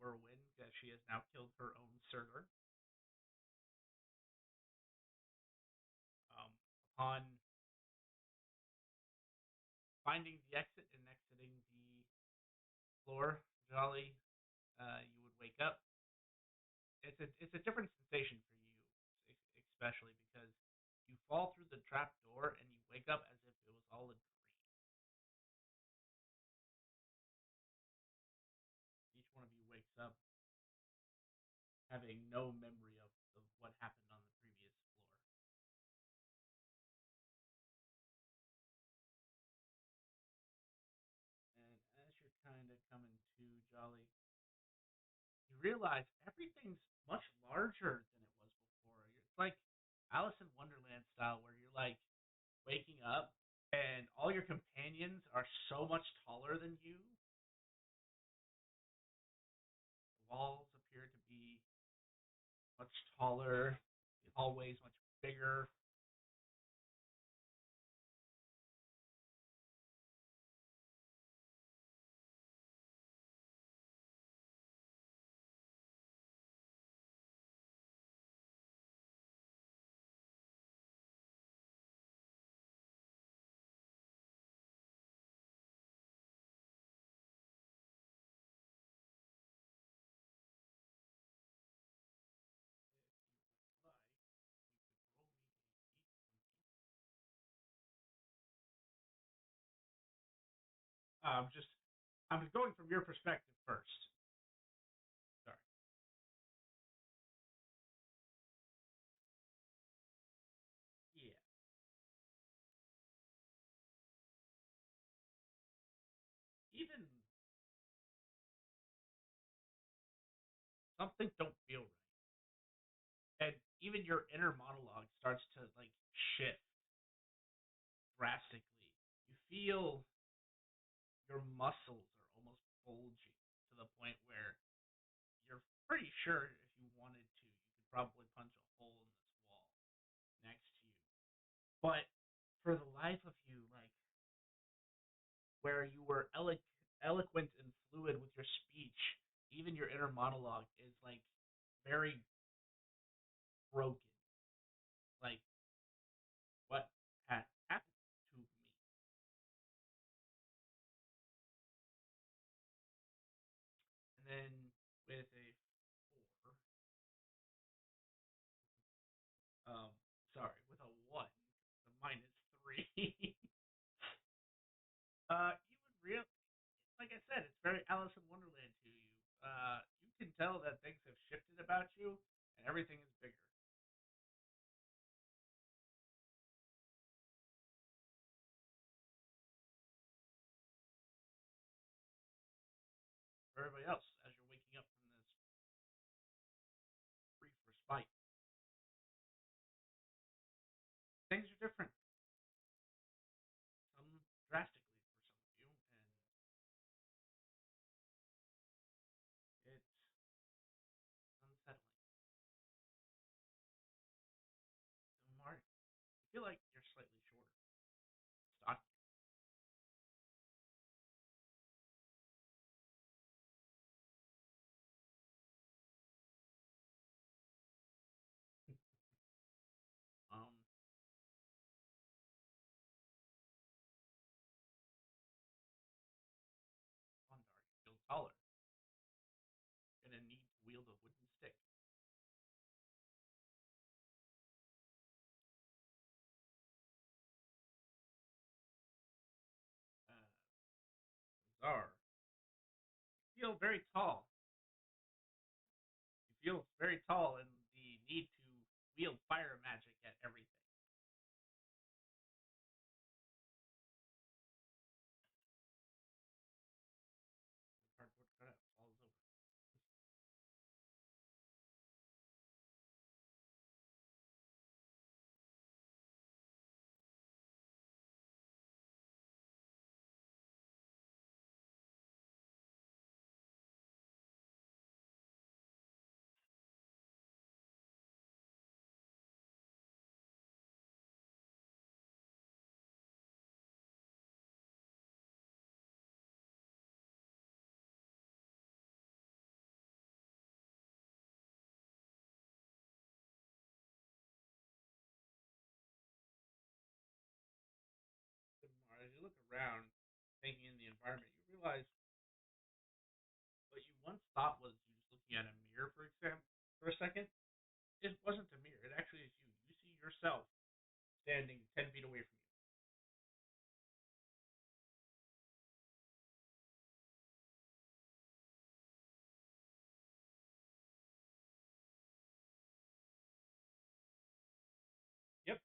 whirlwind that she has now killed her own Surtur. Um, upon finding the exit and exiting the floor, Jolly, you would wake up. It's a different sensation for you, especially because you fall through the trap door and you wake up as if it was all a dream. Each one of you wakes up having no memory of what happened on the previous floor. And as you're kind of coming to, Jolly, you realize everything's much larger than it was before. It's like Alice in Wonderland style, where you're like waking up and all your companions are so much taller than you. The walls appear to be much taller, the hallways much bigger. If you would like, you could roll me a d20. Just I'm going from your perspective first. Sorry. Yeah. Even something don't feel right, and even your inner monologue starts to like shift drastically. You feel your muscles are almost bulging to the point where you're pretty sure if you wanted to, you could probably punch a hole in this wall next to you. But for the life of you, like where you were eloquent and fluid with your speech, even your inner monologue is like very broken. Like, what had happened to me? And then with a four, um, sorry, with a one, the -3, you would real like I said, it's very Alice in Wonderland to you. You can tell that things have shifted about you, and everything is bigger. For everybody else, as you're waking up from this brief respite, things are different. Some drastically for some of you, and it's unsettling. So, Mark, I feel like you're slightly shorter. Stocky. Um, Ondar, you feel taller. Gonna need to wield a wooden stick. Uh, Zar, you feel very tall. You feel very tall, and the need to wield fire magic at everything. Cardboard cutout falls over. around, taking in the environment, you realize what you once thought was you just looking at a mirror, for a second. It wasn't a mirror. It actually is you. You see yourself standing 10 feet away from you. Yep.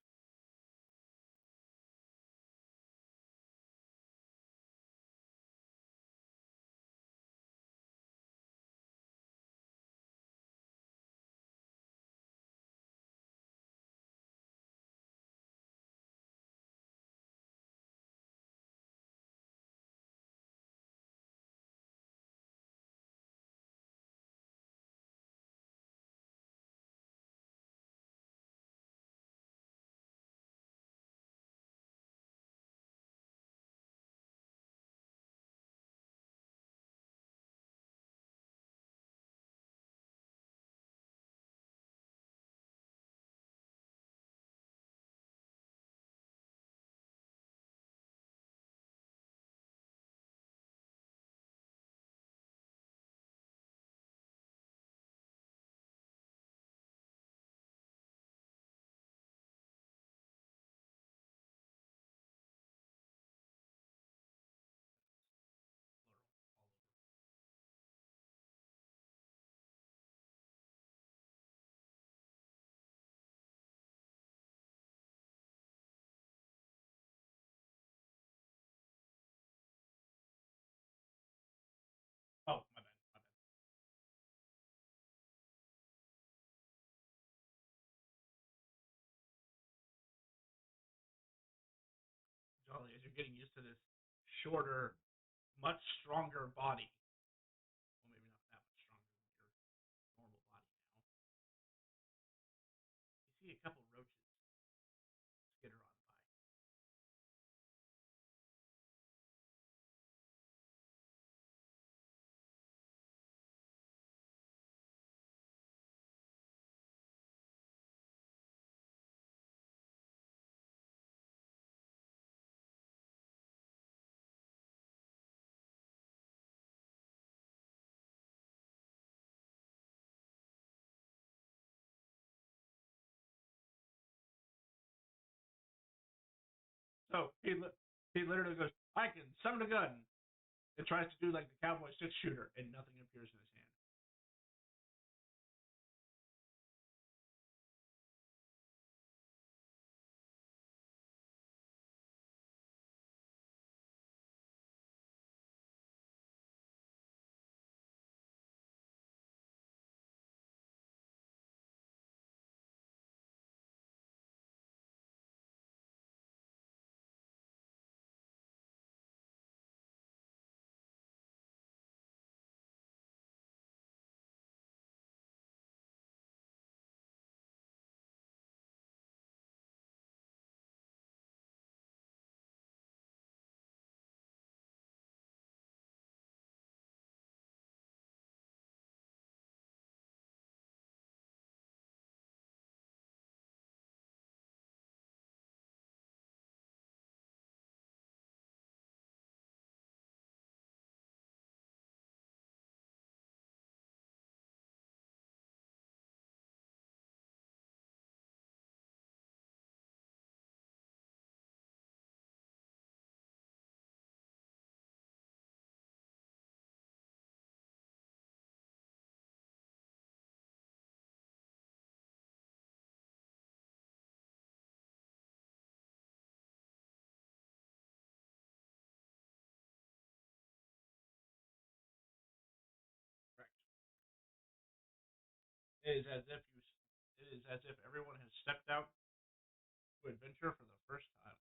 Plural all over. Oh, my bad. My bad. Jolly, as you're getting used to this shorter, much stronger body. Well, maybe not that much stronger than your normal body now. You see a couple roaches skitter on by. So he literally goes, "I can summon a gun," and tries to do like the cowboy 6 shooter, and nothing appears in his hand. Correct. It is as if you. It is as if everyone has stepped out to adventure for the first time.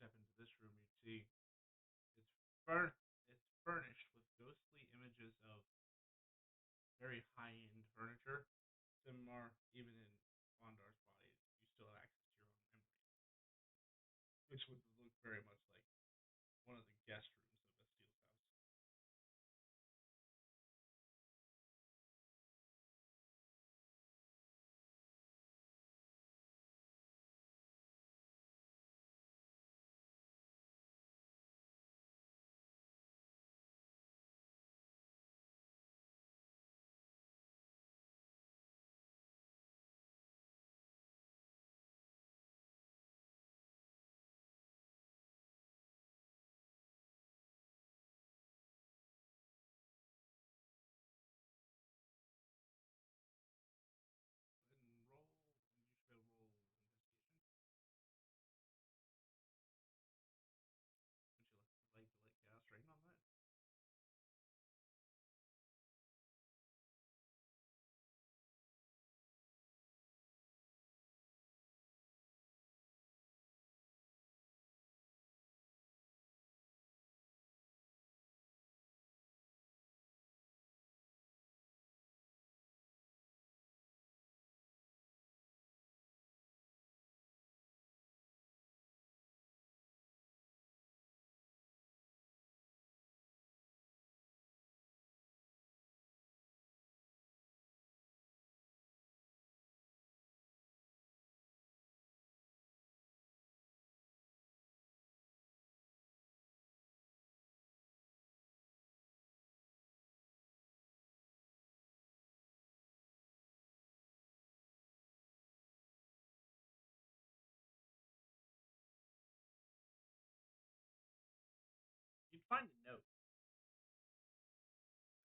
step into this room, you'd see it's fur it's furnished with ghostly images of very high end furniture. Similar, even in Bondar's body, you still have access to your own memory, which would look very much like one of the guest rooms of Bastile's house. Go ahead and roll, and you should be able to roll investigation. Would you like to cast rain on that? You'd find a note.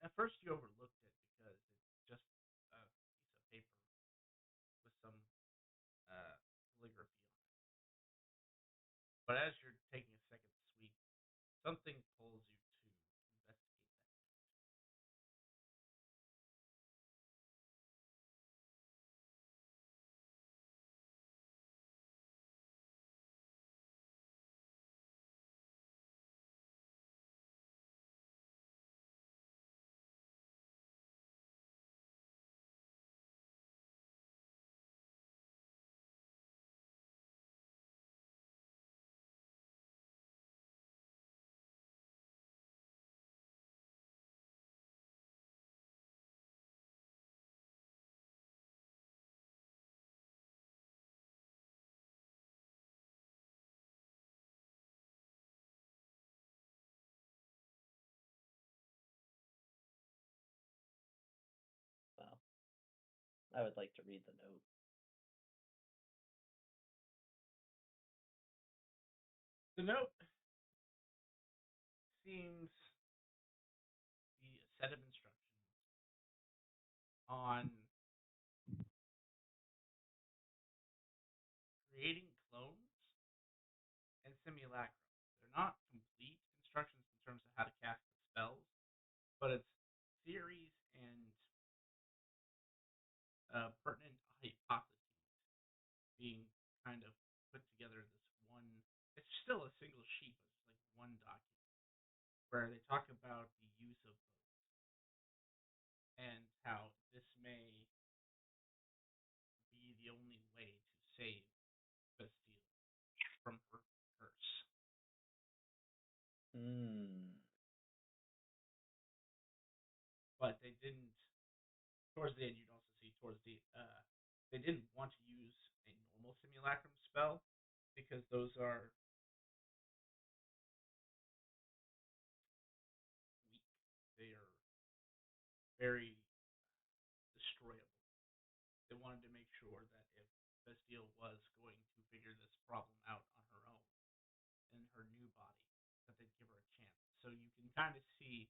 At first, you overlooked it because it's just a piece of paper with some uh, calligraphy on it. But as you're taking a second sweep, something pulls you to investigate that. Well, I would like to read the note. The note seems to be a set of instructions on creating clones and simulacra. They're not complete instructions in terms of how to cast the spells, but it's theories and pertinent hypotheses being kind of put together in this one. It's still a single sheet, but it's like one document where they talk about the use of bows and how this may be the only way to save Bastille from her curse. Hmm. But they didn't. Towards the end, you'd also see towards the they didn't want to use a normal simulacrum spell because those are weak. They are very destroyable. They wanted to make sure that if Bastille was going to figure this problem out on her own in her new body, that they'd give her a chance. So you can kind of see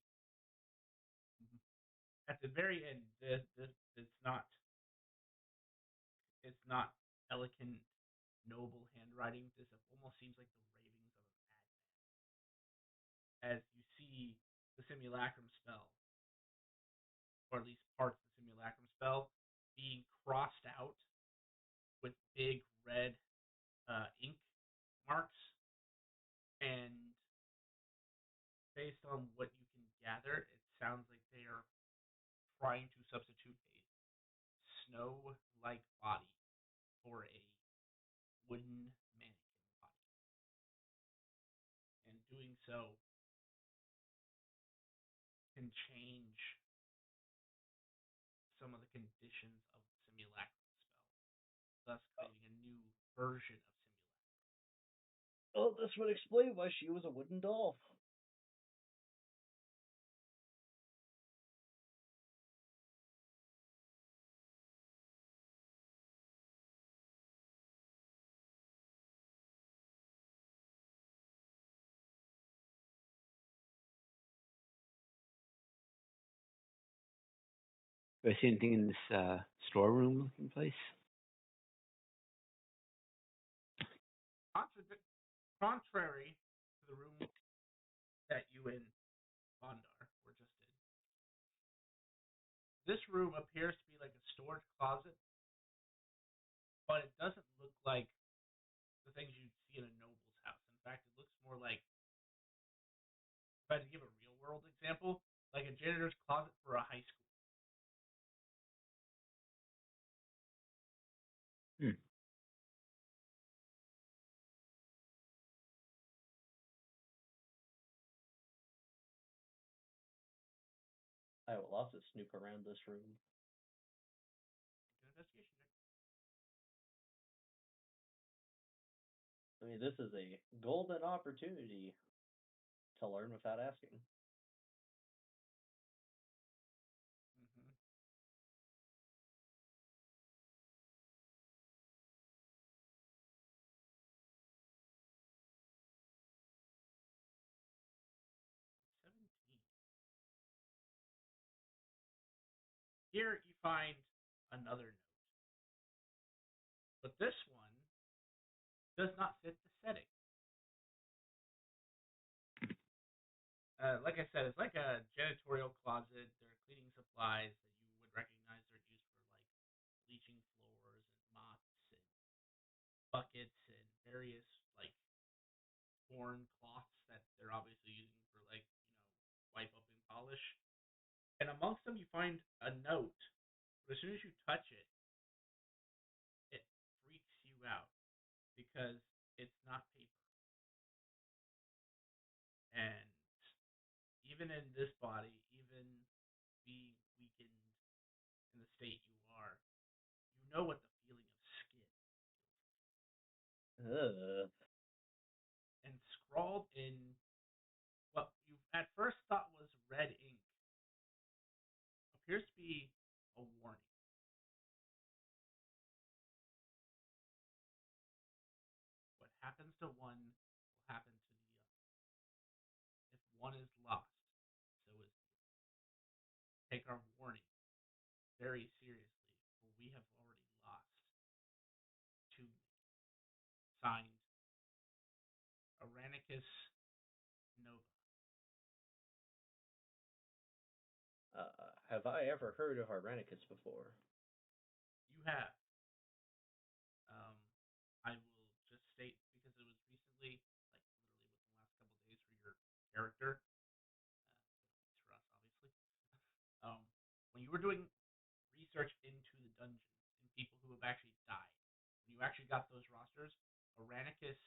at the very end, it's not elegant, noble handwriting. This almost seems like the ravings of a madman. As you see the simulacrum spell, or at least parts of the simulacrum spell, being crossed out with big red ink marks And based on what you can gather, it sounds like they are trying to substitute a snow-like body for a wooden mannequin body. And doing so can change some of the conditions of the simulacrum spell, thus creating a new version of simulacrum. Oh, this would explain why she was a wooden doll. Do I see anything in this storeroom looking place? Contrary to the room that you and Bondar were just in, this room appears to be like a storage closet, but it doesn't look like the things you'd see in a noble's house. In fact, it looks more like, if I had to give a real world example, like a janitor's closet for a high school. Hmm. I will also snoop around this room. Make an investigation check. I mean, this is a golden opportunity to learn without asking. Mm-hmm. $17. Here you find another note, but this one does not fit the setting. Like I said, it's like a janitorial closet. There are cleaning supplies that you would recognize are used for like bleaching floors and mops and buckets and various like torn cloths that they're obviously using for like wipe up and polish. And amongst them, you find a note, but as soon as you touch it, it freaks you out because it's not paper. And even in this body, even being weakened in the state you are, you know what the feeling of skin Ugh. and scrawled in what you at first thought was red ink appears to be a warning. What happens to one will happen to the other. If one is lost, so is the other. Take our warning very seriously, for we have already lost too many. Signed, Aranicus Nova. Have I ever heard of Irenicus before? You have. Um, I will just state because it was recently, like literally within the last couple of days for your character, for us obviously. When you were doing research into the dungeons and people who have actually died, when you actually got those rosters, Aranicus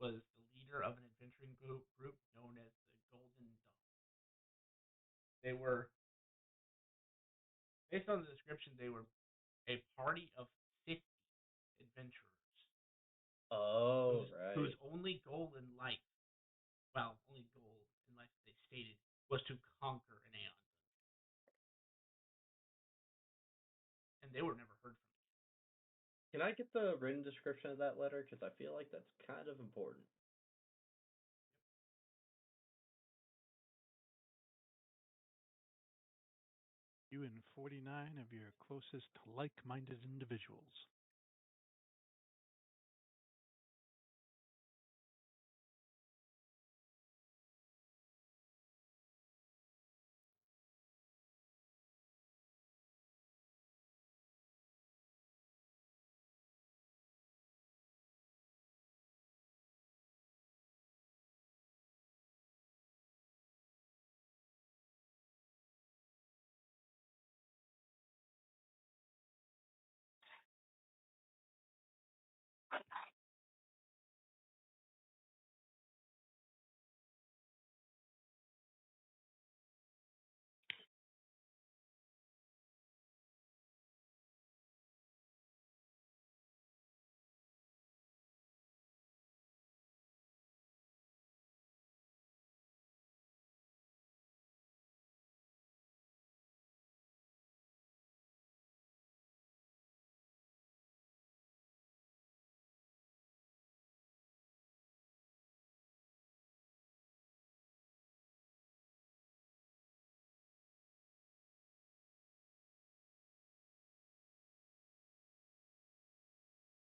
was the leader of an adventuring group known as the Golden Dawn. They were, based on the description, they were a party of 50 adventurers Oh, whose right. only goal in life, well, only goal in life that they stated, was to conquer an Aeon dungeon. And they were never heard from Can I get the written description of that letter? Because I feel like that's kind of important. You and 49 of your closest like-minded individuals.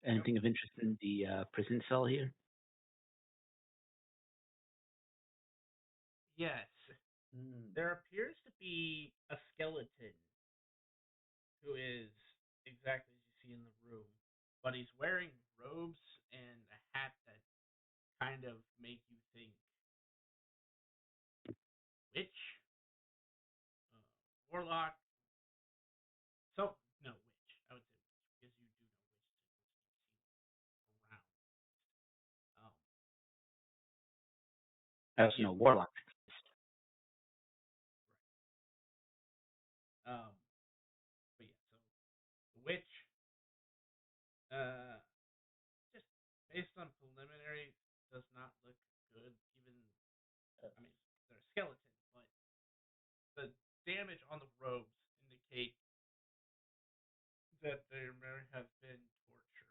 Anything of interest in the prison cell here? Yes, Hmm. there appears to be a skeleton who is exactly as you see in the room, but he's wearing robes and a hat that kind of make you think witch, uh, warlock. So no witch. I would say witch because you do know witches you've seen around. Um, I also yeah, know warlock. right. But yeah, so the witch. Uh, just based on preliminary, does not look good. Even I mean, they're a skeleton, but the damage on the robes indicate that there may have been torture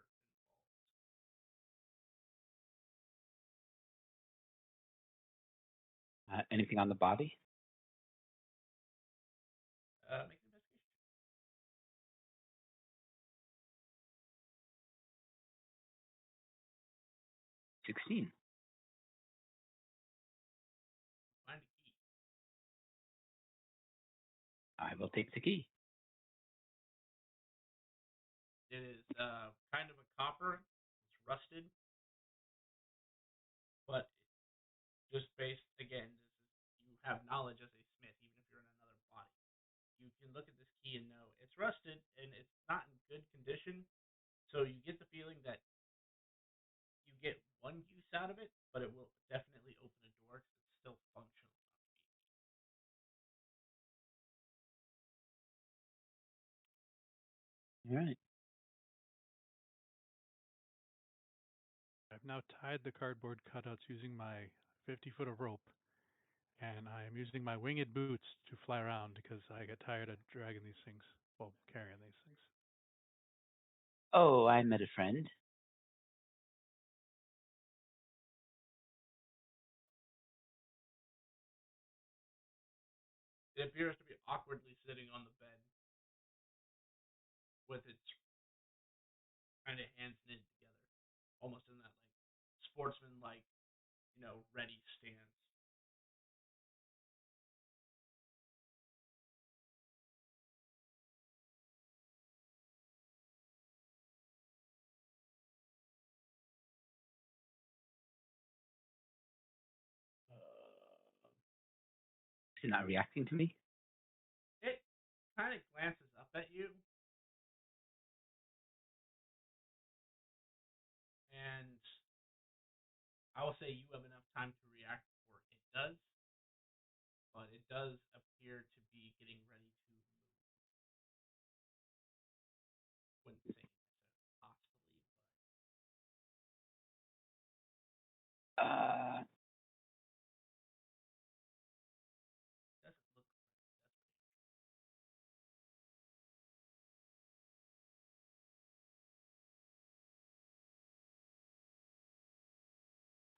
involved. Anything on the body? Make an investigation. 16. Find a key. I will take the key. It is kind of a copper. It's rusted, but just based again, this is you have knowledge as a smith, even if you're in another body. You can look at this key and know it's rusted and it's not in good condition. So you get the feeling that you get one use out of it, but it will definitely open a door because it's still functional. All right. I've now tied the cardboard cutouts using my 50-foot of rope, and I am using my winged boots to fly around because I get tired of dragging these things, well, carrying these things. Oh, I met a friend. It appears to be awkwardly sitting on the bed with its kind of hands knit together, almost in that like sportsman like ready stance. Uh, Is he not reacting to me? It kind of glances up at you, and I will say you have enough time to react before it does, but it does appear to be getting ready to move. Wouldn't say necessarily possibly, Uh, but it doesn't look like desperate.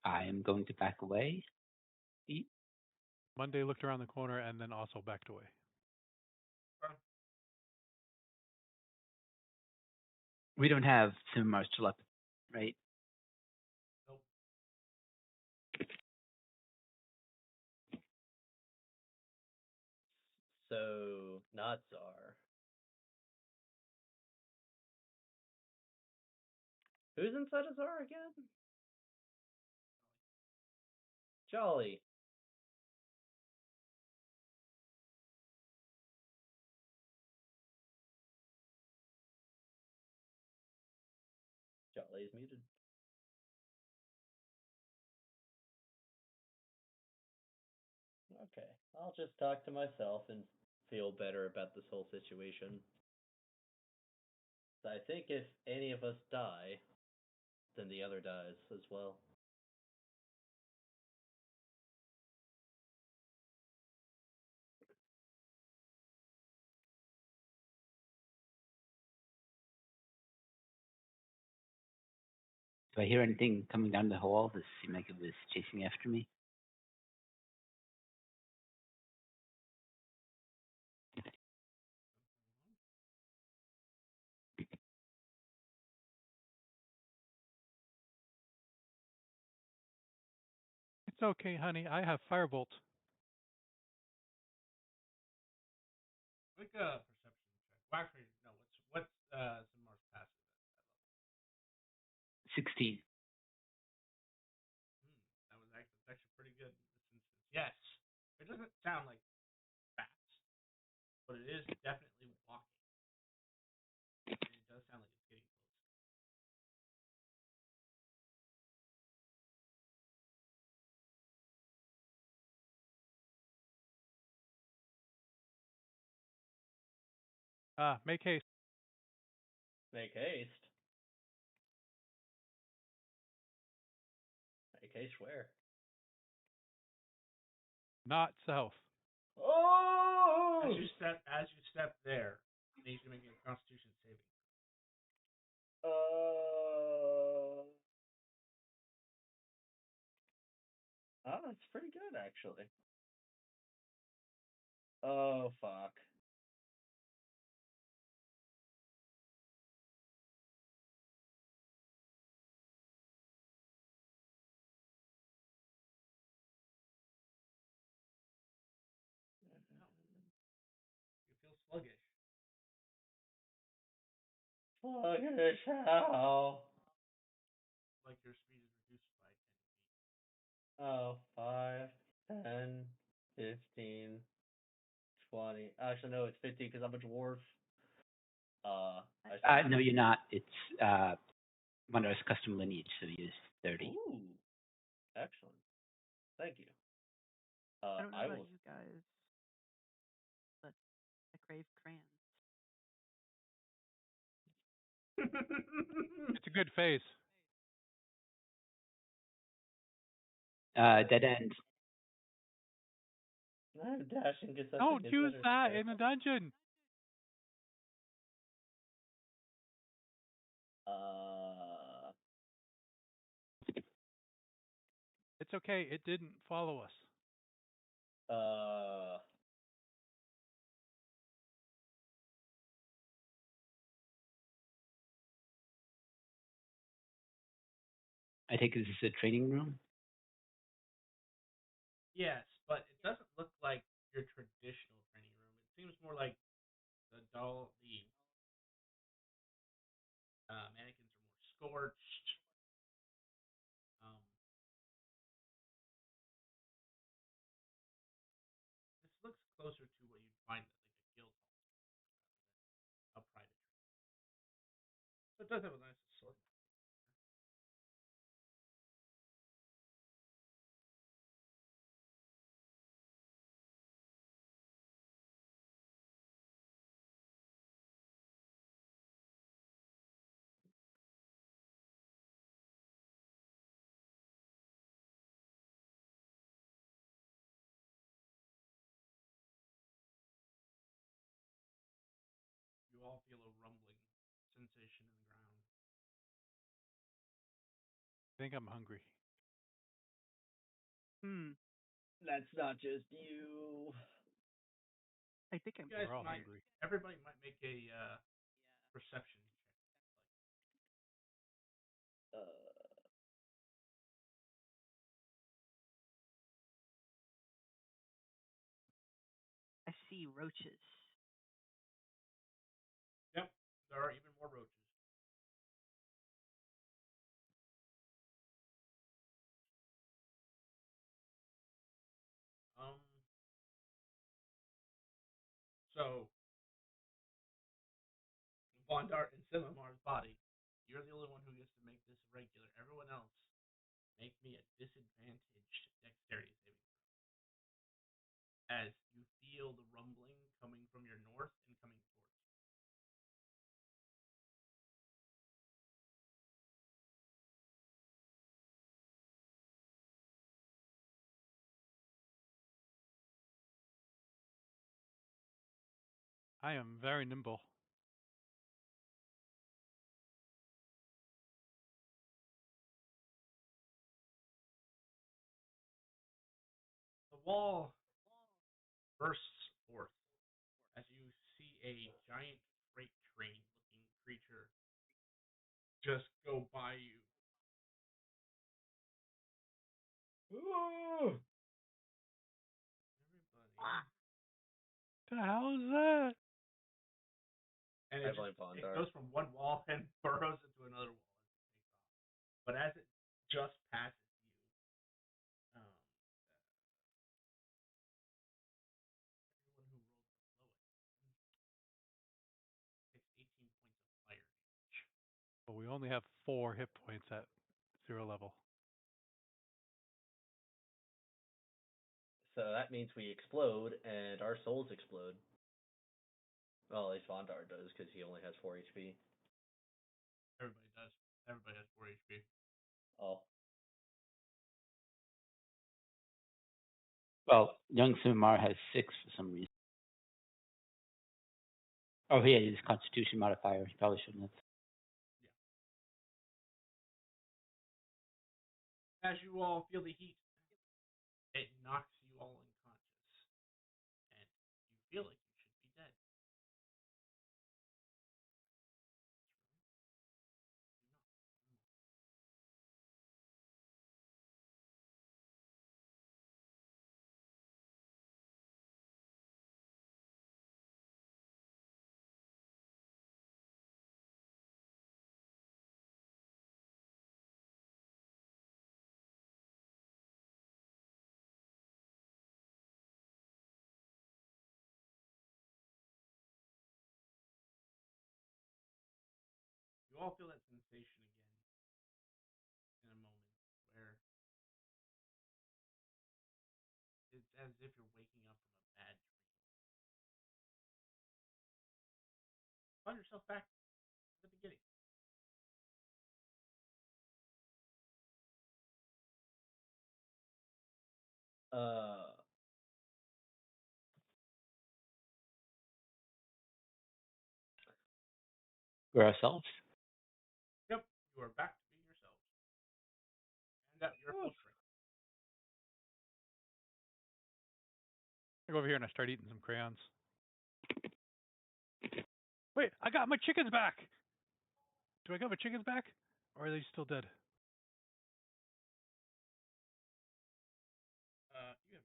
I am going to back away. Eat. Monday looked around the corner and then also backed away. We don't have Simmar's telepathy, right? Nope. so, not Czar. Who's inside of Czar again? Jolly. Jolly is muted. Okay, I'll just talk to myself and feel better about this whole situation. I think if any of us die, then the other dies as well. Do I hear anything coming down the hall? Does it seem like it was chasing after me? It's okay, honey. I have firebolt. Make a perception check. Well, actually, no. What's Simar's passive at that level? 16. That was actually that's actually pretty good in this instance. Yes, it doesn't sound like bats, but it is definitely walking, and it does sound like it's getting close. Make haste. Make haste. Make haste where? Not south. Oh! As you step there, I need you to make a Constitution saving. Oh, that's pretty good actually. Oh fuck. No, you feel sluggish. Sluggish how? Like your speed is reduced by 10 feet. Oh, 5, 10, 15, 20. Actually, no, it's 15 because I'm a dwarf. No, you're not. It's one of those custom lineage, so you use 30. Ooh, excellent. Thank you. I don't know I about will. you guys, but I crave crayons. It's a good phase. Dead end. I'm dashing because that's a Don't good use better that check. in a dungeon. It's okay. It didn't follow us. Uh, I think this is a training room. Yes, but it doesn't look like your traditional training room. It seems more like the mannequins are more scorched. Um, this looks closer to what you'd find at like a guild hall, a private training. So it does have a nice assortment. You all feel a rumbling sensation in the ground. I think I'm hungry. that's not just you. I think I'm. You guys We're all might, hungry. everybody might make a perception check. Uh, I see roaches. Yep, there are even more roaches. Um, so Vondart and Cinemar's body, you're the only one who gets to make this regular. Everyone else, make me a disadvantaged dexterity saving throw. As you feel the rumbling coming from your north and coming towards you. I am very nimble. The wall bursts forth as you see a giant freight train looking creature just go by you. Everybody. The hell is that? And I it blame just Vondar. goes from one wall and burrows into another wall as it takes off. But as it just passes you, everyone who rolled the lowest takes 18 points of fire damage. Well, we only have 4 hit points at 0 level. So that means we explode and our souls explode. Well, at least Vondar does because he only has 4 HP. Everybody does. Everybody has 4 HP. Oh. Well, young Sumar has 6 for some reason. Oh, yeah, his Constitution modifier. He probably shouldn't have. As you all feel the heat, it knocks you all unconscious, and you feel like you should be dead. You all feel that sensation again in a moment where it's as if you're waking up from a bad dream. Find yourself back at the beginning. Uh. We're ourselves. Yep, you are back to being yourselves. And at your full strength. I go over here and I start eating some crayons. Wait, I got my chickens back! Do I got my chickens back? Or are they still dead? You have your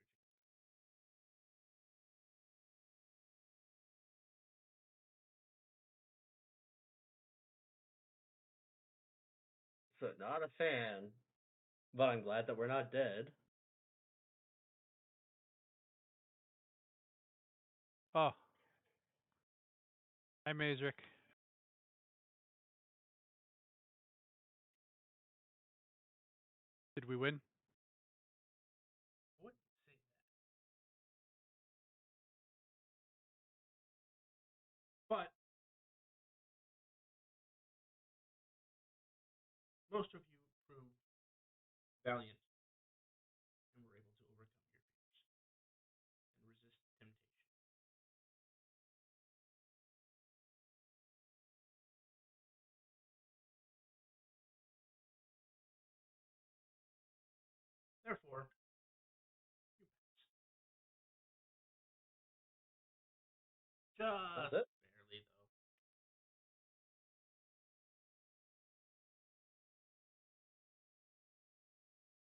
So not a fan, but I'm glad that we're not dead. Oh. Hi, Mazrick. Did we win? I wouldn't say that. But most of you proved valiant and were able to overcome your fears and resist temptation. Therefore, you pass. That's Just it? barely, though.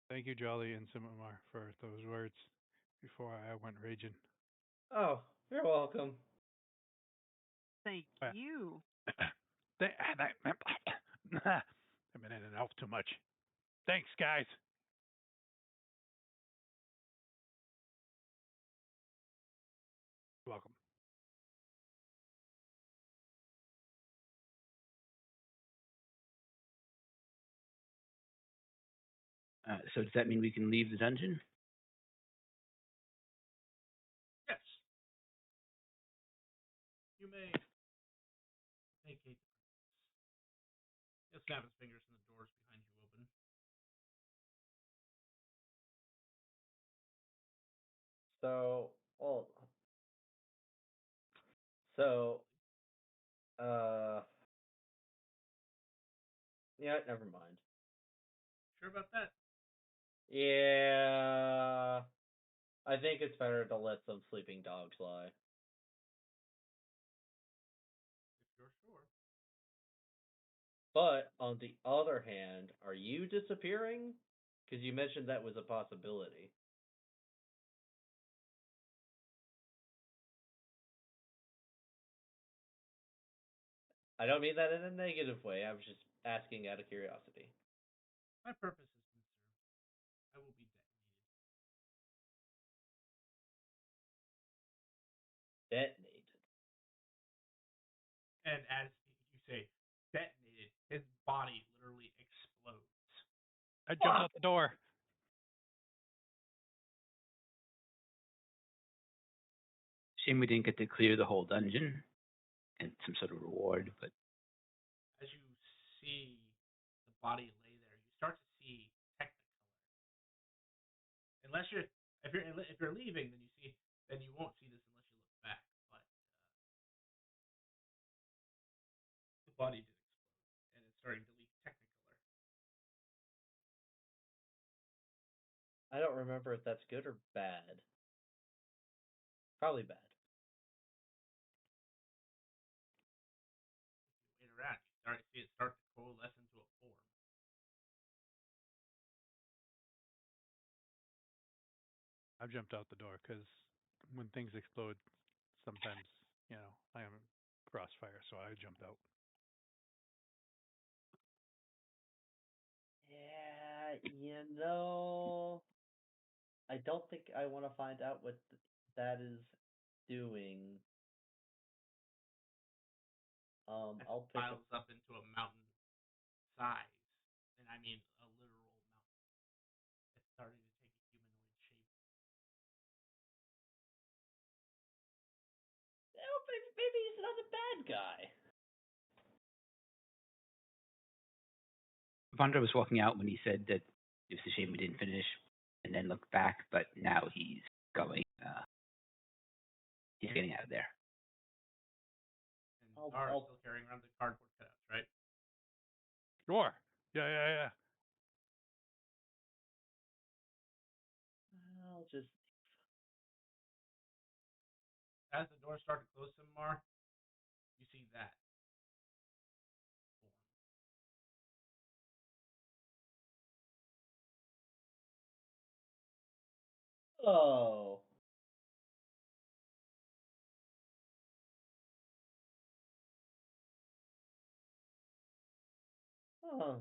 Thank you, Jolly and Simamar, for those words before I went raging. Oh, you're welcome. Thank Yeah. you. I've been in an elf too much. Thanks, guys. You're welcome. So does that mean we can leave the dungeon? Yes. You may vacate the premises. He'll snap his fingers and the doors behind you open. So, well, so, uh, yeah, never mind. Sure about that? Yeah, I think it's better to let some sleeping dogs lie. If you're sure. But on the other hand, are you disappearing? Because you mentioned that was a possibility. I don't mean that in a negative way. I was just asking out of curiosity. My purpose has been served. I will be detonated. Detonated. And as you say, detonated, his body literally explodes. I jumped out the door. Shame we didn't get to clear the whole dungeon and some sort of reward, but As you see the body lay there, you start to see Technicolor. Unless if you're leaving, then you won't see this unless you look back. But the body did explode, and it's starting to leak Technicolor. I don't remember if that's good or bad. Probably bad. If you wait around, you start to see it start to coalesce into a form. I jumped out the door because when things explode, sometimes, I am crossfire, so I jumped out. Yeah, I don't think I want to find out what that is doing. As I'll it pick piles up into a mountain size, and I mean a literal mountain. It's starting to take a humanoid shape. Oh, maybe he's not a bad guy. Vondra was walking out when he said that it was a shame we didn't finish, and then looked back, but now he's going. He's getting out of there. And Dara is still carrying around the cardboard cutouts, right? Sure. Yeah. I'll just. As the doors start to close some more, you see that form. Oh. Huh.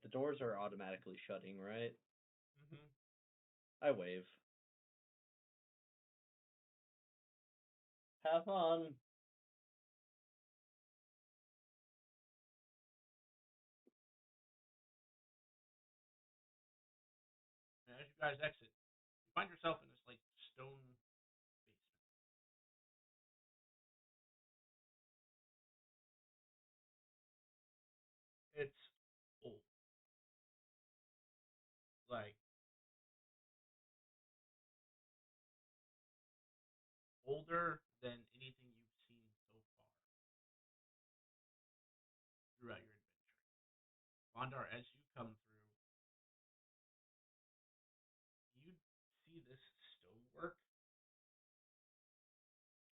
The doors are automatically shutting, right? Mm-hmm. I wave. Have fun. And as you guys exit, you find yourself in this like stone basement. It's old, like older than anything you've seen so far throughout your adventure. Bondar, as you come through, you see this stonework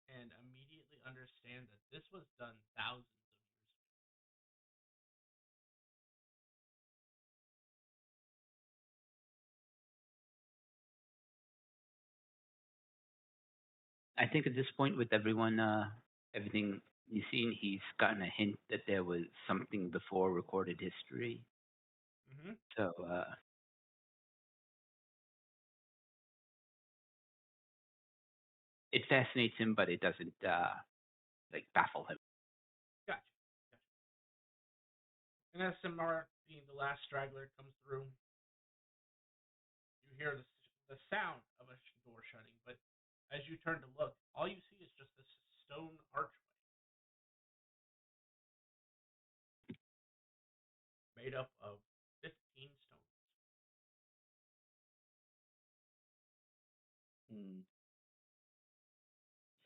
and immediately understand that this was done thousands of years ago. I think at this point, with everyone, everything you've seen, he's gotten a hint that there was something before recorded history. Mm-hmm. So it fascinates him, but it doesn't baffle him. Gotcha. And as Samara, being the last straggler, comes through, you hear the sound of a door shutting, but as you turn to look, all you see is just this stone archway made up of 15 stones.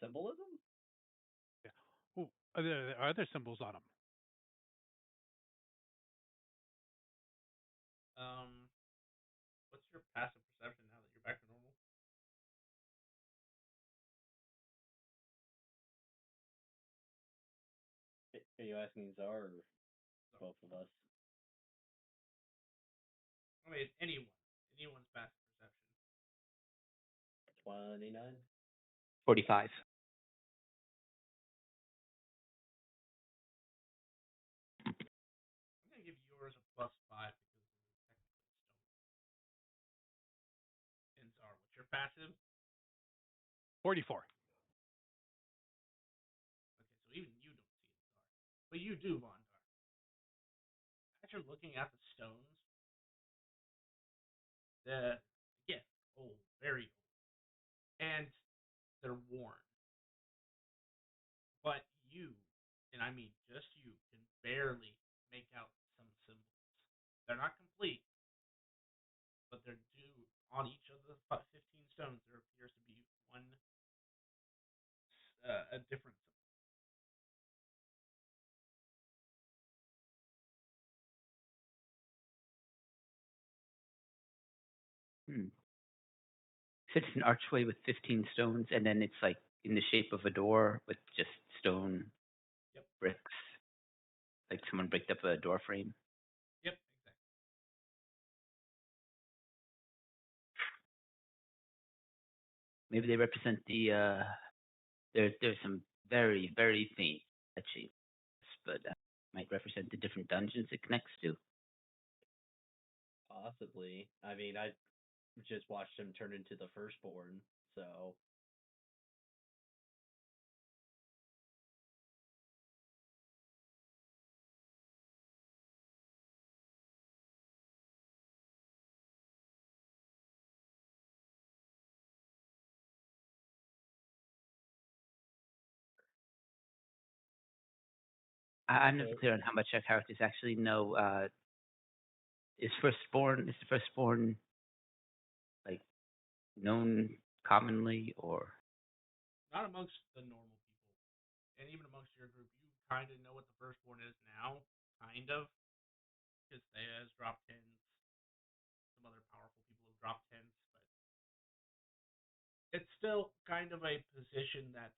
Symbolism? Yeah. Ooh, are there symbols on them? What's your passive perception now that you're back to normal? Are you asking Czar or both of us? Anyone's passive perception. 29. 45. I'm gonna give yours a +5 because it is technically stone. And Zar, what's your passive? 44. Okay, so even you don't see it, Zar, but you do, Vondar. As you're looking at the stones, the again old, very old, and they're worn. But you, and I mean just you, can barely make out some symbols. They're not complete, but they're due on each of the 15 stones. There appears to be one a different symbol. Hmm. So it's an archway with 15 stones, and then it's like in the shape of a door with just stone Yep, bricks, like someone bricked up a door frame. yep, exactly. Maybe they represent the. There's some very very faint etchings, but might represent the different dungeons it connects to. Possibly. I mean, I just watched him turn into the firstborn, so I'm never so clear on how much our characters actually know. Is the firstborn like known commonly, or Not amongst the normal people, and even amongst your group, you kind of know what the firstborn is now, kind of, because Thea has dropped hints. Some other powerful people have dropped hints, but it's still kind of a position that's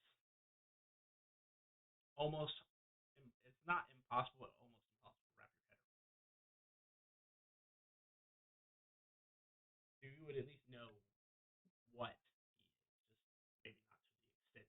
almost it's not impossible, but almost impossible to wrap your head around. So you would at least know what he is, just maybe not to the extent.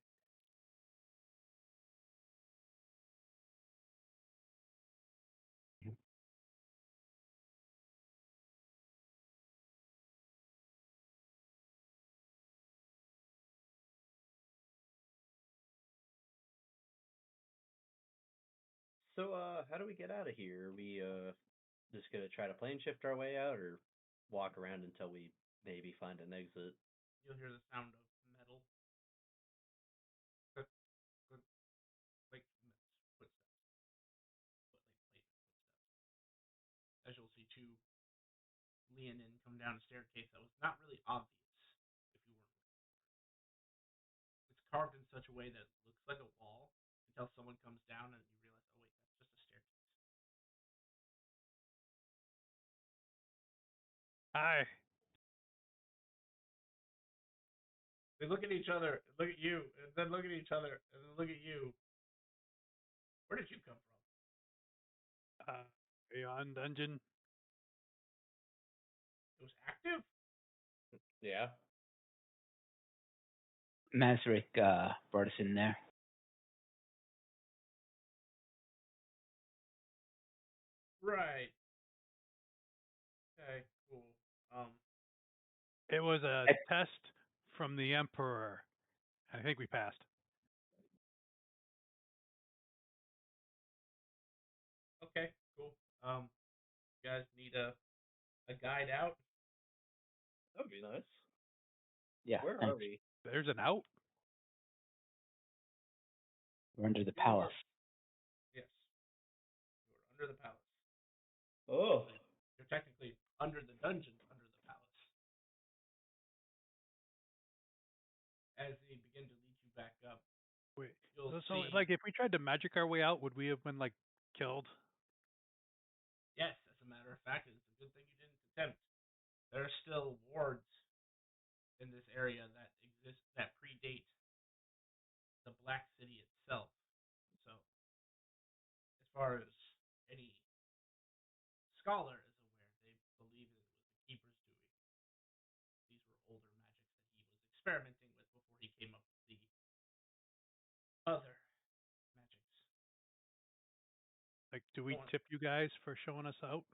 how do we get out of here? Are we just gonna try to plane shift our way out, or walk around until we maybe find an exit? You'll hear the sound of metal, click, click, like footsteps, but like plate footsteps. As you'll see two Leonin come down a staircase that was not really obvious if you weren't looking. It's carved in such a way that it looks like a wall until someone comes down and you realize, oh wait, that's just a staircase. Hi. They look at each other, look at you, and then look at each other, and then look at you. Where did you come from? Beyond dungeon. It was active? Yeah. Mazrick brought us in there. Right. Okay, cool. It was a I- test from the Emperor. I think we passed. Okay, cool. You guys need a guide out? That would be nice. Yeah, Where are thanks. we? There's an out. We're under the You palace. are, yes, you are under the palace. Oh. So you're technically under the dungeon, under the palace. As they begin to lead you back up, Wait. you'll So, see, like, if we tried to magic our way out, would we have been like killed? yes, as a matter of fact, it's a good thing you didn't attempt. There are still wards in this area that exist that predate the Black City itself. So, as far as any scholar is aware, they believe it was the experimenting with before he came up with the other magics. Like, do we Go on. tip you guys for showing us out?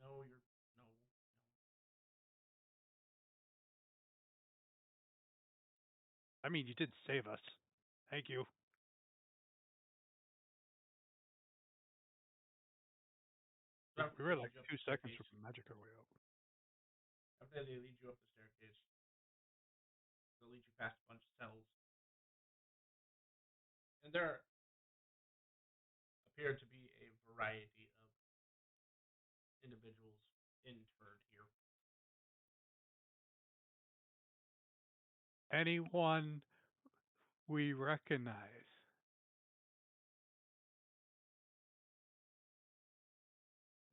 No, you're no. I mean, you did save us. Thank you. After We they were lead like you up 2 the seconds staircase, from magic our way up. after they lead you up the staircase, they'll lead you past a bunch of cells, and there appear to be a variety of individuals interred here. Anyone we recognize?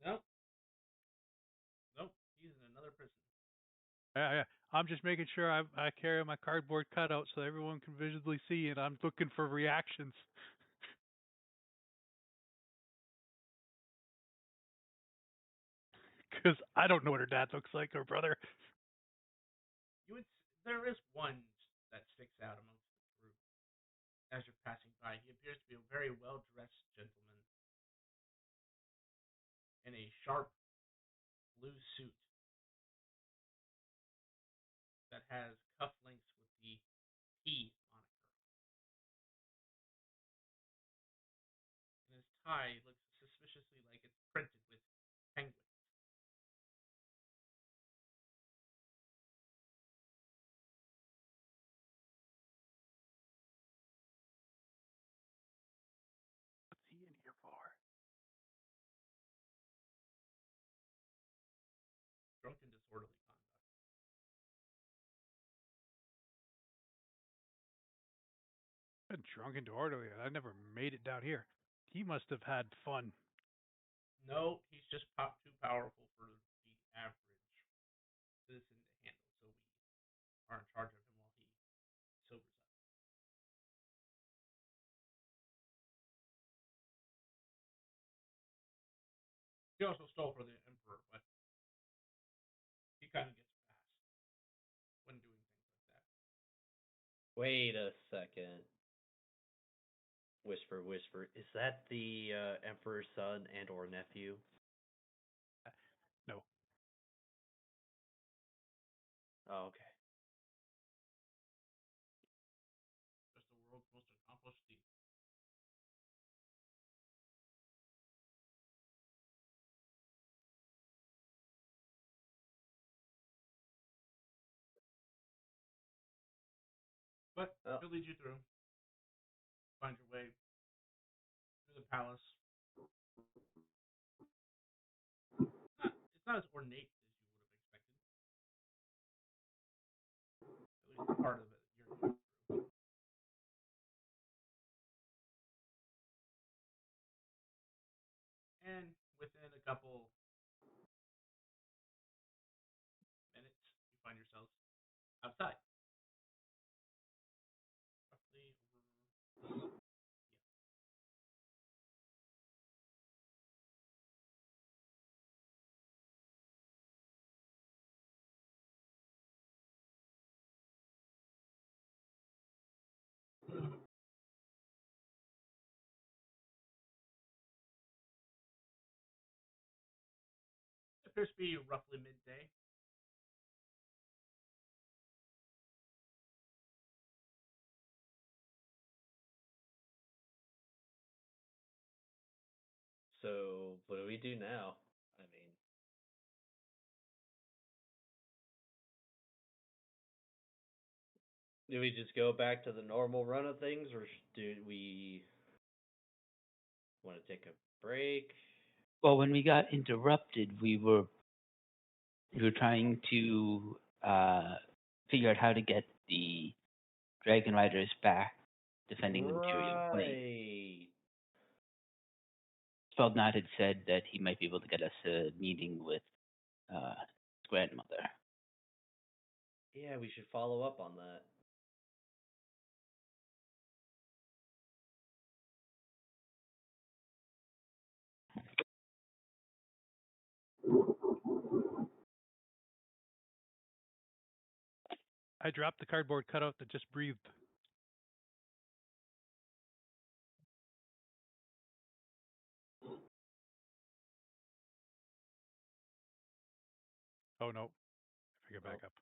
Nope. Nope. He's in another prison. Yeah. I'm just making sure I carry my cardboard cutout so everyone can visually see it. I'm looking for reactions. Because I don't know what her dad looks like, or brother. There is one that sticks out amongst the group as you're passing by. He appears to be a very well dressed gentleman in a sharp blue suit that has cufflinks with the P moniker. And his tie looks suspiciously like it's printed with penguins. What's he in here for? Drunken disorderly conduct. Been drunk and disorderly. I never made it down here. He must have had fun. No, he's just too powerful for the average citizen to handle, so we are in charge of him while he sobers up. He also stole for the Emperor, but he kind of gets a pass when doing things like that. Wait a second. Whisper, whisper. Is that the Emperor's son and or nephew? No. Oh, okay. Just the world's most accomplished thief. But he'll lead you through. Find your way through the palace. It's not as ornate as you would have expected. At least the part of it you're going through. And within a couple minutes, you find yourselves outside. Roughly over. It appears to be roughly midday. So what do we do now? I mean, do we just go back to the normal run of things, or do we want to take a break? Well, when we got interrupted, we were trying to figure out how to get the Dragon Riders back, defending the Imperial Plain. Right. Spellknot had said that he might be able to get us a meeting with his grandmother. Yeah, we should follow up on that. I dropped the cardboard cutout that just breathed. Oh no, if I get back Oh. up.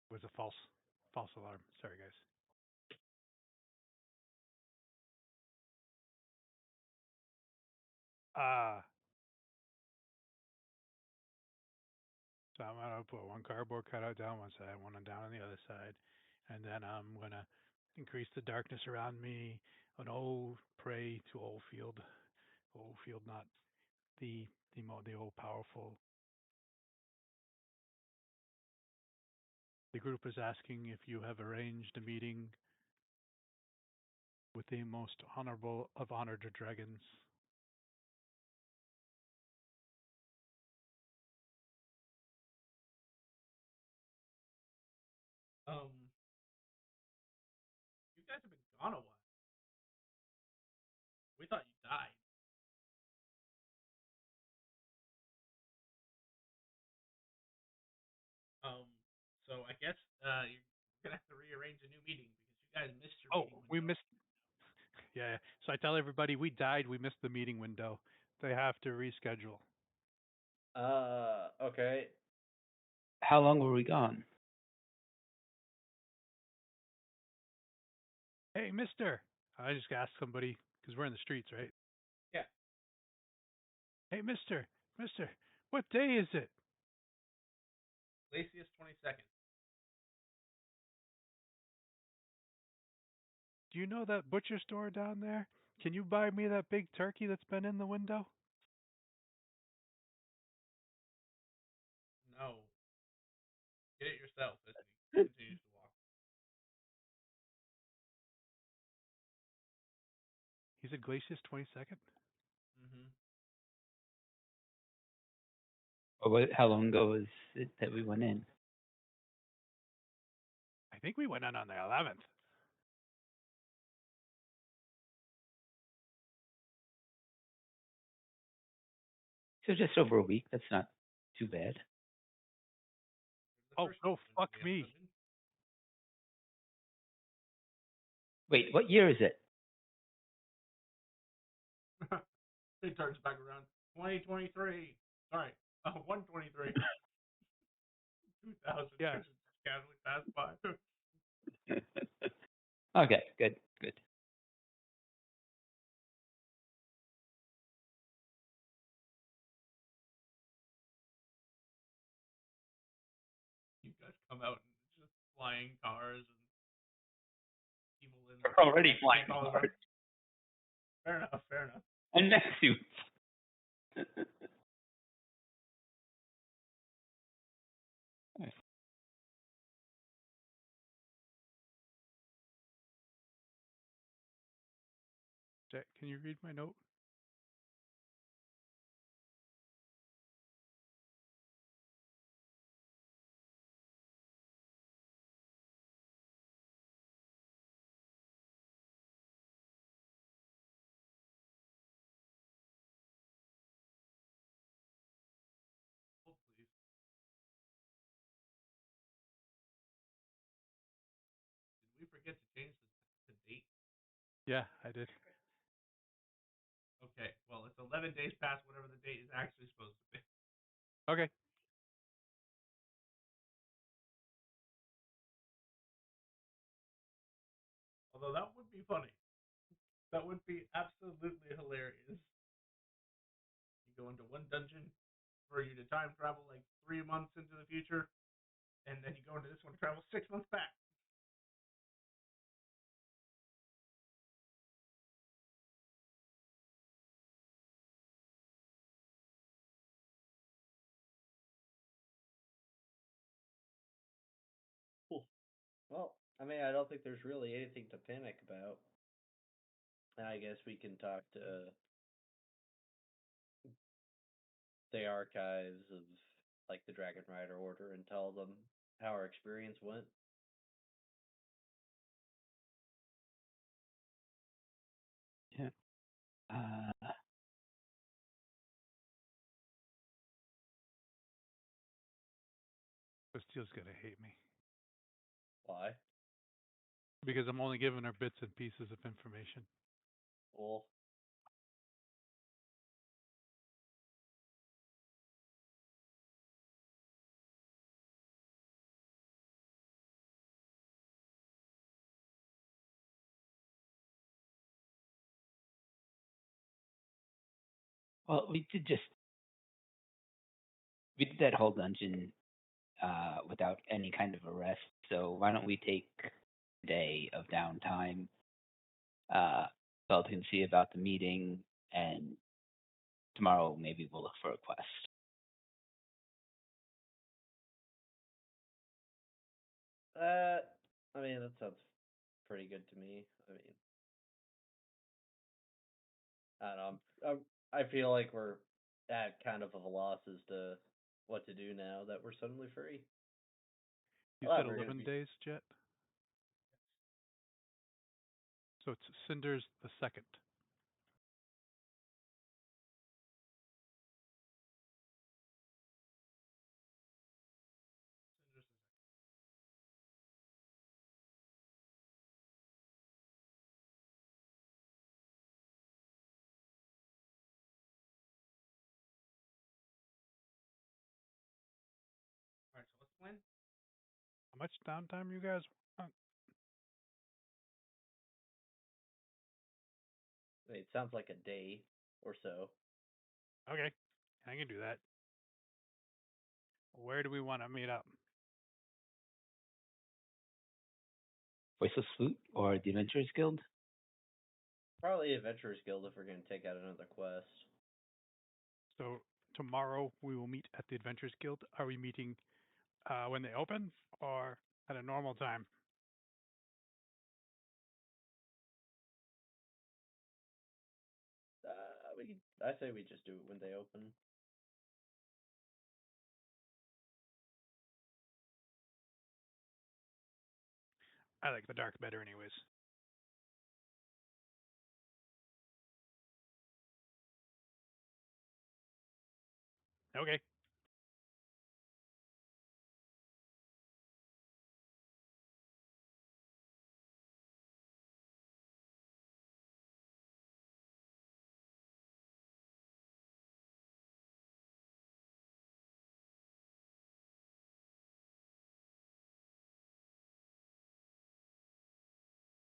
It was a false alarm. Sorry, guys. So I'm gonna put one cardboard cutout down one side, one down on the other side, and then I'm gonna increase the darkness around me. And oh, pray to old field, not the old powerful. The group is asking if you have arranged a meeting with the most honorable of honored dragons. You guys have been gone a while. We thought you died. Um, so I guess you're gonna have to rearrange a new meeting because you guys missed your Oh, meeting we window. missed. Yeah. So I tell everybody we died. We missed the meeting window. They have to reschedule. Okay. How long were we gone? Hey, Mister. I just asked somebody because we're in the streets, right? Yeah. Hey, Mister, what day is it? Glacius 22nd. Do you know that butcher store down there? Can you buy me that big turkey that's been in the window? No. Get it yourself as he continues to walk. He said Glacius 22nd. Mm-hmm. Or how long ago was it that we went in? I think we went in on the 11th. So just over a week. That's not too bad. The Oh, first no, window fuck we have me. them in. Wait, what year is it? He turns back around. 2023. Sorry. 123. 2000. Yeah. Just casually passed by. Okay, good. You guys come out and it's just flying cars and people in We're already mech flying suits all cars around. Fair enough. Fair enough. and mech suits. Jack, can you read my note? Hold please. Did we forget to change the date? Yeah, I did. Okay. Well, it's 11 days past whatever the date is actually supposed to be. Okay. Although that would be funny. That would be absolutely hilarious. You go into one dungeon for you to time travel like 3 months into the future, and then you go into this one to travel 6 months back. Cool. Well, I mean, I don't think there's really anything to panic about. I guess we can talk to the archives of like the Dragon Rider Order and tell them how our experience went. Yeah. Bastile's gonna hate me Why? because I'm only giving her bits and pieces of information. Well, Well, we did that whole dungeon without any kind of a rest. So why don't we take a day of downtime? Belt can see about the meeting, and tomorrow maybe we'll look for a quest. I mean, that sounds pretty good to me. I mean, I don't know. I feel like we're at kind of a loss as to what to do now that we're suddenly free. You Well, said we're gonna 11 be. days, Jet. So it's Cinder's the second. All right, so what's the plan? How much downtime you guys want? I mean, it sounds like a day or so. Okay, I can do that. Where do we want to meet up? Voiceless Flute or the Adventurers Guild? Probably Adventurers Guild if we're gonna take out another quest. So tomorrow we will meet at the Adventurers Guild. Are we meeting when they open or at a normal time? I say we just do it when they open. I like the dark better, anyways. Okay.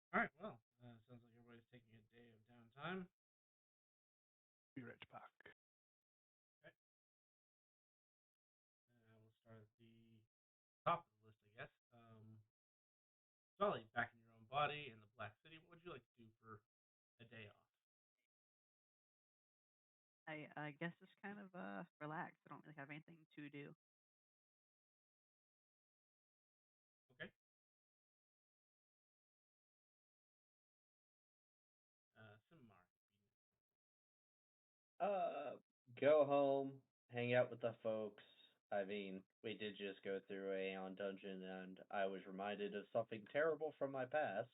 All right, well, sounds like everybody's taking a day of downtime. Be right back. Okay. We'll start at the top of the list, I guess. Sully, back in your own body in the Black City. What would you like to do for a day off? I guess just kind of relax. I don't really have anything to do. Okay. Simar. Go home, hang out with the folks. I mean, we did just go through Aeon Dungeon, and I was reminded of something terrible from my past,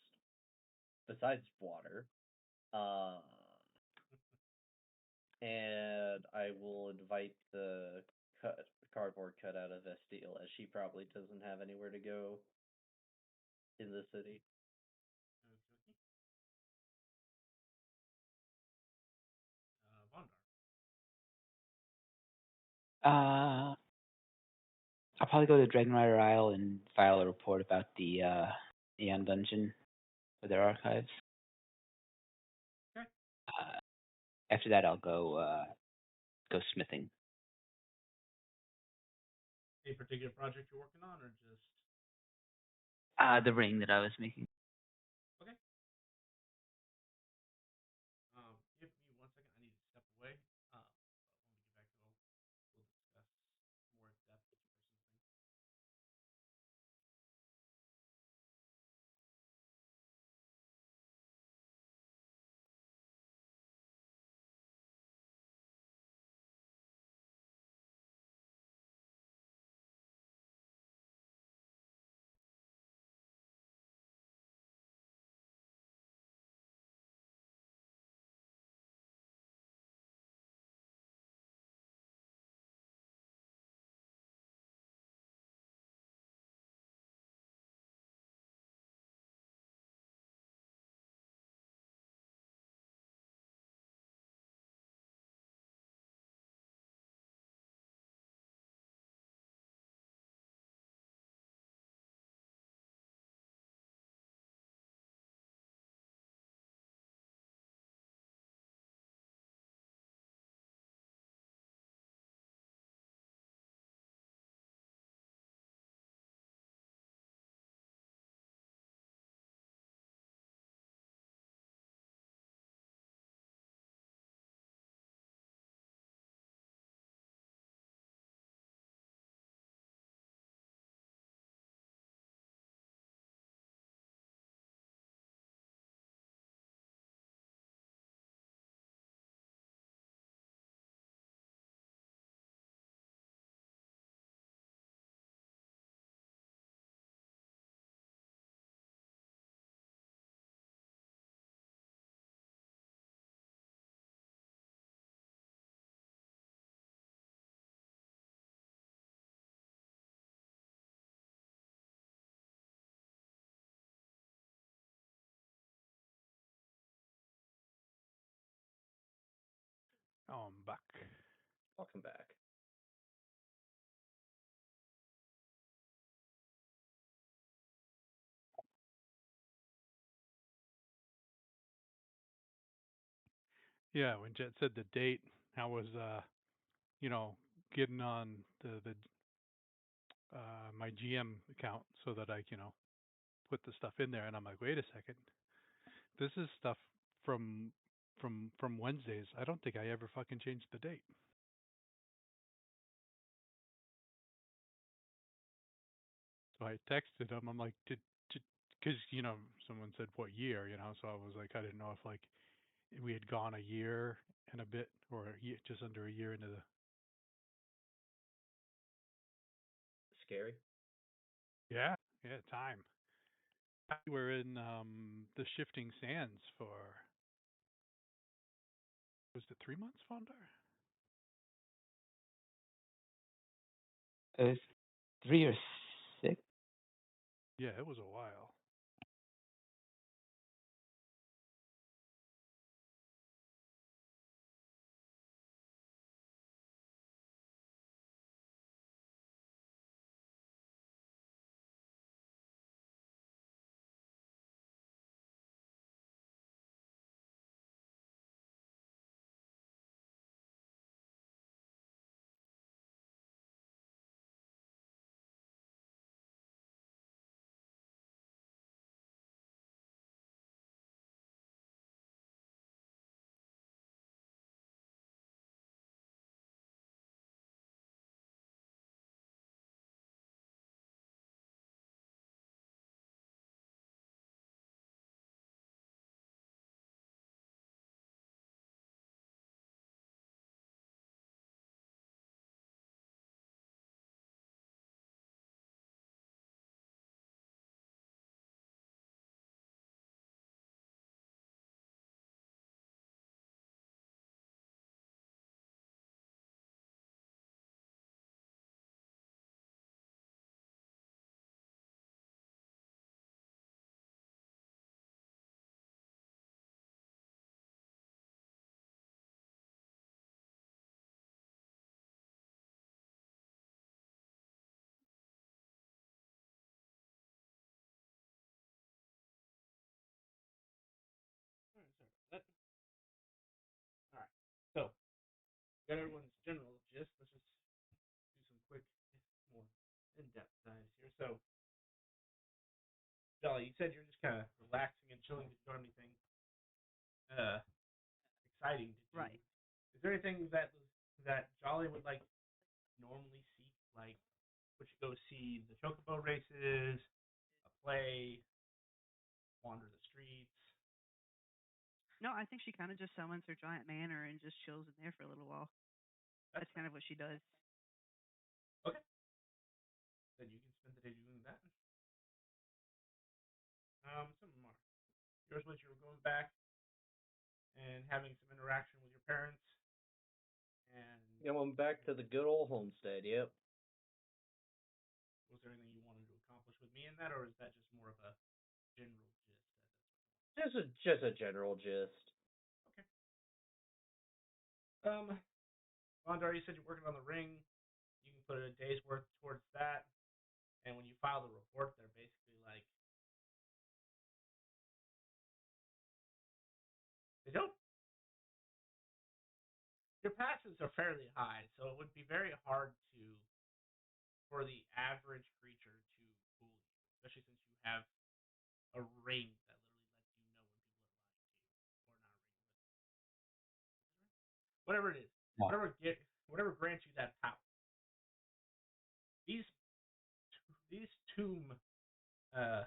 besides water. Uh, and I will invite the cardboard cutout of Estelle, as she probably doesn't have anywhere to go in the city. Okay. Vondar. I'll probably go to Dragon Rider Isle and file a report about the Aeon Dungeon for their archives. Okay. After that, I'll go smithing. Any particular project you're working on, or just The ring that I was making. okay? Give me 1 second. I need to step away. But when we get back, we'll discuss more in depth each person's thing. Oh, I'm back. Welcome back. Yeah, when Jet said the date, I was you know, getting on the my GM account so that I, put the stuff in there, and I'm like, wait a second, this is stuff from from Wednesdays. I don't think I ever fucking changed the date. So I texted him. I'm like, did, because someone said what year, so I was like, I didn't know if like we had gone a year and a bit, or just under a year into the. Scary. Yeah, yeah, time. We're in the shifting sands for, was it 3 months, Fondar? It was 3 or 6. Yeah, it was a while. All right, sorry about that. All right. So, got everyone's general gist. Let's just do some quick, more in-depth dives here. So, Jolly, you said you're just kind of relaxing and chilling. Did you have anything uh, exciting to do? Right. Is there anything that Jolly would like normally seek? Like, would you go see the chocobo races, a play, wander the streets? No, I think she kind of just summons her giant manor and just chills in there for a little while. That's That's kind of what she does. okay. Then you can spend the day doing that. Some more. Yours was you were going back and having some interaction with your parents, and Going back to the good old homestead. Yep. was there anything you wanted to accomplish with me in that, or is that just more of a general gist at this Just a general gist. point? Okay. Bondar, you said you're working on the ring. You can put a day's worth towards that, and when you file the report, they're basically like they don't. Your passes are fairly high, so it would be very hard to for the average creature to fool you, especially since you have a ring that literally lets you know when people are lying to you, or not a ring, but whatever it is, No. whatever grants you that power. These these uh,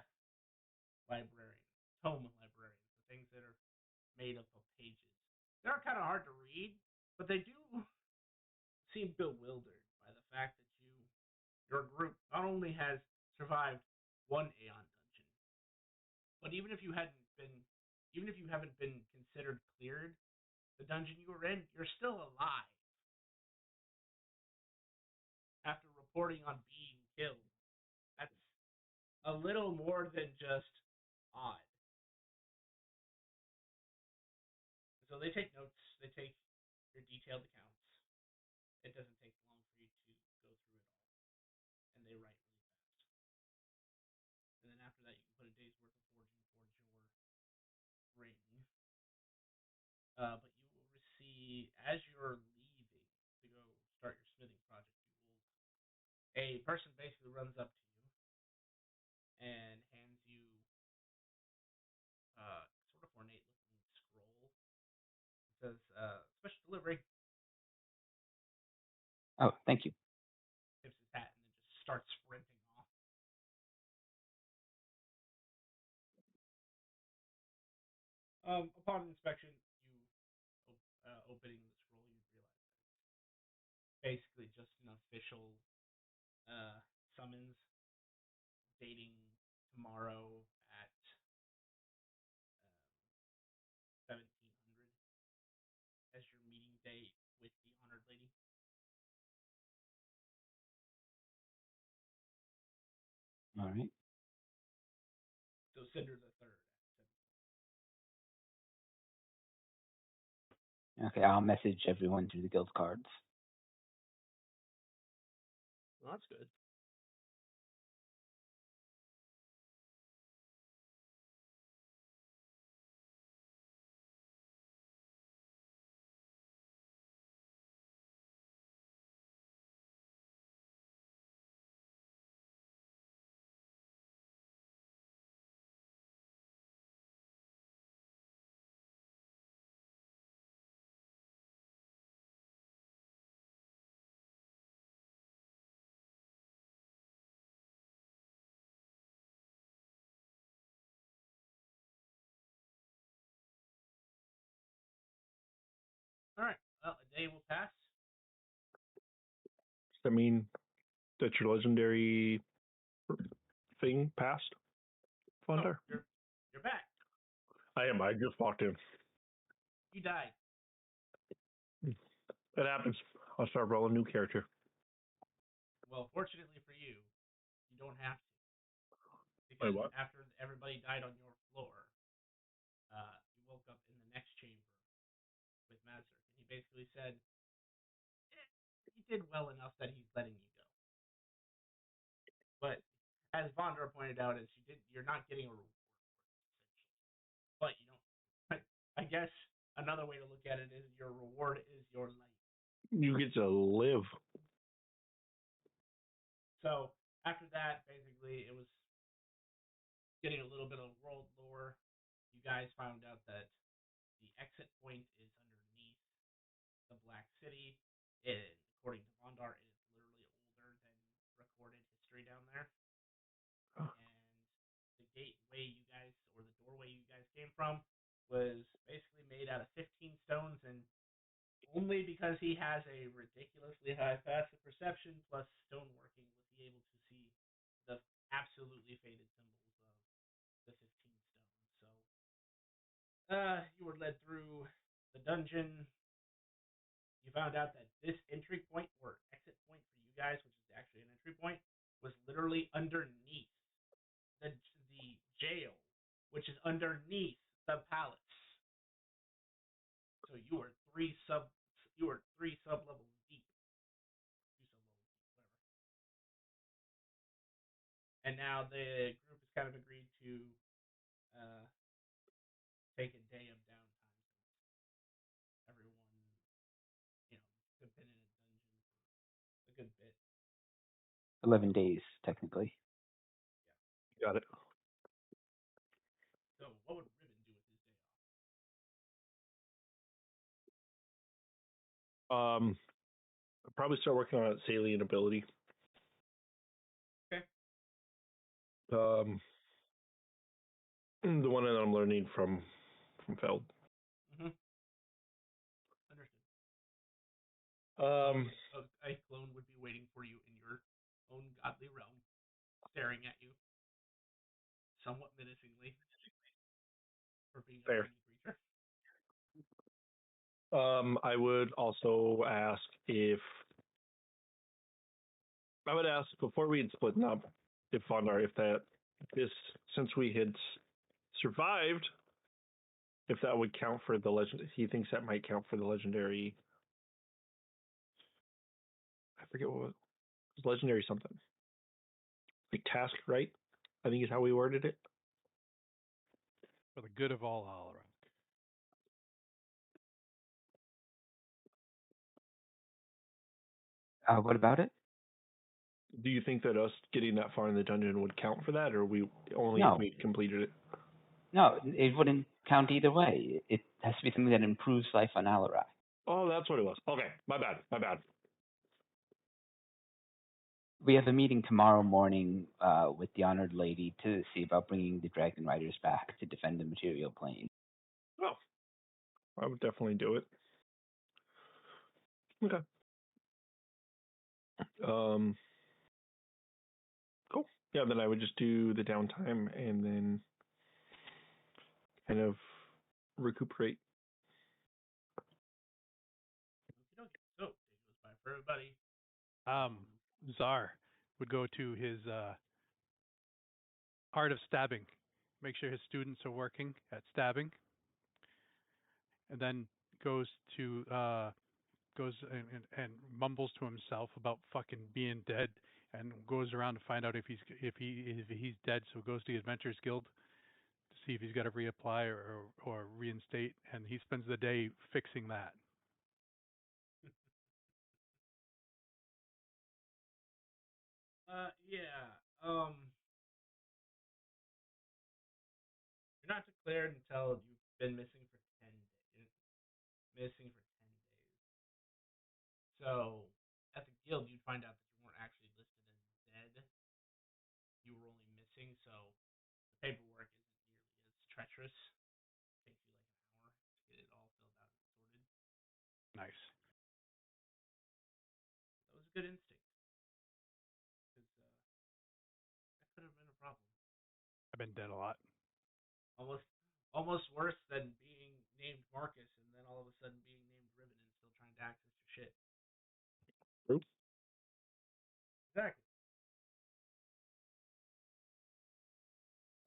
librarians, tome librarians, the things that are made up of pages, they're kind of hard to read, but they do seem bewildered by the fact that your group not only has survived one Aeon dungeon, but even if you haven't been considered cleared the dungeon you were in, you're still alive after reporting on being killed. That's a little more than just odd. So they take notes. They take your detailed accounts. It doesn't take long for you to go through it all, and they write really fast. And then after that, you can put a day's worth of forging towards your ring. But you will receive, as you're leaving to go start your smithing project, a person basically runs up to you and hands you sort of ornate looking scroll. It says special delivery. Oh, thank you. Tips his hat and then just starts sprinting off. Upon inspection, you opening the scroll, you realize that it's basically just an official summons dating tomorrow at 1700 as your meeting date with the honored lady. All right. So Cinder the Third. Okay, I'll message everyone through the guild cards. Well, that's good. All right. Well, a day will pass. Does that mean that your legendary thing passed, Fondar? Oh, you're back. I am. I just walked in. You died. It happens. I'll start rolling a new character. Well, fortunately for you, you don't have to. Wait, Because what? after everybody died on your floor, you woke up in the next chamber with Mazurk, and he basically said, "You did well enough that he's letting you go." But as Vondor pointed out, you're not getting a reward for it essentially. But you don't. I guess another way to look at it is your reward is your life. You get to live. So after that, basically, it was getting a little bit of world lore. You guys found out that the exit point is underneath the Black City. And according to Vondar, it is literally older than recorded history down there. And the gateway you guys, or the doorway you guys came from, was basically made out of 15 stones, and only because he has a ridiculously high passive perception plus stoneworking was he able to see the absolutely faded symbols of the 15 stones. So you were led through the dungeon. You found out that this entry point or exit point for you guys, which is actually an entry point, was literally underneath the jail, which is underneath the palace. So you were three sub levels deep, 2 sub levels deep, whatever. And now the group has kind of agreed to uh, take a day of downtime since everyone, have been in a dungeon for a good bit. 11 days, technically. Yeah. Got it. So what would Ribbon do with his day off? I'll probably start working on a salient ability. Okay. The one that I'm learning from Feld. Mm-hmm. Understood. A clone would be waiting for you in your own godly realm, staring at you, somewhat menacingly, for being a Fair. tiny creature. I would also ask before we had split up, if Fondar, since we had survived, if that would count for the legend. He thinks that might count for the legendary forget what it was legendary something. Like task, right? I think is how we worded it. For the good of all Alaric. What about it? Do you think that us getting that far in the dungeon would count for that, or we only No. if we completed it? No, it wouldn't count either way. It has to be something that improves life on Alarai. Oh, that's what it was. Okay, my bad. We have a meeting tomorrow morning with the honored lady to see about bringing the Dragon Riders back to defend the material plane. Oh, I would definitely do it. Okay. Cool. Yeah, then I would just do the downtime and then kind of recuperate. So, day goes by for everybody. Czar would go to his art of stabbing, make sure his students are working at stabbing, and then goes to goes and mumbles to himself about fucking being dead, and goes around to find out if he's dead. So goes to the Adventurers Guild to see if he's got to reapply or reinstate, and he spends the day fixing that. Yeah. You're not declared until you've been missing for 10 days. Missing for 10 days. So at the guild, you'd find out that you weren't actually listed as dead. You were only missing, so the paperwork isn't nearly as treacherous. It takes you like an hour to get it all filled out and sorted. Nice. That was a good instinct, because that could have been a problem. I've been dead a lot. Almost, almost worse than being named Marcus and then all of a sudden being named Ribbon and still trying to access your shit. Oops. Exactly.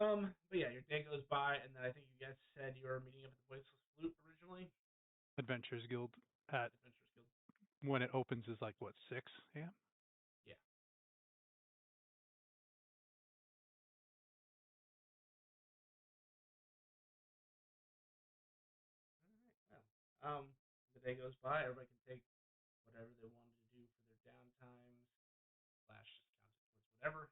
But yeah, your day goes by, and then I think you guys said you were meeting up at the Voiceless Flute originally. Adventurers Guild at Adventurers Guild. when it opens is like what 6 a.m. Yeah. All right. Well, the day goes by. Everybody can take whatever they wanted to do for their downtimes. Slash just counts it towards whatever.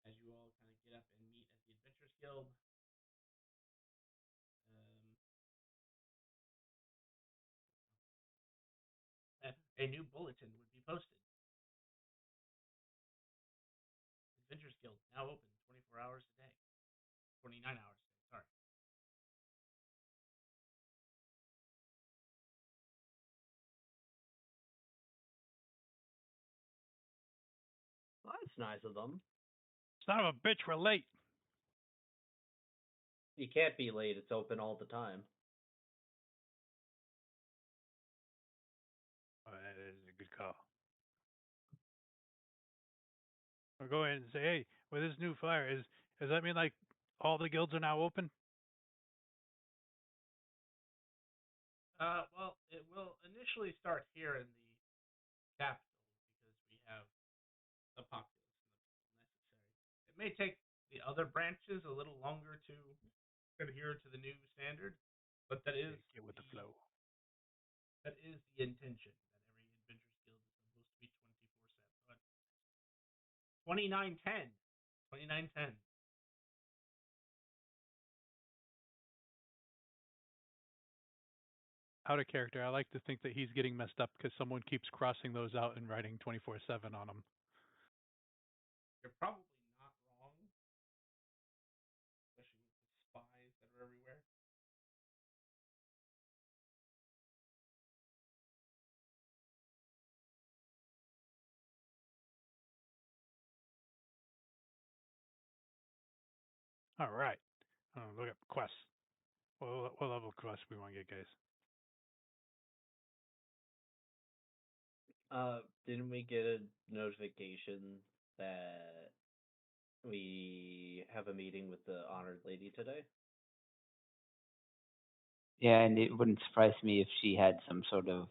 As you all kind of get up and meet at the Adventurers Guild. A new bulletin would be posted. Adventurers Guild now open 24 hours a day. 29 hours a day, sorry. Well, that's nice of them. Son of a bitch, we're late. You can't be late. It's open all the time. Oh, that is a good call. I'll go ahead and say, hey, with this new flyer, does that mean like all the guilds are now open? Well, it will initially start here in the capital because we have the populace and the people necessary. It may take the other branches a little longer to adhere to the new standard, but that is Get with the flow. That is the intention. That every Adventurers Guild is supposed to be 24/7. 2910. 2910. Out of character, I like to think that he's getting messed up because someone keeps crossing those out and writing 24/7 on them. You're probably not wrong, especially with the spies that are everywhere. All right. Look at quests. What level of quest we want to get, guys? Didn't we get a notification that we have a meeting with the honored lady today? Yeah, and it wouldn't surprise me if she had some sort of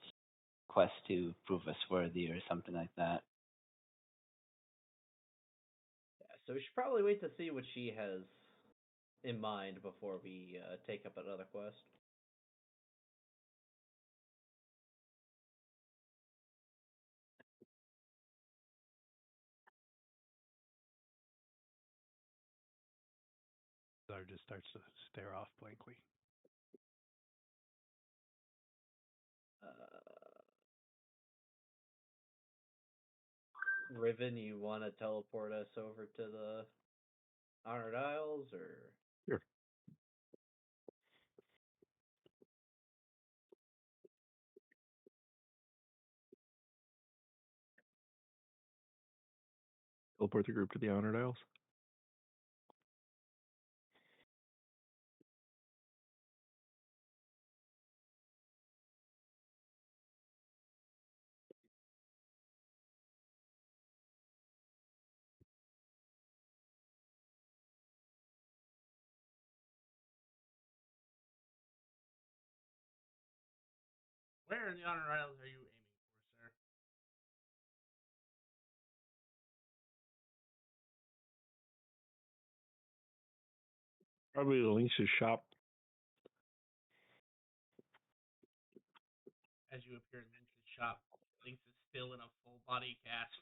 quest to prove us worthy or something like that. Yeah, so we should probably wait to see what she has in mind before we take up another quest. Zar just starts to stare off blankly. Riven, you want to teleport us over to the Honored Isles, or Sure. Teleport the group to the Honored Isles. Where in the Honor Isles are you aiming for, sir? Probably Lynx's shop. As you appear in Lynx's shop, Lynx is still in a full body cast.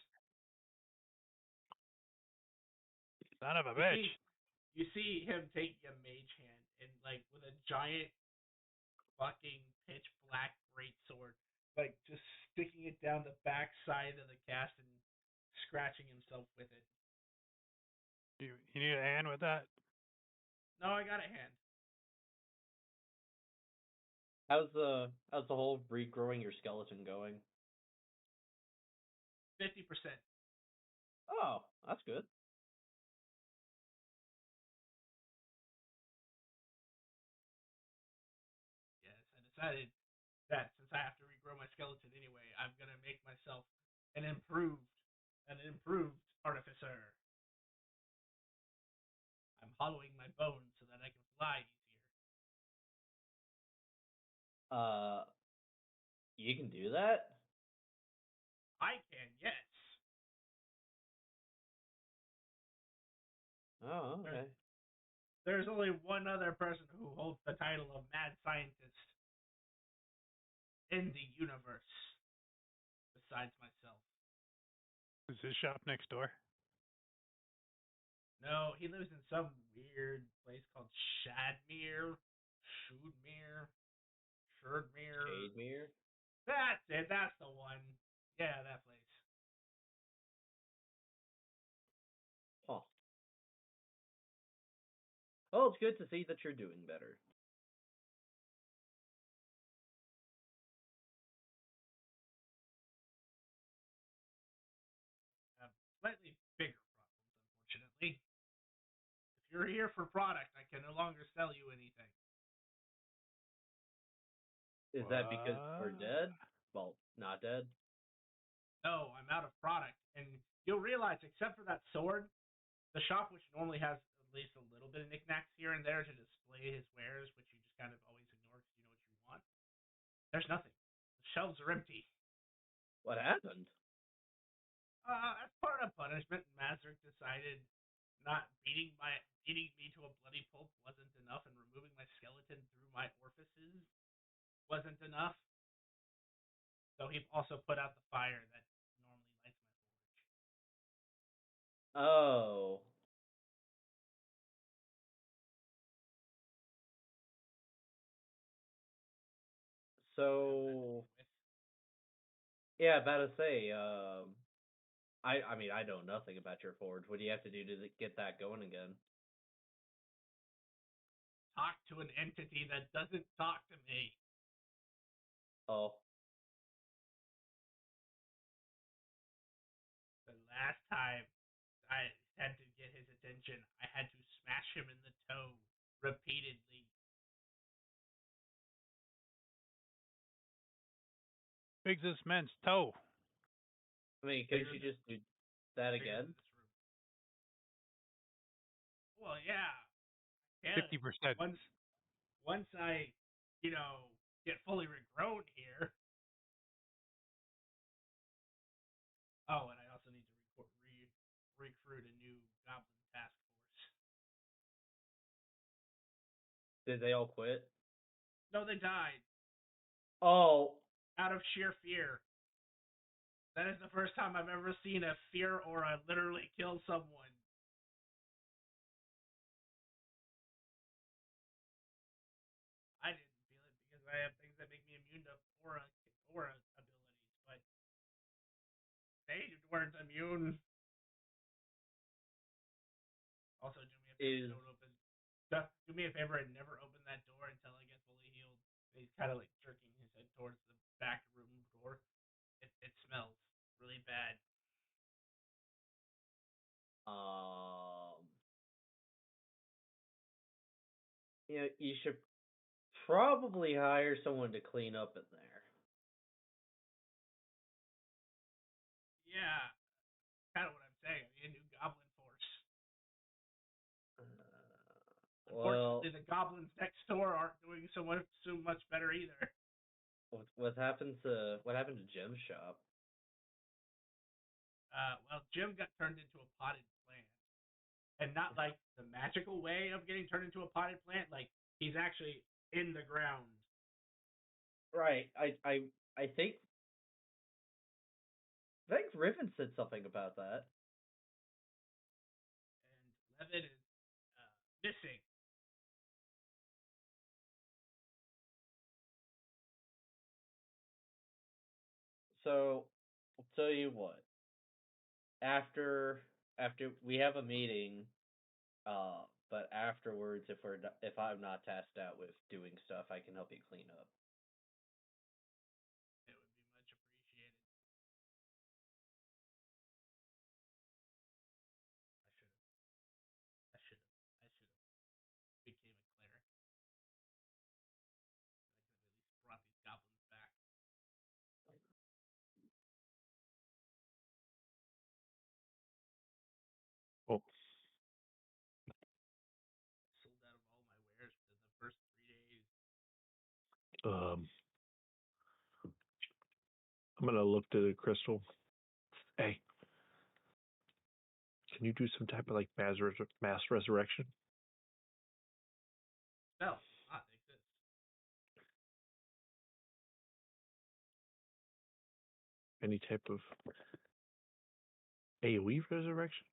Son of a You bitch. see, you see him take a mage hand and like with a giant fucking pitch black greatsword, like just sticking it down the back side of the cast and scratching himself with it. You need a hand with that? No, I got a hand. how's the whole regrowing your skeleton going? 50%. Oh, that's good. Yes, I decided that since I have to regrow my skeleton anyway, I'm gonna make myself an improved, artificer. I'm hollowing my bones so that I can fly easier. Uh, you can do that? I can, yes. Oh, There's, okay. there's only one other person who holds the title of mad scientist in the universe besides myself. Is his shop next door? No, he lives in some weird place called Shadmere, Shoodmere, Shurdmere. Shademere? That's it. That's the one. Yeah, that place. Huh. Well, it's good to see that you're doing better. Slightly bigger problems, unfortunately. If you're here for product, I can no longer sell you anything. Is that because we're What? dead? Well, not dead. No, I'm out of product. And you'll realize, except for that sword, the shop, which normally has at least a little bit of knickknacks here and there to display his wares, which you just kind of always ignore because you know what you want, there's nothing. The shelves are empty. What happened? As part of punishment, Mazurk decided not beating me to a bloody pulp wasn't enough, and removing my skeleton through my orifices wasn't enough. So he also put out the fire that normally lights my forge. Oh. So, yeah, about to say, I mean, I know nothing about your forge. What do you have to do to get that going again? Talk to an entity that doesn't talk to me. Oh, The last time I had to get his attention, I had to smash him in the toe repeatedly. Big's this man's toe. I mean, couldn't you just do that again? This room. Well, yeah, 50%. Once I, get fully regrown here. Oh, and I also need to recruit a new goblin task force. Did they all quit? No, they died Oh, out of sheer fear. That is the first time I've ever seen a fear aura literally kill someone. I didn't feel it because I have things that make me immune to aura abilities, but they weren't immune. Also, do me a favor, is don't open. Do me a favor and never open that door until I get fully healed. He's kind of like jerking his head towards the back room door. It smells really bad. um, you should probably hire someone to clean up in there. Yeah, kind of what I'm saying. I need a new goblin force. Well, Unfortunately, the goblins next door aren't doing so much better either. what happened to Jim's shop? Well, Jim got turned into a potted plant, and not like the magical way of getting turned into a potted plant. Like he's actually in the ground. Right. I think Riven said something about that. And Levin is missing. So I'll tell you what. After we have a meeting, but afterwards, if I'm not tasked out with doing stuff, I can help you clean up. It would be much appreciated. I should have. I should have became a cleric. I could have at least brought these goblins back. Oh, Sold out of all my wares within the first 3 days. I'm gonna look to the crystal. Hey, can you do some type of like mass resurrection? No, not exist. Any type of AoE resurrection?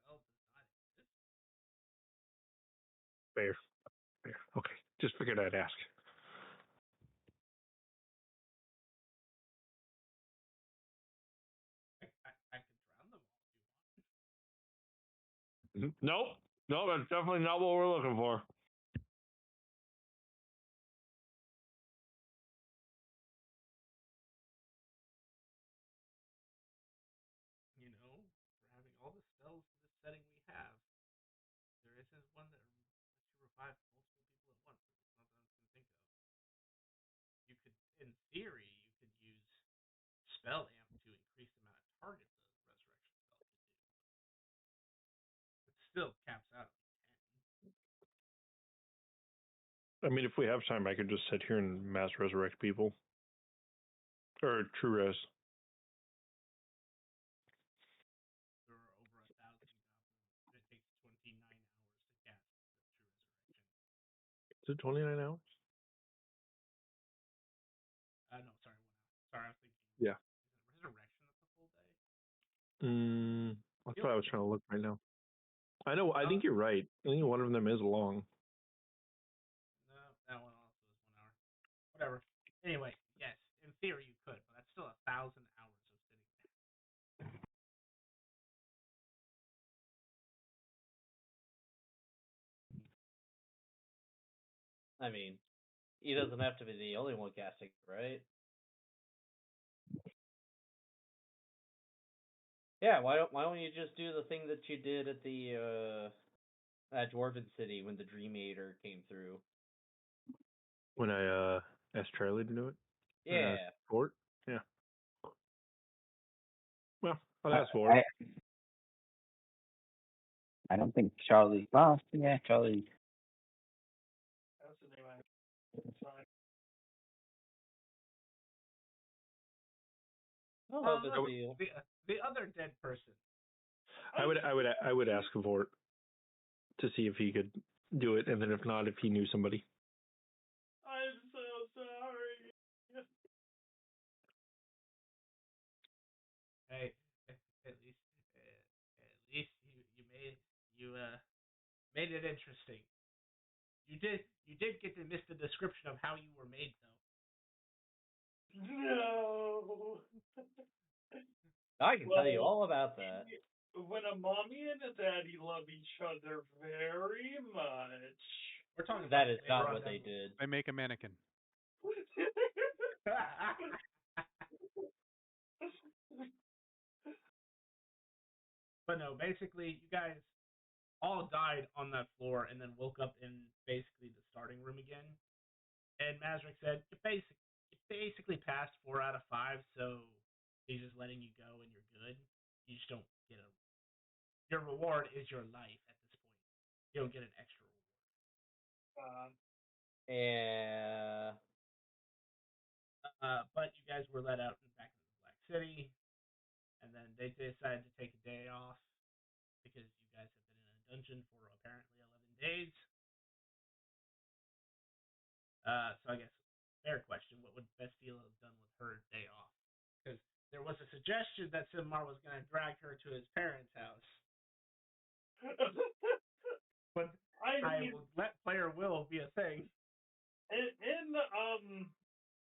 Spell does not exist. Fair. Okay, just figured I'd ask. I could drown them all if you want. Nope. No, that's definitely not what we're looking for. You know, for having all the spells for this setting we have, there isn't one that lets you revive multiple people at once. It's not that I can think of. You could, in theory, you could use spell amp to increase the amount of targets a resurrection spell can do. It still caps out at 10. I mean, if we have time, I could just sit here and mass resurrect people. Or true res. There are over 1,000 goblins. It takes 29 hours to cast the true resurrection. Is it 29 hours? No, sorry, 1 hour. Sorry, I was thinking. Yeah. Is it resurrection that's a full day? That's what I was trying to look right now. I know. I think Oh. you're right. I think one of them is long. No, that one also is 1 hour. Whatever. Anyway, yes, in theory you could, but that's still 1,000 hours of sitting there. I mean, he doesn't have to be the only one casting, right? Yeah, why don't you just do the thing that you did at the at Dwarven City when the Dream Eater came through? When I asked Charlie to do it. Yeah. Fort. Yeah. Well, I'll ask for it. I don't think Charlie. Well, yeah, Charlie. Oh, Well, no look, big deal. the other dead person. I would ask Vort to see if he could do it, and then if not, if he knew somebody. I'm so sorry. Hey, at least, you made it interesting. You did get to miss the description of how you were made, though. No. I can tell you all about that. When a mommy and a daddy love each other very much. We're talking about That is later not on what down they the- did. They make a mannequin. But no, basically, you guys all died on that floor and then woke up in basically the starting room again. And Mazrick said, you basically passed 4 out of 5, so he's just letting you go and you're good. You just don't get a. Your reward is your life at this point. You don't get an extra reward. Yeah. But you guys were let out and back into the Black City, and then they decided to take a day off because you guys have been in a dungeon for apparently 11 days. So I guess fair question: what would Bastille have done with her day off? Because there was a suggestion that Simar was going to drag her to his parents' house, but I mean, will let player will be a thing.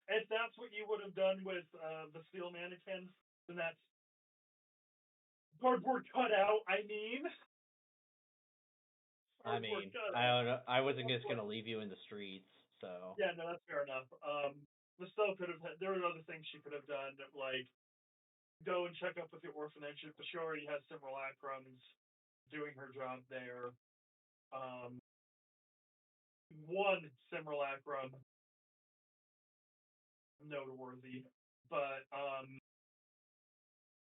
If that's what you would have done with the steel mannequin, then that's cardboard cutout. I don't know. I wasn't just gonna leave you in the streets, so. Yeah, no, that's fair enough. Michelle could have. There were other things she could have done, like go and check up with the orphanage. But she already has simulacrums doing her job there. One simulacrum noteworthy, but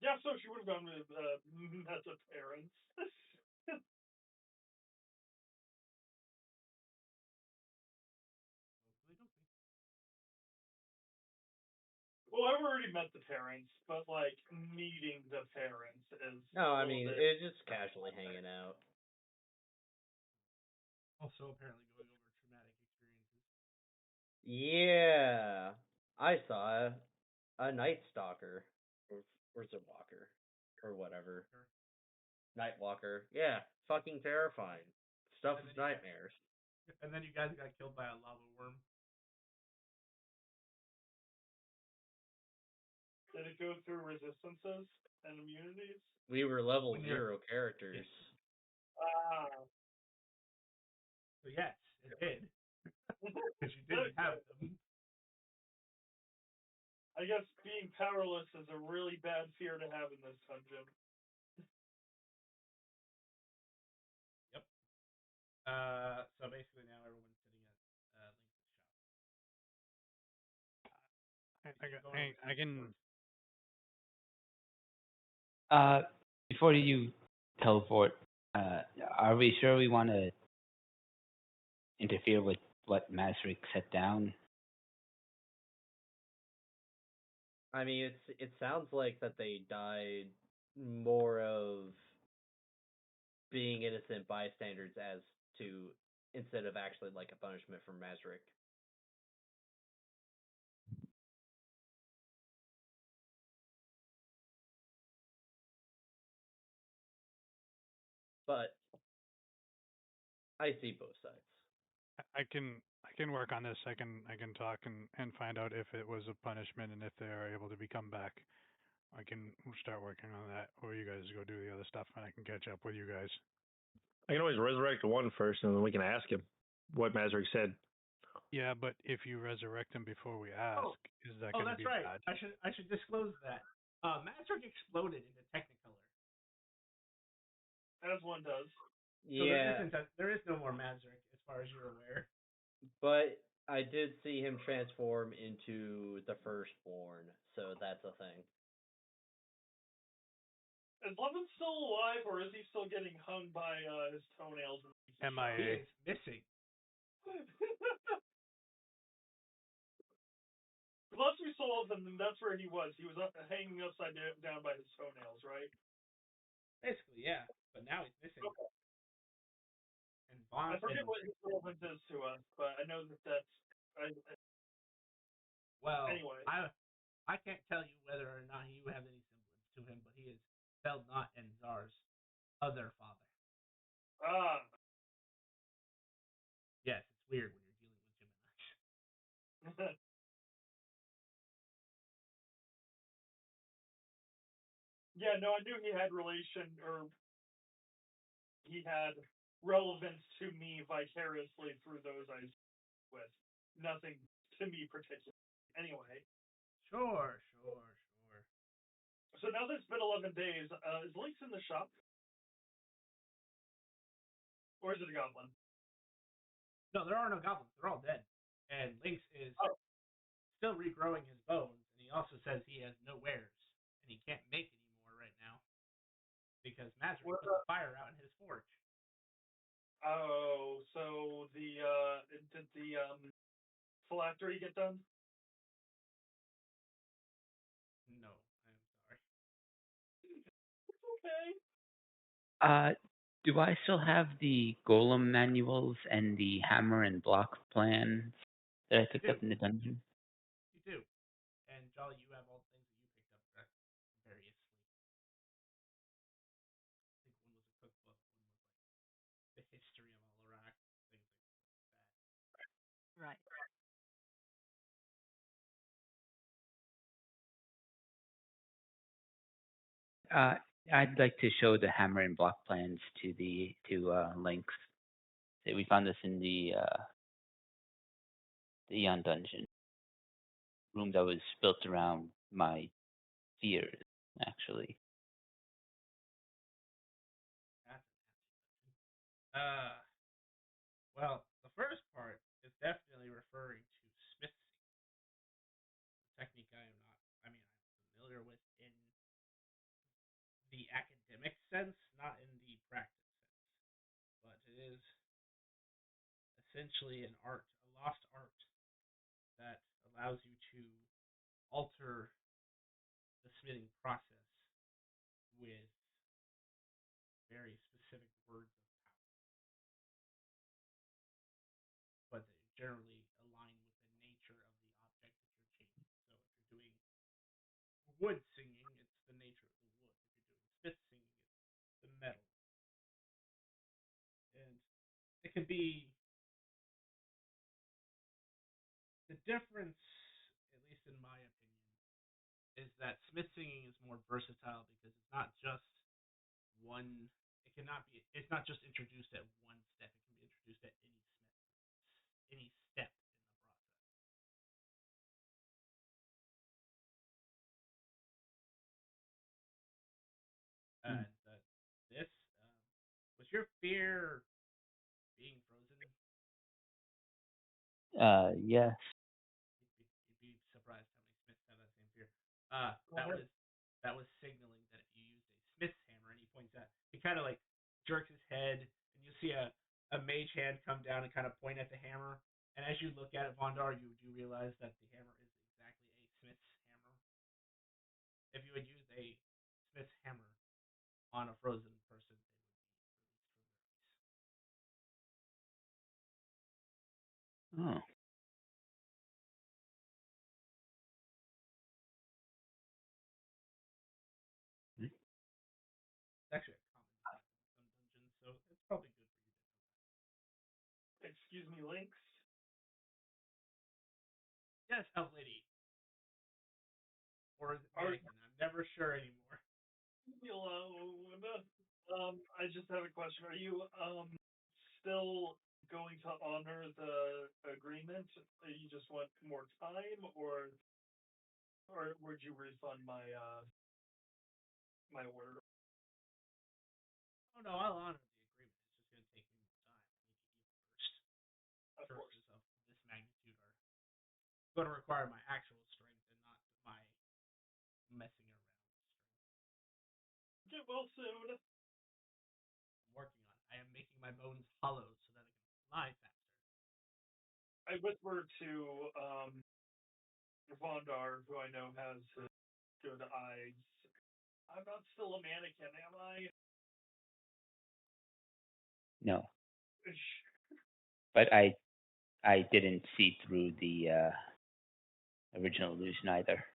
yeah. So she would have gone with Meta parents. Well, I've already met the parents, but like meeting the parents is. No, I mean it's just casually hanging out. Also, apparently going over traumatic experiences. Yeah, I saw a Night Stalker, or is it Walker, or whatever. Sure. Night Walker. Yeah, fucking terrifying. Stuff with nightmares. And then you guys got killed by a lava worm. Did it go through resistances and immunities? We were level When you're- 0 characters. So yes, it did. Because you didn't have them. I guess being powerless is a really bad fear to have in this dungeon. Yep. So basically now everyone's sitting at Link's shop. I can. Before you teleport, are we sure we want to interfere with what Masrick set down? I mean, it sounds like that they died more of being innocent bystanders as to instead of actually like a punishment from Masrick. But I see both sides. I can work on this. I can talk and find out if it was a punishment and if they are able to become back. I can start working on that, or you guys go do the other stuff, and I can catch up with you guys. I can always resurrect one first, and then we can ask him what Mazrick said. Yeah, but if you resurrect him before we ask, is that going to be right. bad? I should disclose that. Mazrick exploded into Technicolor. As one does. So Yeah. there is no more Mazrick, as far as you're aware. But I did see him transform into the Firstborn, so that's a thing. Is Levin still alive, or is he still getting hung by his toenails? MIA. He is missing. Last we saw 12, and that's where he was. He was hanging upside down by his toenails, right? Basically, yeah. But now he's missing. Okay. And I Vaughn. forget what his relevance is to us, but I know that's. Well, anyway. I can't tell you whether or not you have any semblance to him, but he is Feldnot and Czar's other father. Ah. Yes, it's weird when you're dealing with Geminis. Yeah, no, I knew he had relation, or he had relevance to me vicariously through those I with. Nothing to me particularly. Anyway. Sure. So now that it's been 11 days, is Lynx in the shop? Or is it a goblin? No, there are no goblins. They're all dead. And Lynx is still regrowing his bones, and he also says he has no wares, and he can't make any more right now because Mazric put the fire out in his forge. Oh, so did the phylactery get done? No, I'm sorry. Okay. Do I still have the golem manuals and the hammer and block plans that I picked up in the dungeon? You do. And Jolly, you have all the things that you picked up variously. I think one was a cookbook, one was like the history of Alarak, things like that. Right. I'd like to show the hammer and block plans to Lynx. Say we found this in the Eon dungeon room that was built around my fears, actually. Well, the first part is definitely referring to smithing, a technique I'm familiar with in the academic sense, not in the practice sense. But it is essentially an art, a lost art, that allows you to alter the smithing process with very specific words of power, but they generally align with the nature of the object that you're changing. So if you're doing wood singing, it's the nature of the wood. If you're doing smith singing, it's the metal. And it can be the difference, at least in my opinion, is that smith singing is more versatile because it's not just one. It cannot be. It's not just introduced at one step. It can be introduced at any step in the process. And this was your fear being frozen. Yes. You'd be surprised how many smiths have that same fear. That was signaling that if you used a smith's hammer, and he points out, he kind of like jerks his head, and you see a mage hand come down and kind of point at the hammer. And as you look at it, Vondar, you do realize that the hammer is exactly a smith's hammer. If you would use a smith's hammer on a frozen person, they would be released from their ice. Oh. It's actually a common thing in some dungeons, so it's probably good for you to know that. Excuse me, Lynx? Yes, elf lady. Or is it mannequin? I'm never sure anymore. Leave me alone. I just have a question. Are you still going to honor the agreement? You just want more time, or would you refund my my order? Oh no, I'll honor the agreement. It's just going to take me more time. I need to eat first. Of course. Curses of this magnitude are going to require my actual strength and not my messing around strength. Get well soon. I'm working on it. I am making my bones hollow so that I can fly faster. I whisper to Vondar, who I know has good eyes. I'm not still a mannequin, am I? No, but I didn't see through the original illusion either.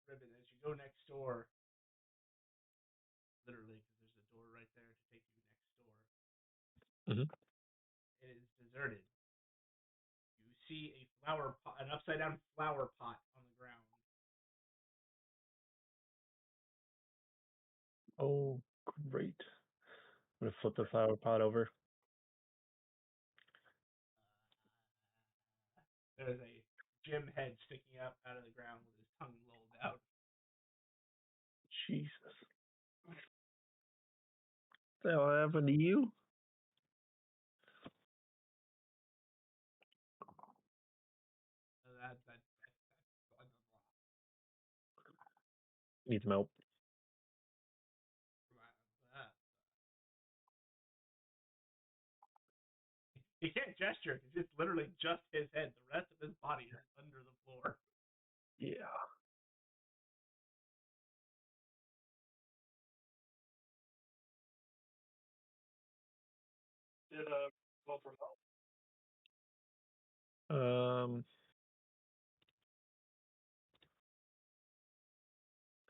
Ribbon, as you go next door, literally, because there's a door right there to take you next door. Mhm. It is deserted. You see a flower pot, an upside down flower pot on the ground. Oh, great. I'm gonna flip the flower pot over. There's a Jim head sticking up out of the ground with his tongue lolled out. Jesus. What the hell happened to you? That blah, blah, Needs milk. blah, blah. He can't gesture because it's literally just his head. The rest of his body is under the floor. Yeah. Did call for help?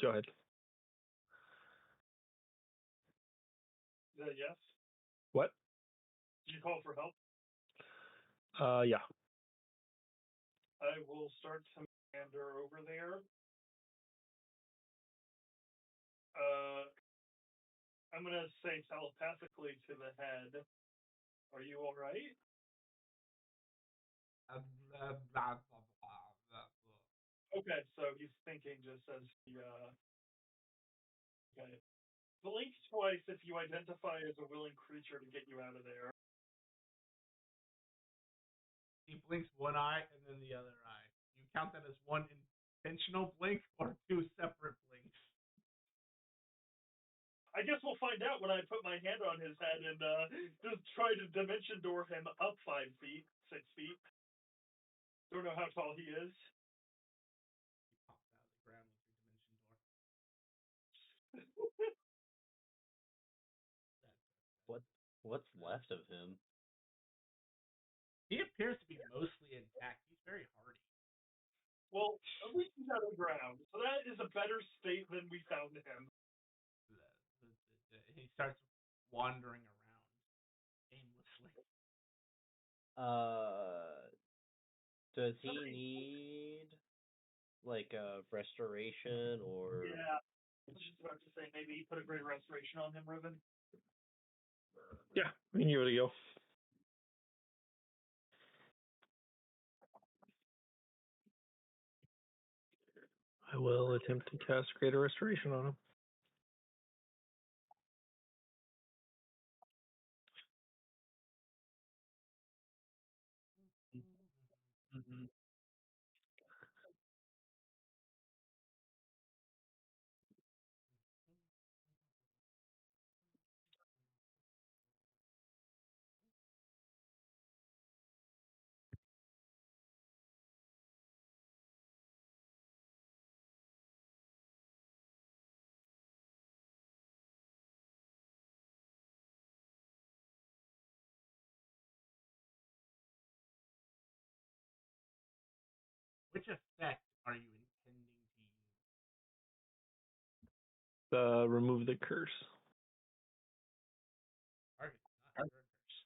Go ahead. Yes. What? Did you call for help? Yeah. I will start to meander over there. I'm gonna say telepathically to the head, "Are you all right?" Okay, so he's thinking just as he okay. Blink twice if you identify as a willing creature to get you out of there. He blinks one eye and then the other eye. You count that as one intentional blink or two separate blinks? I guess we'll find out when I put my hand on his head and just try to dimension door him up 5 feet, 6 feet. Don't know how tall he is. He pops out of the ground with your dimension door. What's left of him? He appears to be mostly intact. He's very hardy. Well, at least he's out of the ground, so that is a better state than we found him. He starts wandering around aimlessly. Does he need like a restoration or? Yeah, I was just about to say maybe he put a great restoration on him, Riven. Yeah, we can give it a go. I will attempt to cast Greater Restoration on him. Mm-hmm. Which effect are you intending to use? Remove the curse. Target not under a curse.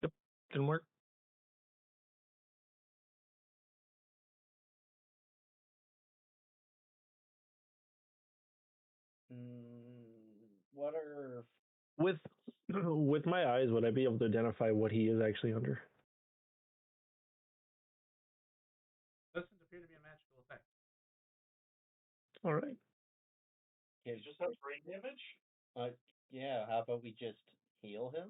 Yep, didn't work. What are With with my eyes, would I be able to identify what he is actually under? Doesn't appear to be a magical effect. All right. He just has brain damage? yeah, how about we just heal him?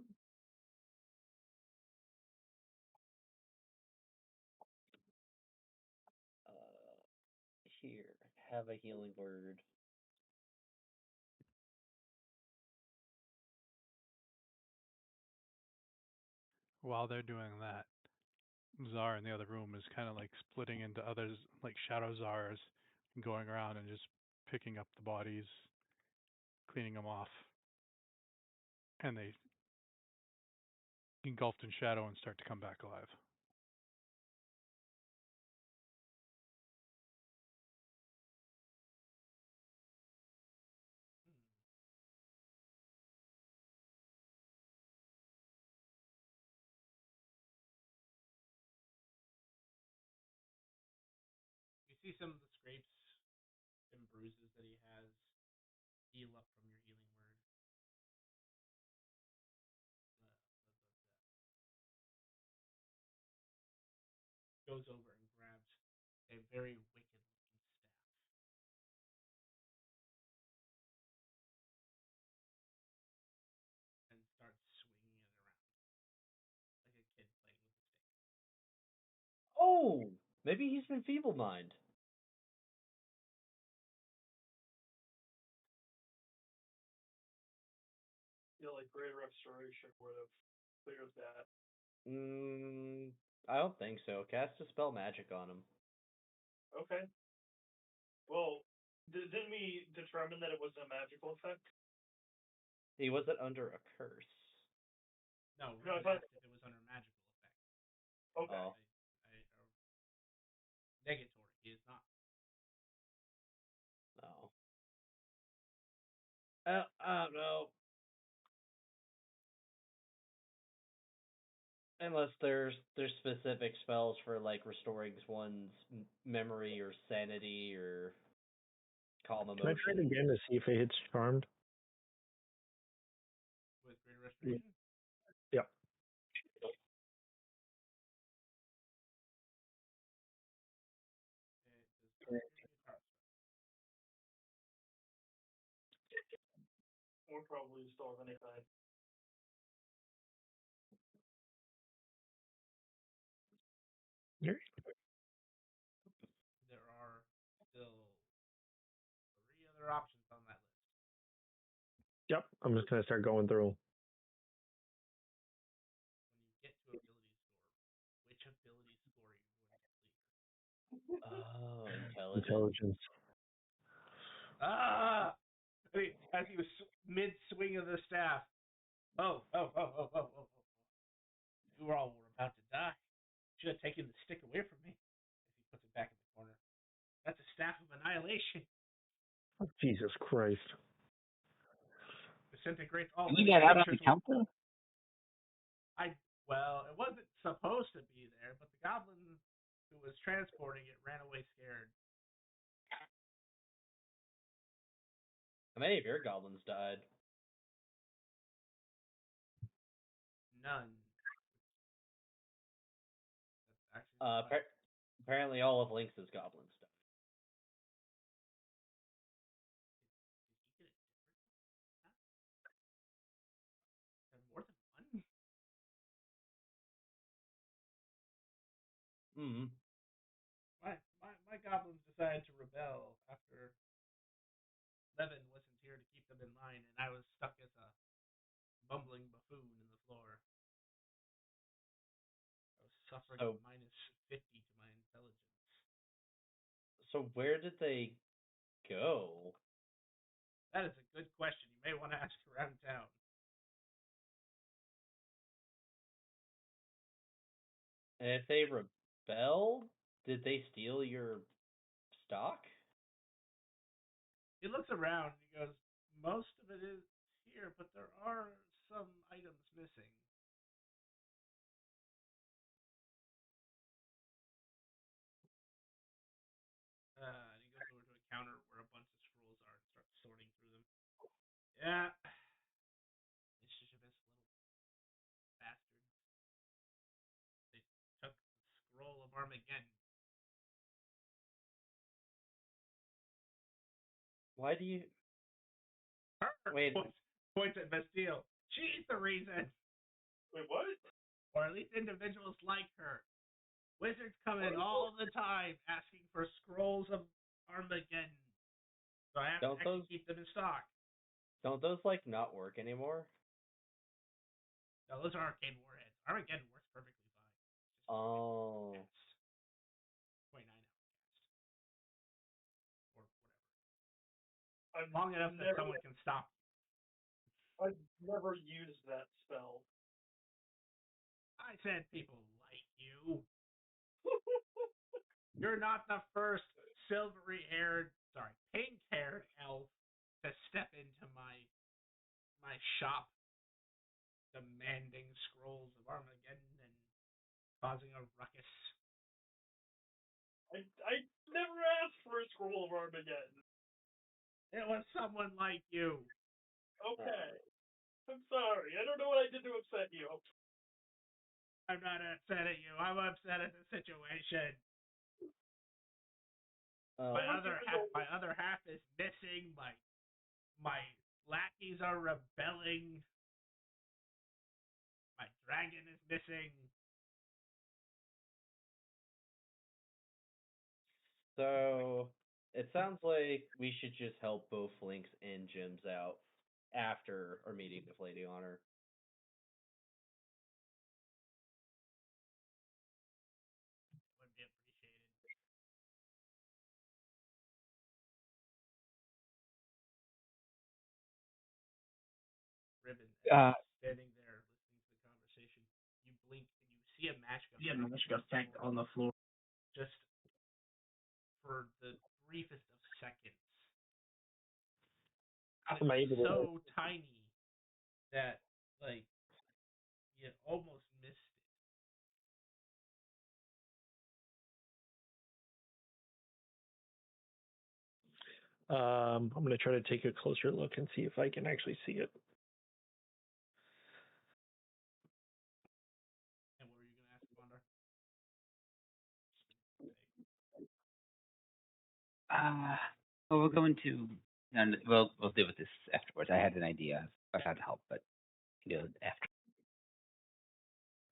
here. Have a healing word. While they're doing that, Czar in the other room is kind of like splitting into others, like shadow Czars, and going around and just picking up the bodies, cleaning them off, and they engulfed in shadow and start to come back alive. Hmm. You see some of the scrapes and bruises that he has heal up from your healing word. Goes over and grabs a very wicked looking staff and starts swinging it around like a kid playing with a stick. Oh, maybe he's been feeble mind. feel like Great Restoration would have cleared that. I don't think so. Cast Dispel Magic on him. Okay. Well, didn't we determine that it was a magical effect? He wasn't under a curse. No, No, I Ruben thought- asked if it was under magical effect. Okay. Oh. Negatory. He is not. No. I don't know. Unless there's specific spells for like restoring one's memory or sanity or calm Can I try it emotion. again to see if it hits charmed? With Greater Restoration? Yep. It does not appear to be a charm spell. Or probably still have any kind. There are still 3 other options on that list. Yep. I'm just gonna start going through. When you get to ability score, which ability score are you going to clear? Oh, intelligence. Intelligence. Ah! I mean, as he was mid swing of the staff. Oh. You all were about to die. Should have taken the stick away from me. As he puts it back in the corner. That's a staff of annihilation. Jesus Christ. Disintegrates all Did we get out on the creatures. counter? Well, it wasn't supposed to be there, but the goblin who was transporting it ran away scared. How many of your goblins died? None. That's actually Apparently all of Lynx's goblins died. Did he get a different one? Have more than one? My goblins decided to rebel after Levin wasn't here to keep them in line, and I was stuck as a bumbling buffoon in the floor. I was suffering minus 50 to my intelligence. So where did they go? That is a good question. You may want to ask around town. And if they rebelled, did they steal your stock? He looks around and he goes, most of it is here, but there are some items missing. And he goes over to a counter where a bunch of scrolls are and starts sorting through them. Yeah. Mischievous little bastards. They took the scroll of Armageddon. Why do you... Her Wait. Points at Bastille. She's the reason. Wait, what? Or at least individuals like her. Wizards come in all the time asking for scrolls of Armageddon. So I have Don't to actually those keep them in stock. don't those like not work anymore? No, those are arcade warheads. Armageddon works perfectly fine. Oh. Just 29 hour cast. Or whatever. I've Long enough that someone can stop you. I've never used that spell. I said people like you. You're not the first pink-haired elf to step into my shop demanding scrolls of Armageddon and causing a ruckus. I never asked for a scroll of Armageddon. It was someone like you. Okay. I'm sorry. I don't know what I did to upset you. I'm not upset at you. I'm upset at the situation. My other half is missing. My lackeys are rebelling. My dragon is missing. So it sounds like we should just help both Lynx and Jims out after our meeting with Lady Honor. Would be appreciated. Ribbon, as standing there listening to the conversation, you blink and you see a match effect on the floor. Just for the briefest of seconds. Am I able to? So tiny that like you almost missed it. I'm going to try to take a closer look and see if I can actually see it. And what were you gonna ask, Bondar? Well, we're going to. And we'll deal with this afterwards. I had an idea of how to help, but we'll deal with it after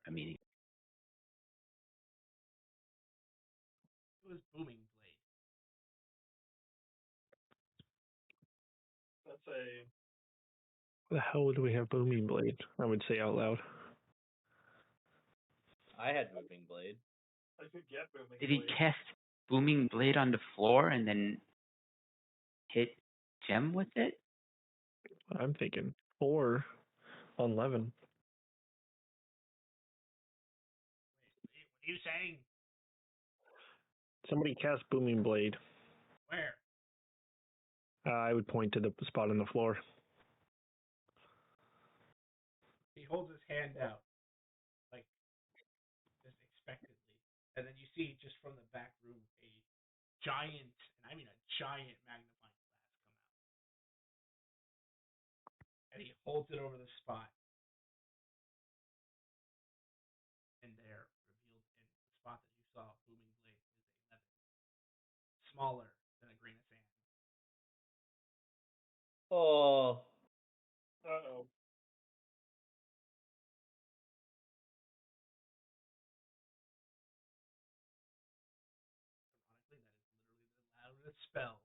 a meeting. It was Booming Blade. That's a. Where the hell do we have Booming Blade? I would say out loud. I had Moving Blade. I could get booming. Did he blade. cast Booming Blade on the floor and then hit Gem with it? I'm thinking. Or on Levin. Wait, what are you saying? Somebody cast Booming Blade. Where? I would point to the spot on the floor. He holds his hand out, like just expectantly, and then you see just from the back room a giant, and I mean a giant magnifying glass come out, and he holds it over the spot, and there, revealed in the spot that you saw, Booming Blade is a 11, smaller than a grain of sand. Oh. Uh-oh. Ironically, that is literally the loudest spell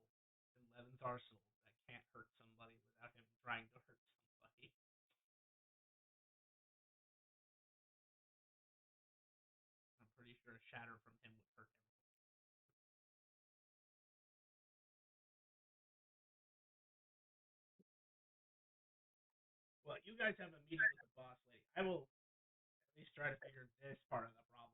in Levin's arsenal that can't hurt somebody without him trying to hurt somebody. I'm pretty sure a shatter from him would hurt everyone. Well, you guys have a meeting with the boss lady. I will at least try to figure this part of the problem out.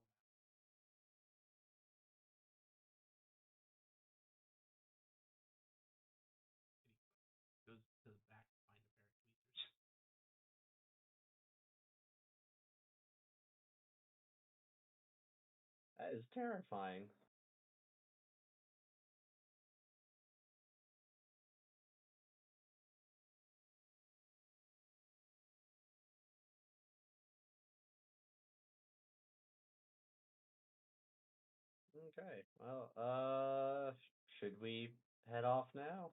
He goes to the back to find a pair of tweezers. That is terrifying. Okay. Well, should we head off now?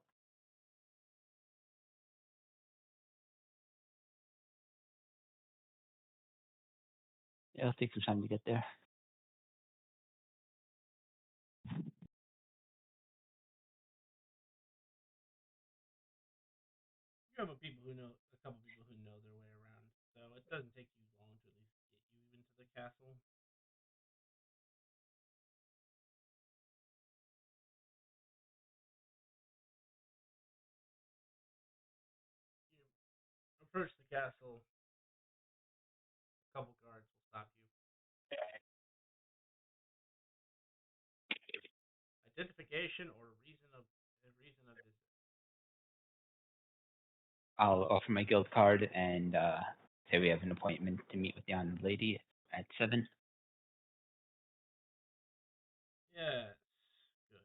Yeah, it'll take some time to get there. You have a couple people who know their way around, so it doesn't take you long to at least get you into the castle. You approach the castle. A couple guards will stop you. Identification or reason of visit. I'll offer my guild card and say we have an appointment to meet with the honored lady at 7. Yes, good.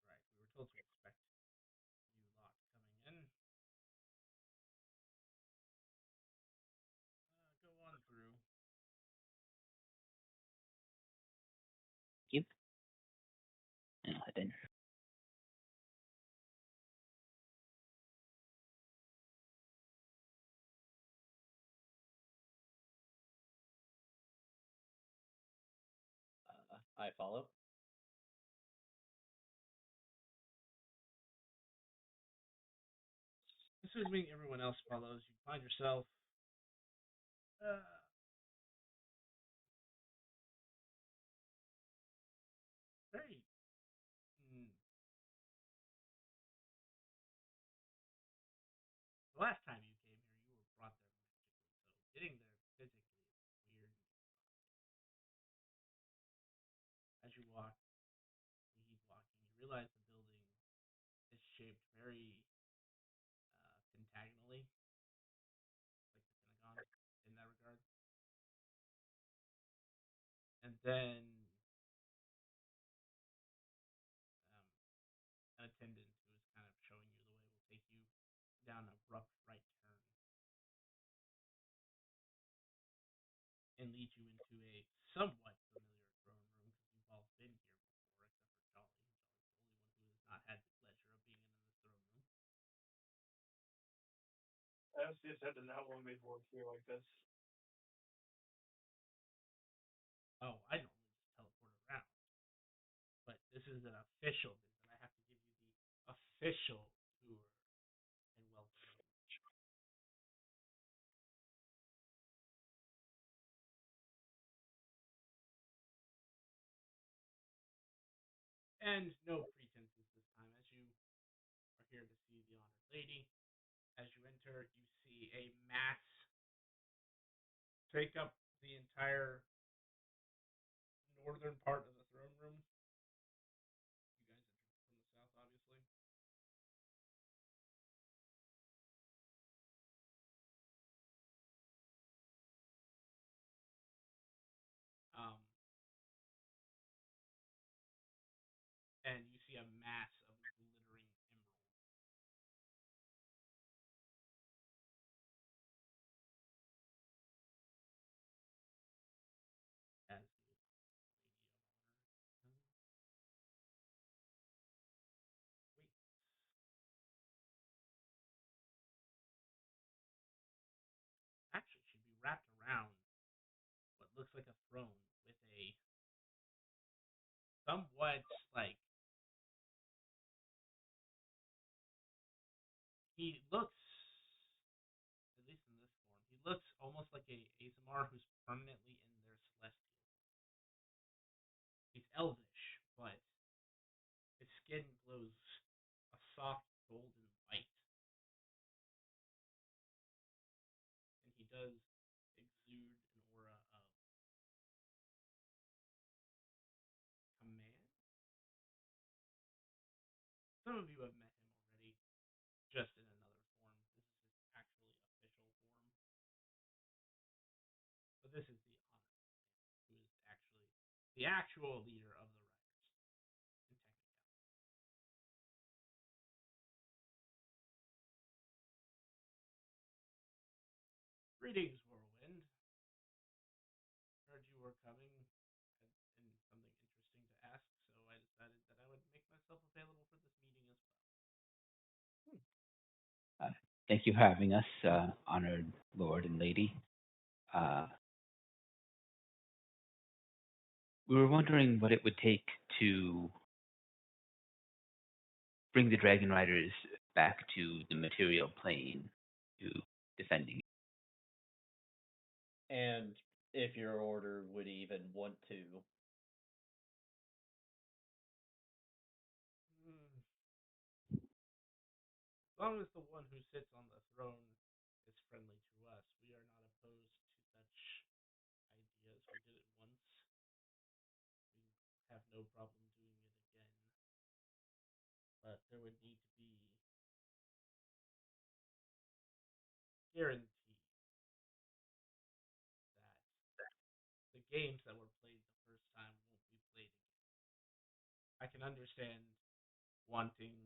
Right, we were told to expect you lot coming in. Go on through. Thank you. And I'll head in. I follow. Assuming everyone else follows, you find yourself very. Mm, the last time you came here, you were brought there magically, so getting there physically is weird. As you walk, you keep walking, you realize the building is shaped very pentagonally, like the Pentagon in that regard. And then an attendant who is kind of showing you the way will take you down an abrupt right turn and lead you into a somewhat familiar throne room because you've all been here before, except for Jolly. Jolly's the only one who has not had the pleasure of being in this throne room. I just had to not want me to work here like this. Oh, I normally just teleport around, but this is an official visit. I have to give you the official tour and welcome you. And no pretenses this time, as you are here to see the honored lady. As you enter, you see a mass take up the entire northern part of the throne room. You guys entered from the south, obviously. Um, and you see a mass of glittering emeralds. As the lady of honor waits. Actually, she'd be wrapped around what looks like a throne with a somewhat like he looks, at least in this form, he looks almost like a Azamar who's permanently in their celestial. He's elvish, but his skin glows a soft golden white, and he does exude an aura of command. Some of you have met him already, just in another form. This is his actually official form. But this is the honor, who is actually the actual leader of the riders in Technical. Greetings, Whirlwind. Heard you were coming and something interesting to ask, so I decided that I would make myself available for this meeting as well. Thank you for having us, honored lord and lady. We were wondering what it would take to bring the Dragon Riders back to the material plane to defending. And if your order would even want to. As long as the one who sits on the throne is friendly to us, we are not opposed to such ideas. We did it once. We have no problem doing it again. But there would need to be guarantee that the games that were played the first time won't be played again. I can understand wanting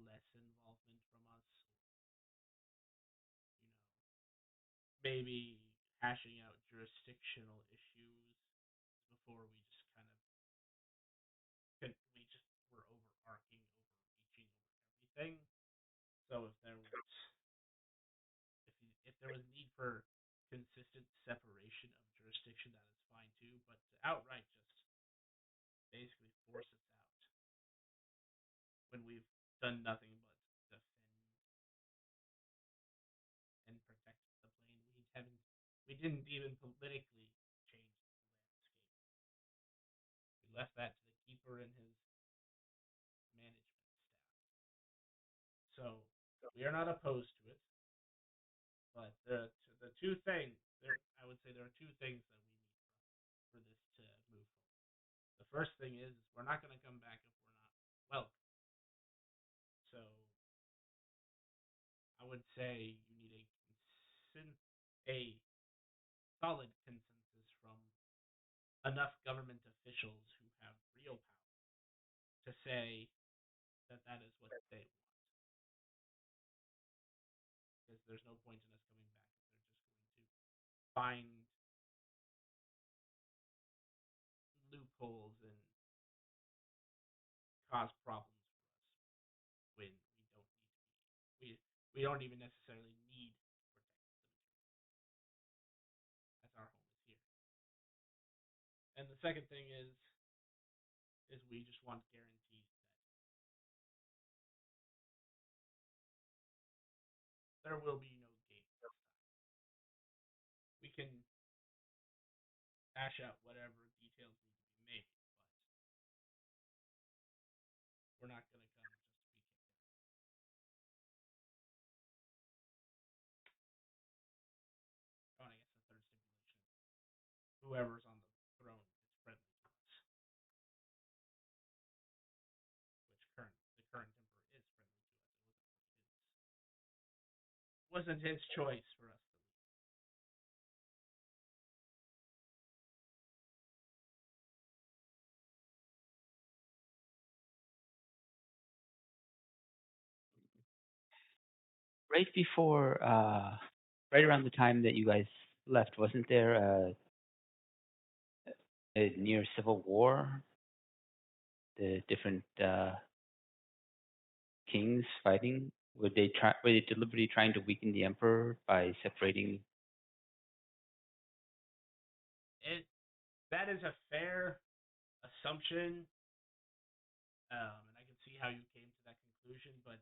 less involvement from us, maybe hashing out jurisdictional issues before we just kind of we just were overarching, overreaching over everything. So if there was need for consistent separation of jurisdiction, that is fine too. But to outright just basically force us out when we've done nothing but defend and protect the plane, we didn't even politically change the landscape. We left that to the keeper and his management staff. So we are not opposed to it, but the two things I would say there are two things that we need for this to move forward. The first thing is we're not going to come back if we're not welcome. So I would say you need a solid consensus from enough government officials who have real power to say that that is what they want. Because there's no point in us coming back if they're just going to find loopholes and cause problems for us when we don't even necessarily need to protect the material as our home is here. And the second thing is we just want guarantees that there will be no games this time. We can hash out whatever details need to be made, but we're not going to come just to be kicked out. Oh, and I guess the third stipulation: whoever's on the throne is friendly to us, which the current emperor is friendly to us. It wasn't his choice for us to leave. Right before, right around the time that you guys left, wasn't there a near civil war? The different kings fighting. Were they deliberately trying to weaken the emperor by separating? That is a fair assumption, and I can see how you came to that conclusion. But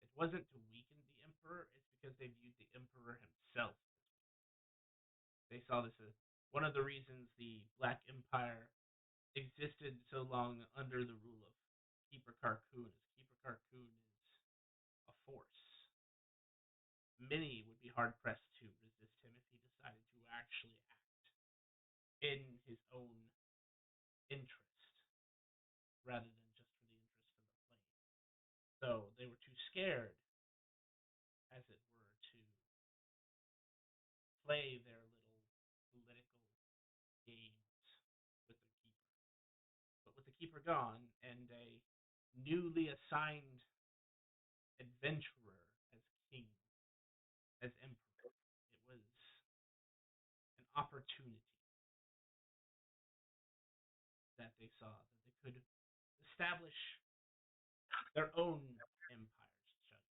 it wasn't to weaken the emperor; it's because they viewed the emperor himself. They saw this as one of the reasons the Black Empire existed so long under the rule of Keeper Carcoon. Keeper Carcoon is a force. Many would be hard pressed to resist him if he decided to actually act in his own interest rather than just for the interest of the plane. So they were too scared, as it were, to play their little political games with their keeper. But with the keeper gone and a newly assigned adventurer as king, as emperor, it was an opportunity that they saw that they could establish their own empires, shall we say,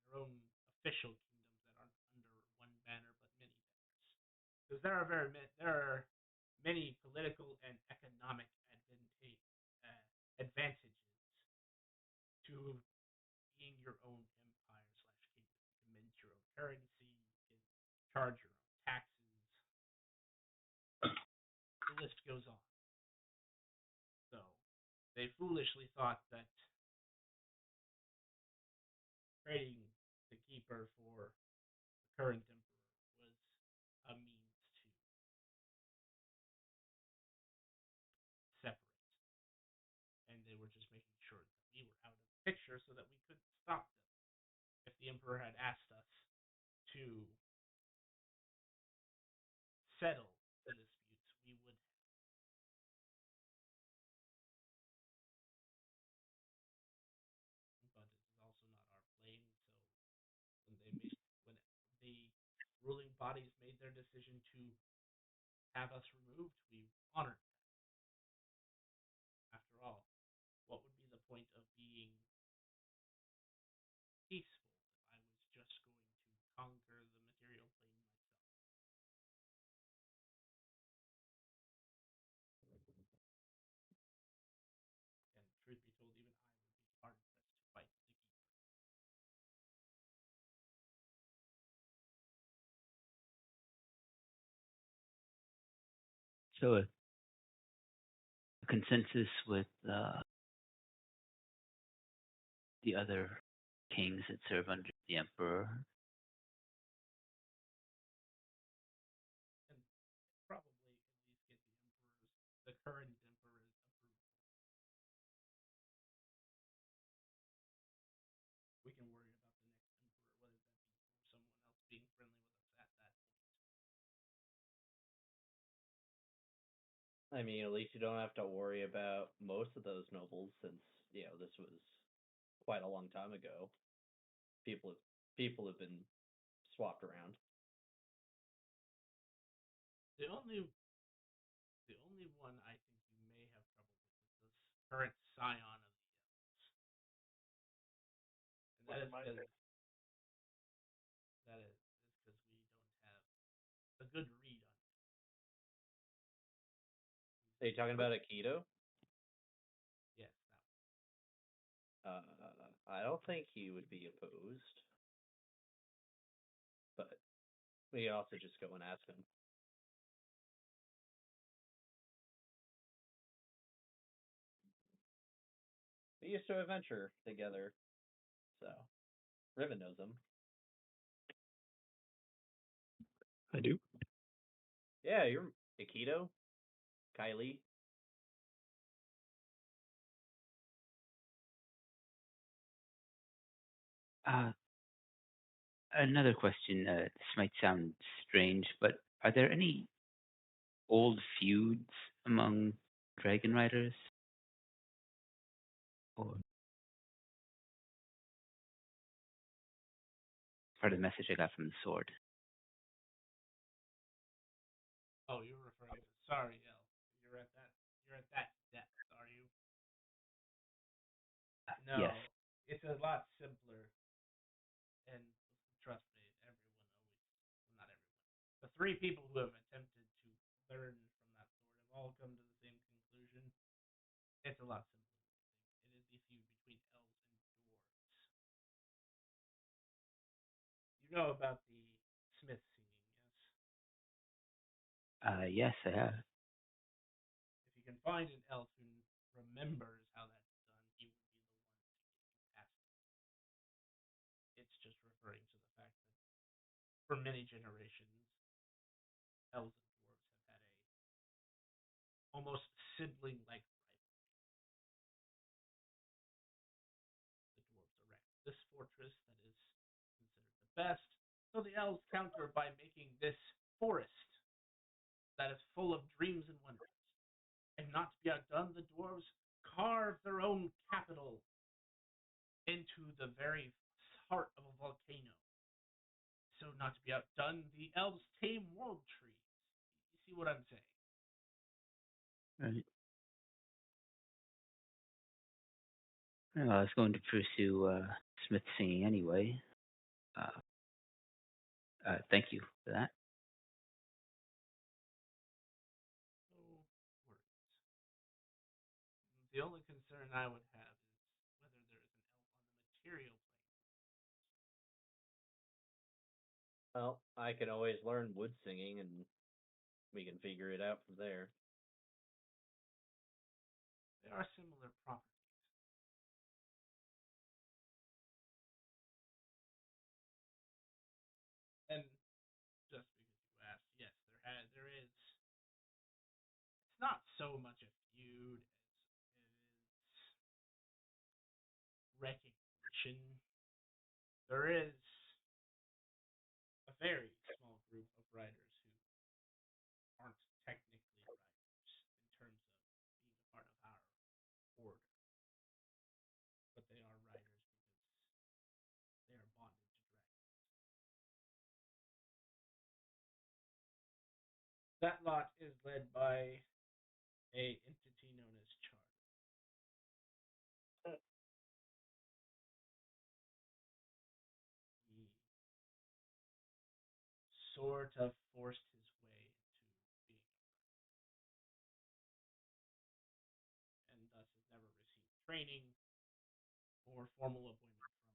their own official kingdoms that aren't under one banner but many banners. Because there are many political and economic advantages to your own empire slash kingdom. You can mint your own currency. You can charge your own taxes. The list goes on. So they foolishly thought that trading the keeper for the current emperor was a means to separate. And they were just making sure that we were out of the picture so that we couldn't stop them. If the emperor had asked us to settle the disputes, we would have. But it is also not our plane. So when the ruling bodies made their decision to have us removed, we honored that. After all, what would be the point of being peaceful if I was just going to conquer the material plane myself? And truth be told, even I would be hard pressed to fight the keeper. So a consensus with the other kings that serve under the emperor. And probably at least get the current emperor's approval. We can worry about the next emperor, whether that be for someone else being friendly with us at that point. I mean, at least you don't have to worry about most of those nobles, since this was quite a long time ago. People have been swapped around. The only one I think you may have trouble with is this current scion of the elves. And that is because we don't have a good read on him. Are you talking about Aikido? Yes, that one. I don't think he would be opposed, but we can also just go and ask him. We used to adventure together, so Riven knows him. I do. Yeah, you're Aikido, Kylie. Another question. This might sound strange, but are there any old feuds among dragon riders? Or part of the message I got from the sword? Oh, you're referring to sorry, El. You're at that depth, are you? No, Yes. it's a lot simpler. And trust me, not everyone. The three people who have attempted to learn from that sword have all come to the same conclusion. It's a lot simpler than you think. It is the feud between elves and dwarves. You know about the smith singing, yes? Yes, I have. If you can find an elf who remembers how that's done, he will be the one to get you past it. It's just referring to the fact that for many generations, elves and dwarves have had a almost sibling-like rivalry. The dwarves erect this fortress that is considered the best, so the elves counter by making this forest that is full of dreams and wonders. And not to be outdone, the dwarves carve their own capital into the very heart of a volcano. So, not to be outdone, the elves tame world trees. You see what I'm saying? Right. Well, I was going to pursue smith singing anyway. Thank you for that. No worries. The only concern I would have is whether there is an elf on the material plane Well, I can always learn wood singing, and we can figure it out from there. There are similar properties. And just because you asked, yes, there is. It's not so much a feud as it is recognition. There is a very small group of writers who aren't technically writers in terms of being a part of our order, but they are writers because they are bonded to dragons. That lot is led by a entity known as Charter. He sort of forced his way into being a writer, and thus has never received training or formal appointment from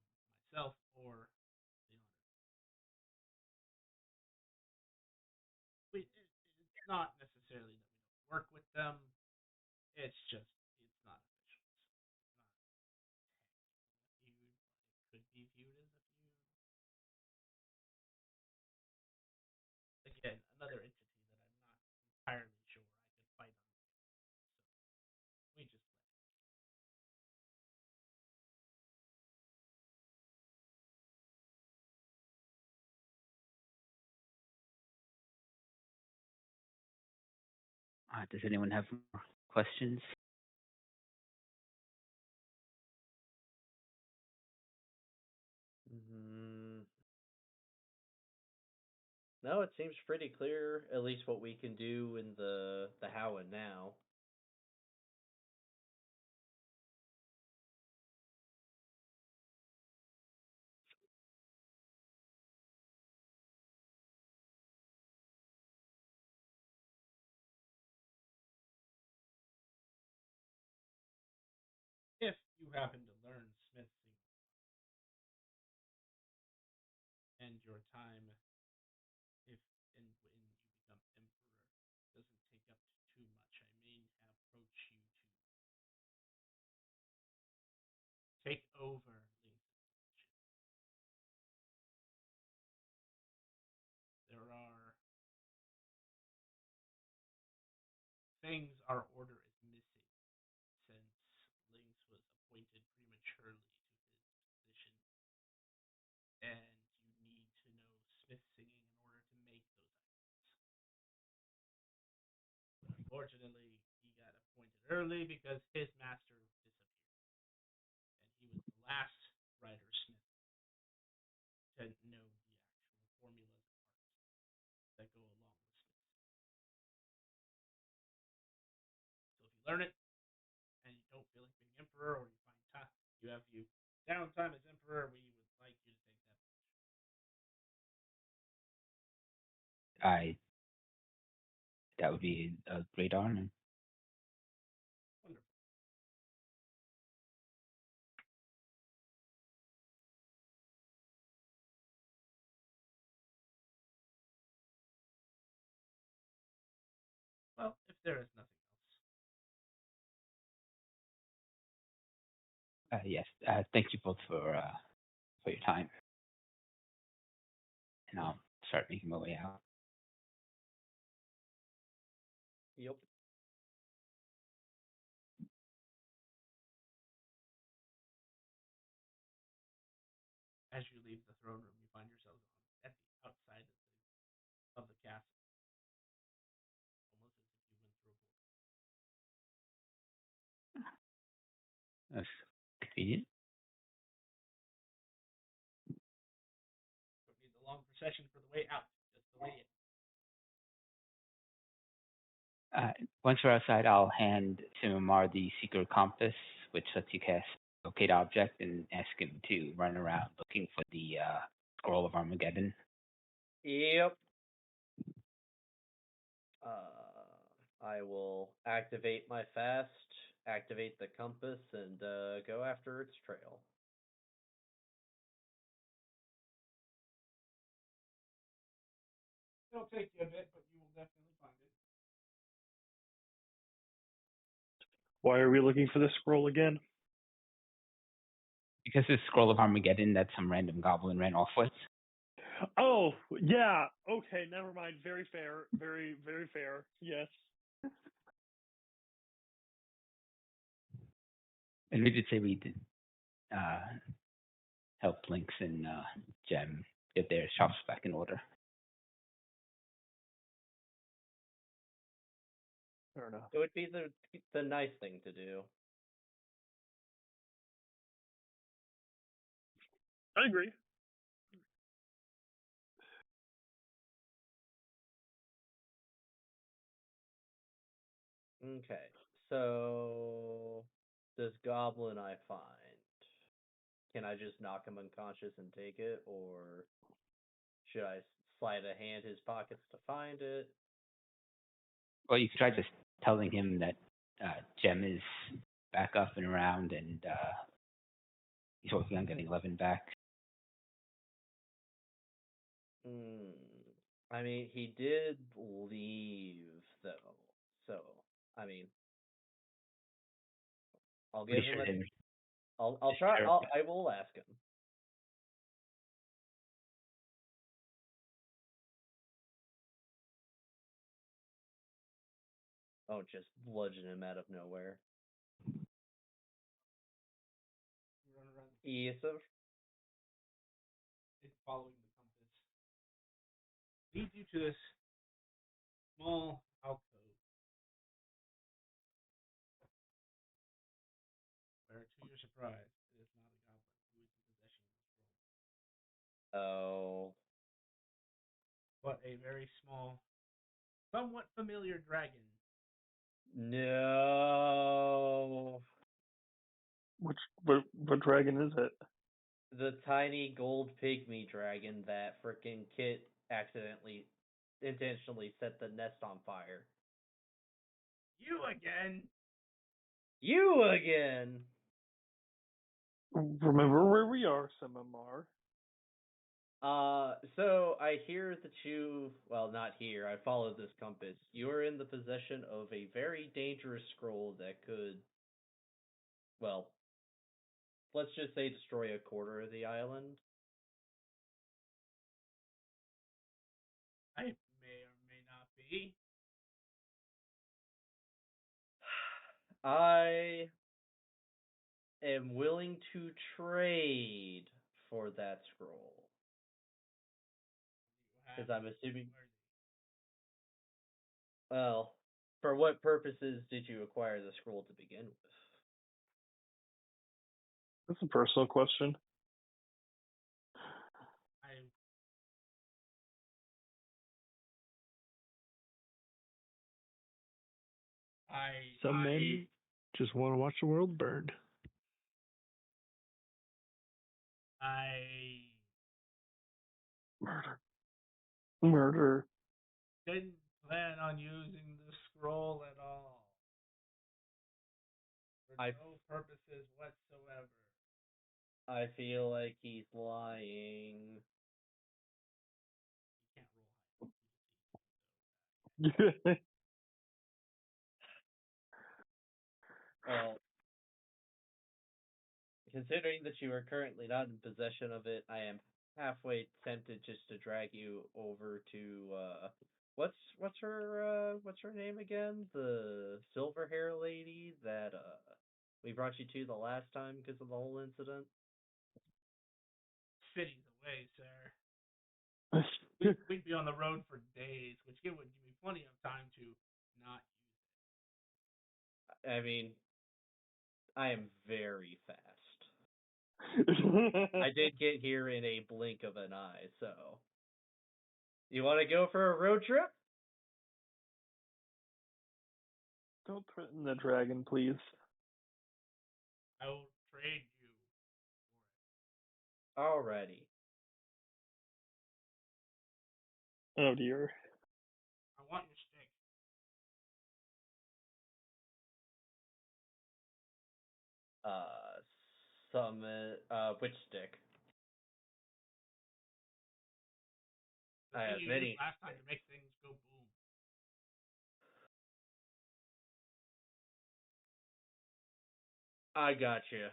myself or the honor. It's not necessarily that we don't work with them. It's just it's not official. So it's not technically a feud, but it could be viewed as a feud. Again, another entity that I'm not entirely sure I could fight on. So we just let. Does anyone have more questions? Mm, no, it seems pretty clear, at least what we can do in the how and now. If you happen to learn smithing and your time, if and when you become emperor, doesn't take up to too much, I may approach you to take over Link's position. There are things our order is missing since Lynx was appointed prematurely to his position, and you need to know smith singing in order to make those items. Unfortunately, he got appointed early because his master disappeared, and he was the last writer smith to know the actual formulas and arts that go along with smiths. So if you learn it and you don't feel like being emperor, or you find time, you have you downtime as emperor, we would like you to take that position. I That would be a great honor. Wonderful. Well, if there is nothing else, Yes. Thank you both for your time, and I'll start making my way out. Yep. as you leave the throne room, you find yourselves at the outside of the castle, almost as if you went through a portal. That's convenient. Don't need the long procession for the way out, just the way in. Once we're outside, I'll hand Simamar the secret compass, which lets you cast locate object, and ask him to run around looking for the scroll of Armageddon. Yep. I will activate my fast, activate the compass, and go after its trail. It'll take you a bit, but you will definitely find it. Why are we looking for this scroll again? Because this scroll of Armageddon that some random goblin ran off with. Oh, yeah. Okay, never mind. Very fair. Very, very fair. Yes. And we did say we did help Lynx and Gem get their shops back in order. Fair enough. It would be the nice thing to do. I agree. Okay, so this goblin I find, can I just knock him unconscious and take it, or should I sleight of hand his pockets to find it? Well, you could try just telling him that Gem is back up and around, and he's working on getting Levin back. I mean, he did leave though, so I mean, I'll give Pretty him sure a. him. I'll try. Sure. I will ask him. Oh, just bludgeon him out of nowhere. Run around. Yes, sir. It's following the compass. Leads you to this small alcove where, to your surprise, it is not a goblin who is in possession of the scroll, Oh. but a very small, somewhat familiar dragon. No. What dragon is it? The tiny gold pygmy dragon that frickin' Kit intentionally set the nest on fire. You again? You again! Remember where we are, Semamar. So I hear that well, not here, I followed this compass. You are in the possession of a very dangerous scroll that could, well, let's just say destroy a quarter of the island. I may or may not be. I am willing to trade for that scroll. Because I'm assuming. Well, for what purposes did you acquire the scroll to begin with? That's a personal question. Some men just want to watch the world burn. Murder. Didn't plan on using the scroll at all. For no purposes whatsoever. I feel like he's lying. You can't roll high. Well, considering that you are currently not in possession of it, I am halfway tempted just to drag you over to what's her name again? The silver hair lady that we brought you to the last time because of the whole incident. Cities away, sir. We'd be on the road for days, which would give me plenty of time to not use it. I mean, I am very fast. I did get here in a blink of an eye, so. You want to go for a road trip? Don't threaten the dragon, please. I will trade you for it. Alrighty. Oh dear. I want your stick. Which stick? I thing have you used many. last time to make things go boom. I got you.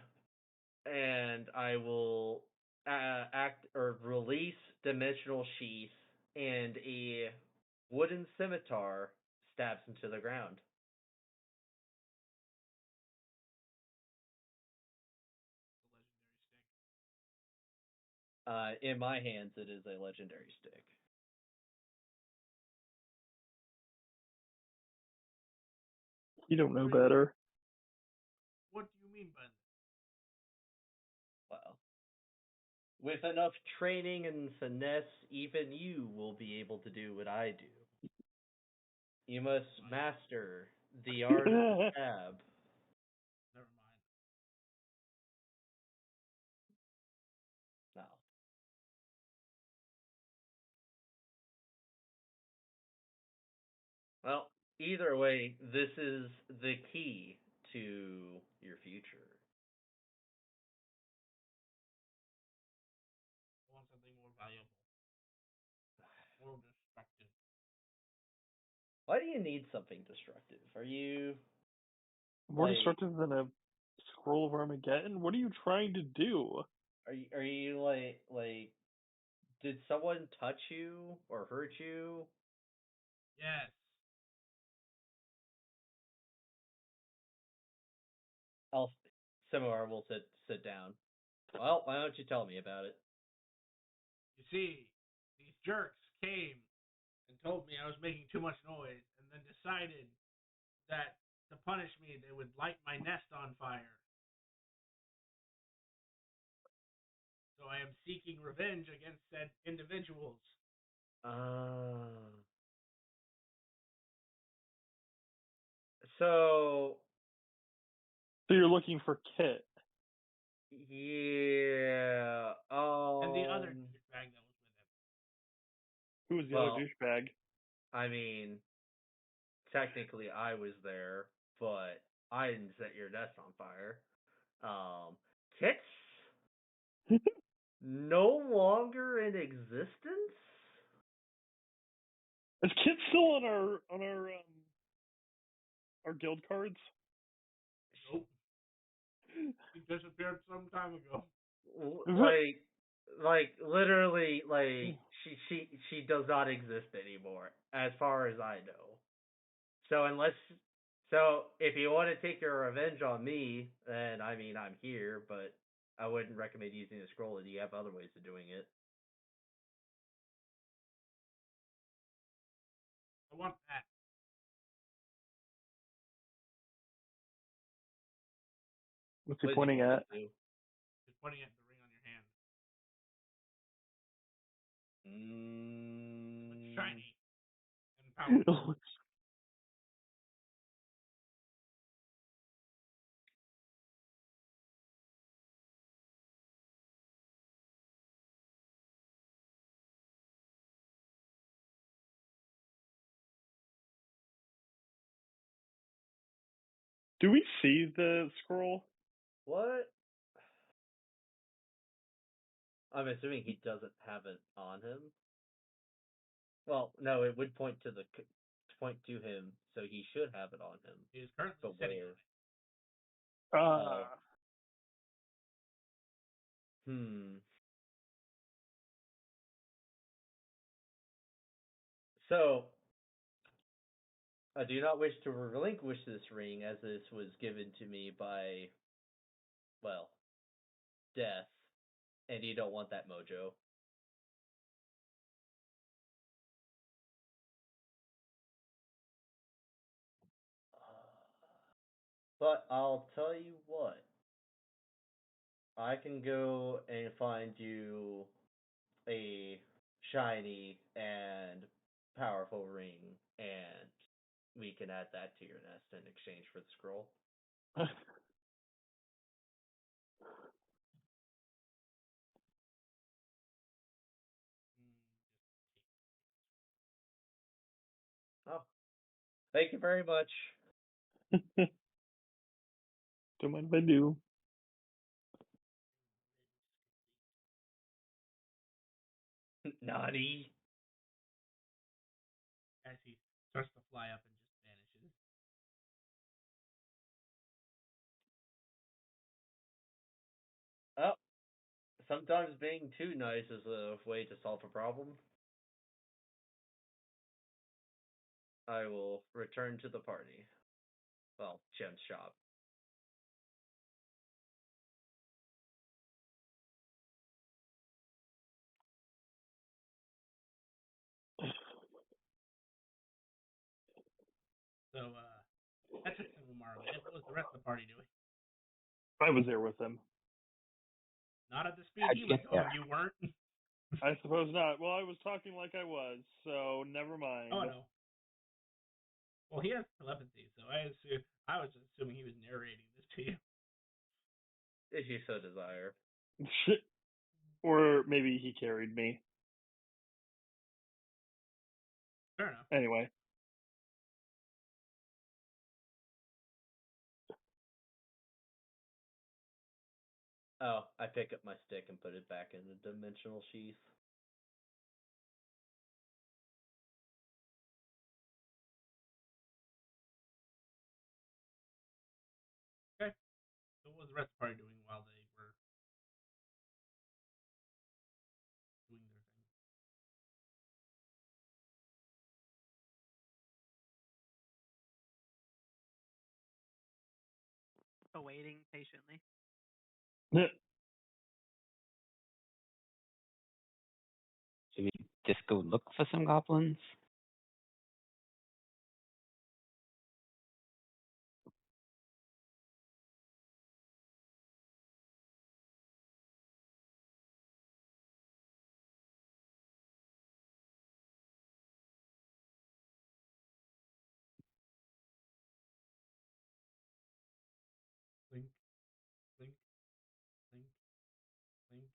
And I will act or release Dimensional Sheath, and a wooden scimitar stabs into the ground. The legendary stick. In my hands, it is a legendary stick. You don't know better. What do you mean by that? Well, with enough training and finesse, even you will be able to do what I do. You must master the art of the stab. Never mind. No. Well, either way, this is the key to your future. I want something more valuable, more destructive. Why do you need something destructive? Are you More like destructive than a scroll of Armageddon? What are you trying to do? are you like did someone touch you or hurt you? Yes. I'll Simar will sit down. Well, why don't you tell me about it? You see, these jerks came and told me I was making too much noise, and then decided that to punish me, they would light my nest on fire. So I am seeking revenge against said individuals. Uh so So you're looking for Kit. yeah, And the other douchebag that was with him. Who was the well, other douchebag? I mean, technically I was there, but I didn't set your nest on fire. Kits no longer in existence? Is Kit still on our guild cards? Nope. He disappeared some time ago. Like literally like she does not exist anymore as far as I know. So if you want to take your revenge on me, then I mean I'm here, but I wouldn't recommend using the scroll. You have other ways of doing it. I want that. What's he What is pointing he at? to? Just pointing at the ring on your hand. Mm. Shiny and powerful. Do we see the scroll? What? I'm assuming he doesn't have it on him. Well, no, it would point to him, so he should have it on him. He is currently But sitting where? on it. Hmm. So, I do not wish to relinquish this ring, as this was given to me by, well, death, and you don't want that mojo. But I'll tell you what. I can go and find you a shiny and powerful ring, and we can add that to your nest in exchange for the scroll. Oh, thank you very much. Don't mind if I do. Naughty. as he starts to fly up and just vanishes. Oh, sometimes being too nice is a way to solve a problem. I will return to the party. Well, Jim's shop. So that took Umar a minute. What was the rest of the party doing? I was there with him. Not at the speed How'd he you was get going. there? You weren't. I suppose not. Well, I was talking like I was, so never mind. Oh no. Well, he has telepathy, so I was just assuming he was narrating this to you. If you so desire. Or maybe he carried me. Fair enough. Anyway. Oh, I pick up my stick and put it back in the dimensional sheath. Okay. So what was the rest of the party doing while they were doing their thing? Awaiting patiently. Should we just go look for some goblins? Clink, clink, clink, clink,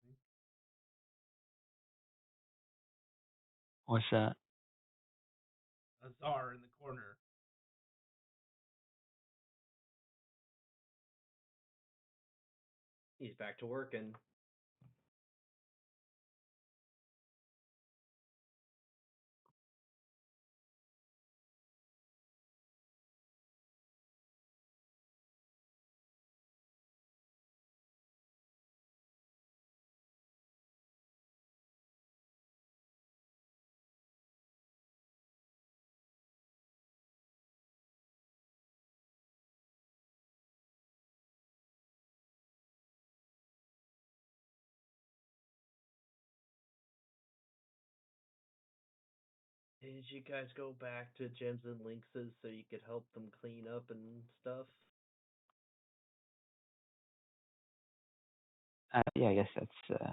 clink. What's that? A czar in the corner. He's back to working. Did you guys go back to Gems and Lynxes so you could help them clean up and stuff? Yeah, I guess that's.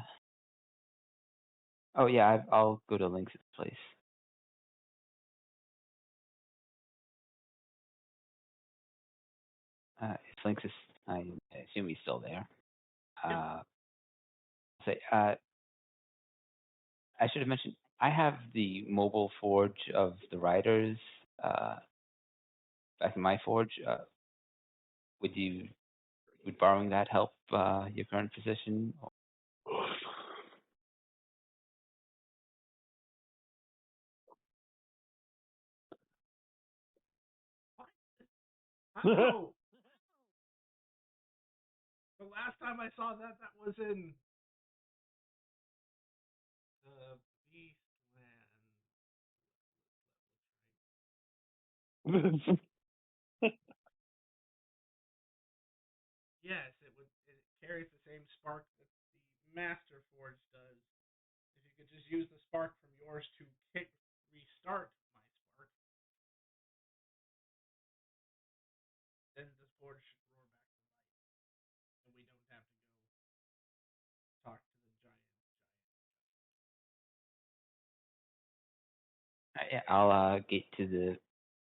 Oh yeah, I'll go to Lynx's place. If Lynx is, I assume he's still there. Say, I should have mentioned I have the mobile forge of the riders back in my forge. Would borrowing that help your current position? Oh, the last time I saw that was in the Beastland. Yes, it carries the same spark that the Master Forge does. If you could just use the spark from yours to restart my spark, then the forge should roar back to life, and we don't have to go talk to the I'll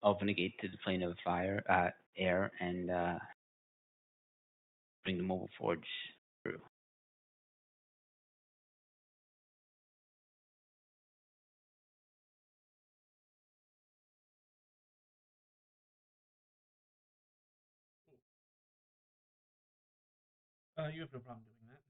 open the gate to the plane of air, and bring the mobile forge through. You have no problem doing that.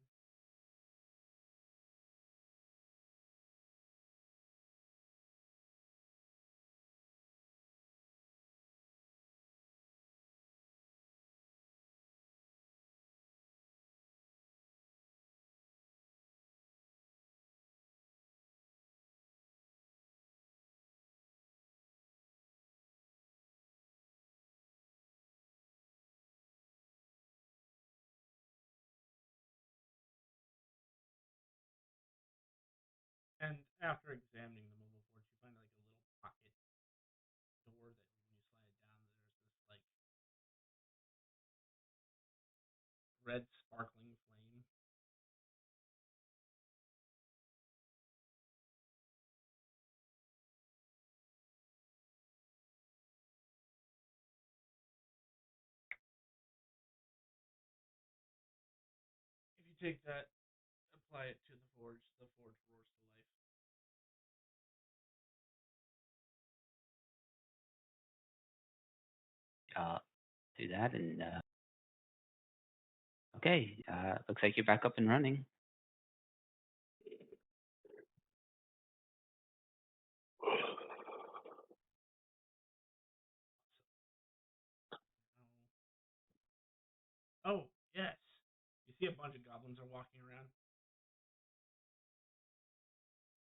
after examining the mobile forge, you find like a little pocket door that when you slide it down, there's this like red sparkling flame. If you take that, apply it to the forge roars to life. Do that, and okay, looks like you're back up and running. Oh, yes. You see a bunch of goblins are walking around.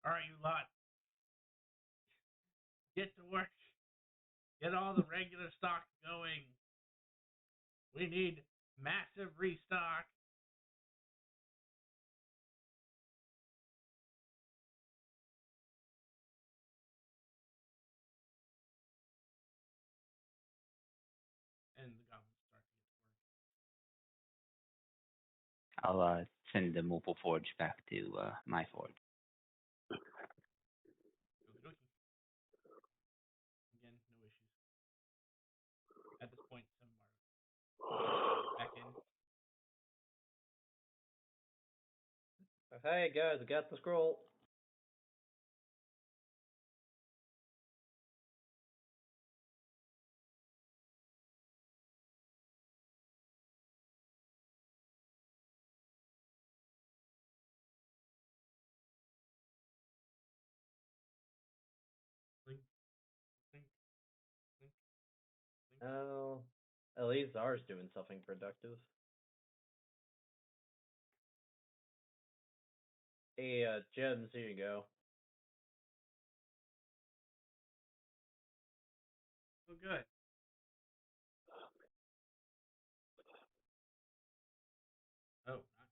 Alright, you lot. Get to work. Get all the regular stock going. We need massive restock. And the goblins start to get to work. I'll send the mobile forge back to my forge. Okie dokie. Again, no issues. At this point, some are back in. Hey guys, I got the scroll. Blink, blink, blink, blink. Oh, at least Zar's doing something productive. Hey, gems, here you go. Oh, good. Oh, not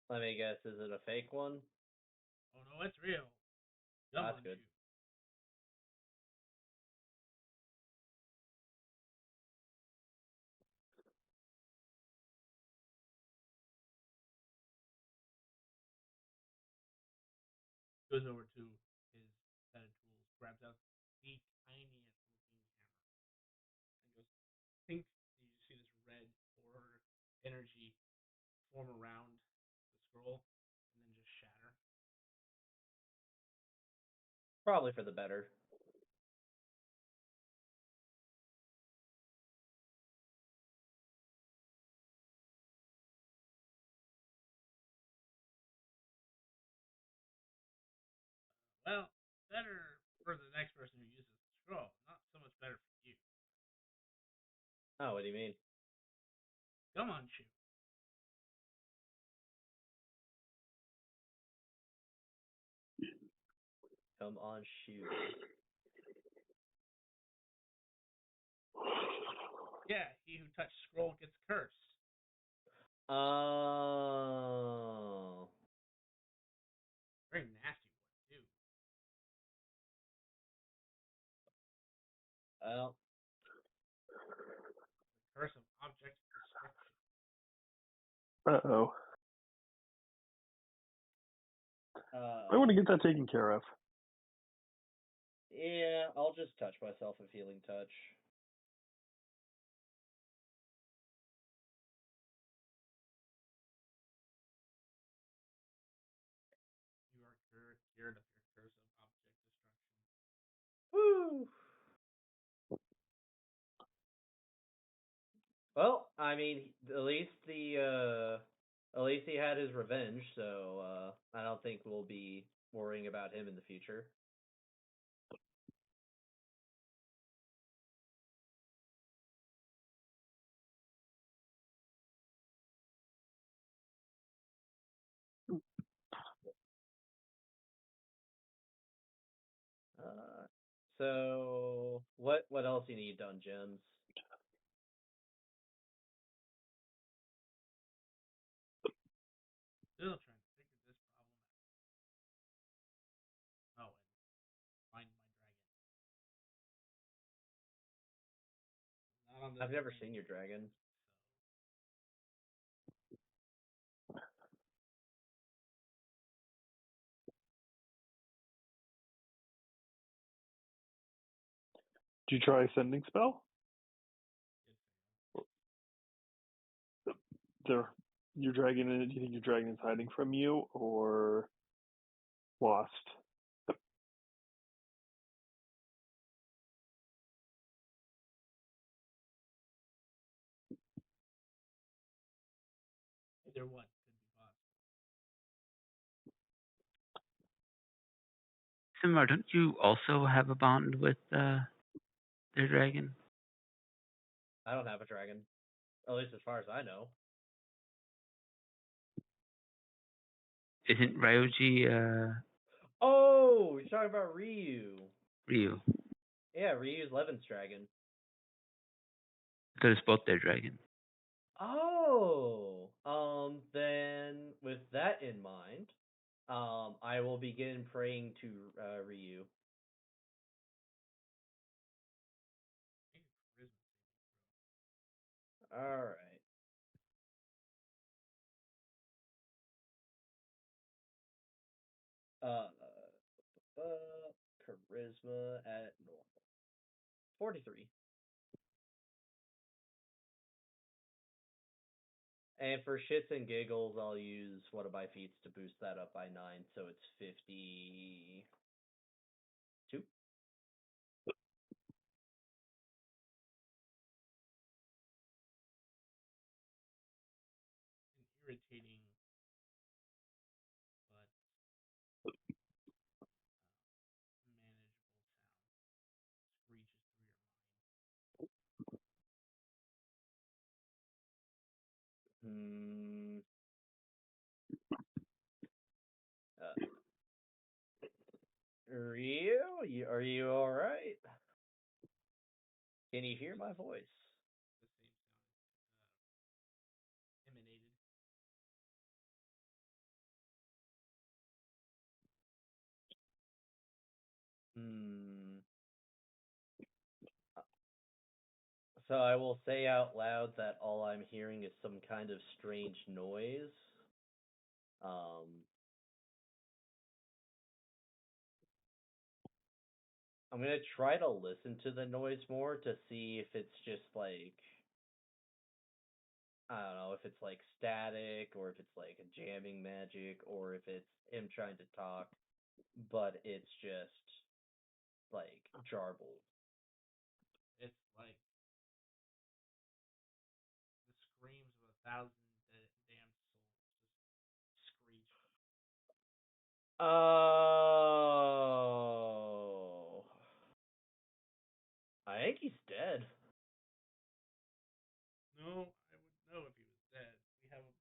good. Let me guess, is it a fake one? Oh, no, it's real. Come That's on, good. shoot. Goes over to his set of tools, grabs out the tiniest looking hammer, and goes pink. And you just see this red orb energy form around the scroll, and then just shatter. Probably for the better. Well, better for the next person who uses the scroll. Not so much better for you. Oh, what do you mean? Come on, shoot. Come on, shoot. Yeah, he who touched scroll gets cursed. Oh. Very nasty one, too. Well, The curse of object destruction. Uh-oh. I want to uh, get that taken care of. yeah, I'll just touch myself with healing touch. You are cured of your curse of object destruction. Woo! Well, I mean, at least he had his revenge, so I don't think we'll be worrying about him in the future. So what else you need done, Gems? Still trying to figure this on the I've never plane, seen your dragon. Did you try sending spell? There, your dragon. Do you think your dragon is hiding from you or lost? Either one could be possible. Simar, don't you also have a bond with their dragon? I don't have a dragon, at least as far as I know. Isn't Ryoji Oh, you're talking about Ryu. Ryu? Yeah, Ryu's Levin's dragon. I thought it's both their dragon. Oh, then with that in mind, I will begin praying to Ryu. All right. Charisma at normal. 43. And for shits and giggles, I'll use one of my feats to boost that up by 9, so it's 52. An irritating but manageable sound screeches through your mind. Hmm. Ryu, are you all right? Can you hear my voice? The same sound emanated. Hmm. So I will say out loud that all I'm hearing is some kind of strange noise. I'm gonna try to listen to the noise more to see if it's just like, I don't know, if it's like static or if it's like a jamming magic or if it's him trying to talk, but it's just like jarbled. It's like the screams of 1,000 damned souls just screeching. Oh, I think he's dead. No, I would know if he was dead. We have a.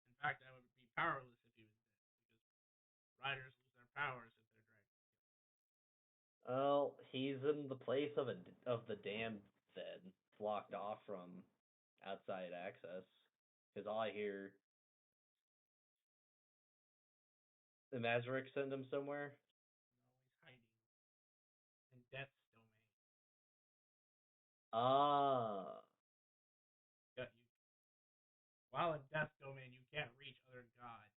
In fact, I would be powerless if he was dead because riders lose their powers if they're dragons. Well, he's in the place of the damned then, blocked off from outside access. Because all I hear, the Mazarick send him somewhere. No, he's hiding in death's domain. Ah, Got you. While in death's domain, you can't reach other gods.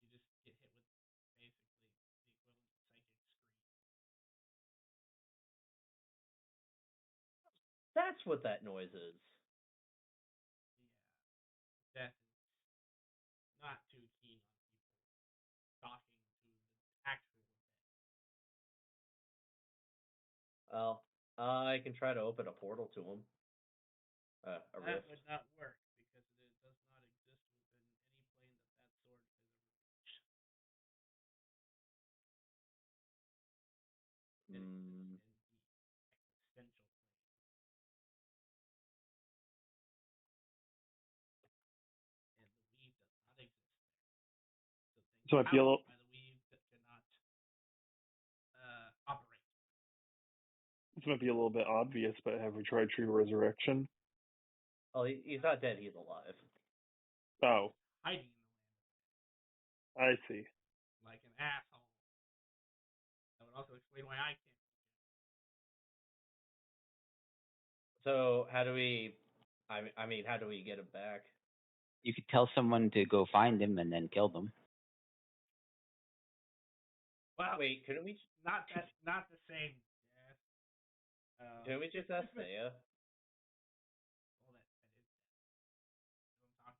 You just get hit with basically the equivalent of psychic scream. that's what that noise is. Yeah, death is not too keen on people talking to the actual dead. Well, I can try to open a portal to him. A That rift. would not work because it does not exist within any plane that sword has ever reached. It Hmm. exists in the existential plane, and the weave does not exist there. So things So I feel powered by the weave that cannot operate. this might be a little bit obvious, but have we tried Tree Resurrection? Oh, he's not dead. He's alive. Oh, Hiding in the I see. land like an asshole. That would also explain why I can't. So how do we? I mean, how do we get him back? You could tell someone to go find him and then kill them. Well, Wait, couldn't we? not the same. Yes. Couldn't we just ask Saya? Well, that is what I'm talking about.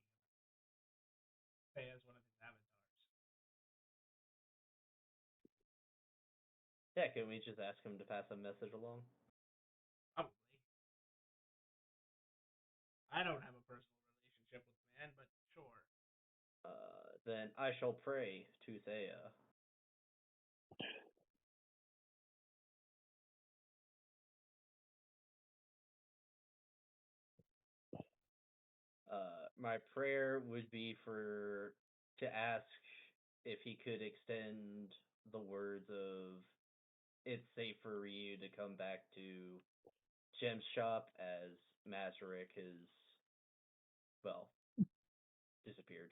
Say as one of his avatars. Yeah, can we just ask him to pass a message along? Probably. I don't have a personal relationship with man, but sure. Then I shall pray to Thea. My prayer would be to ask if he could extend the words of "It's safe for Ryu to come back to Jem's shop," as Mazurek has, well, disappeared.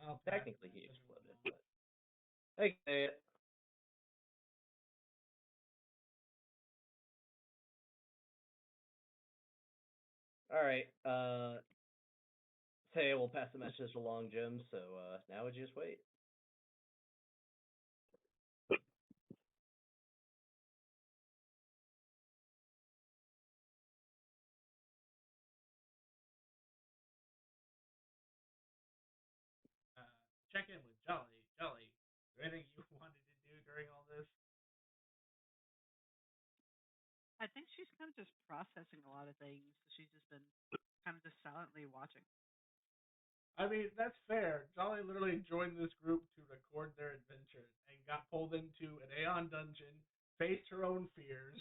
I'll pass Technically, he the message exploded, along. but okay. All right. Say we'll pass the message along, Jim. So now we just wait. Check in with Jolly. Jolly, is there anything you wanted to do during all this? I think she's kind of just processing a lot of things. She's just been kind of just silently watching. I mean, that's fair. Jolly literally joined this group to record their adventure and got pulled into an Aeon dungeon, faced her own fears,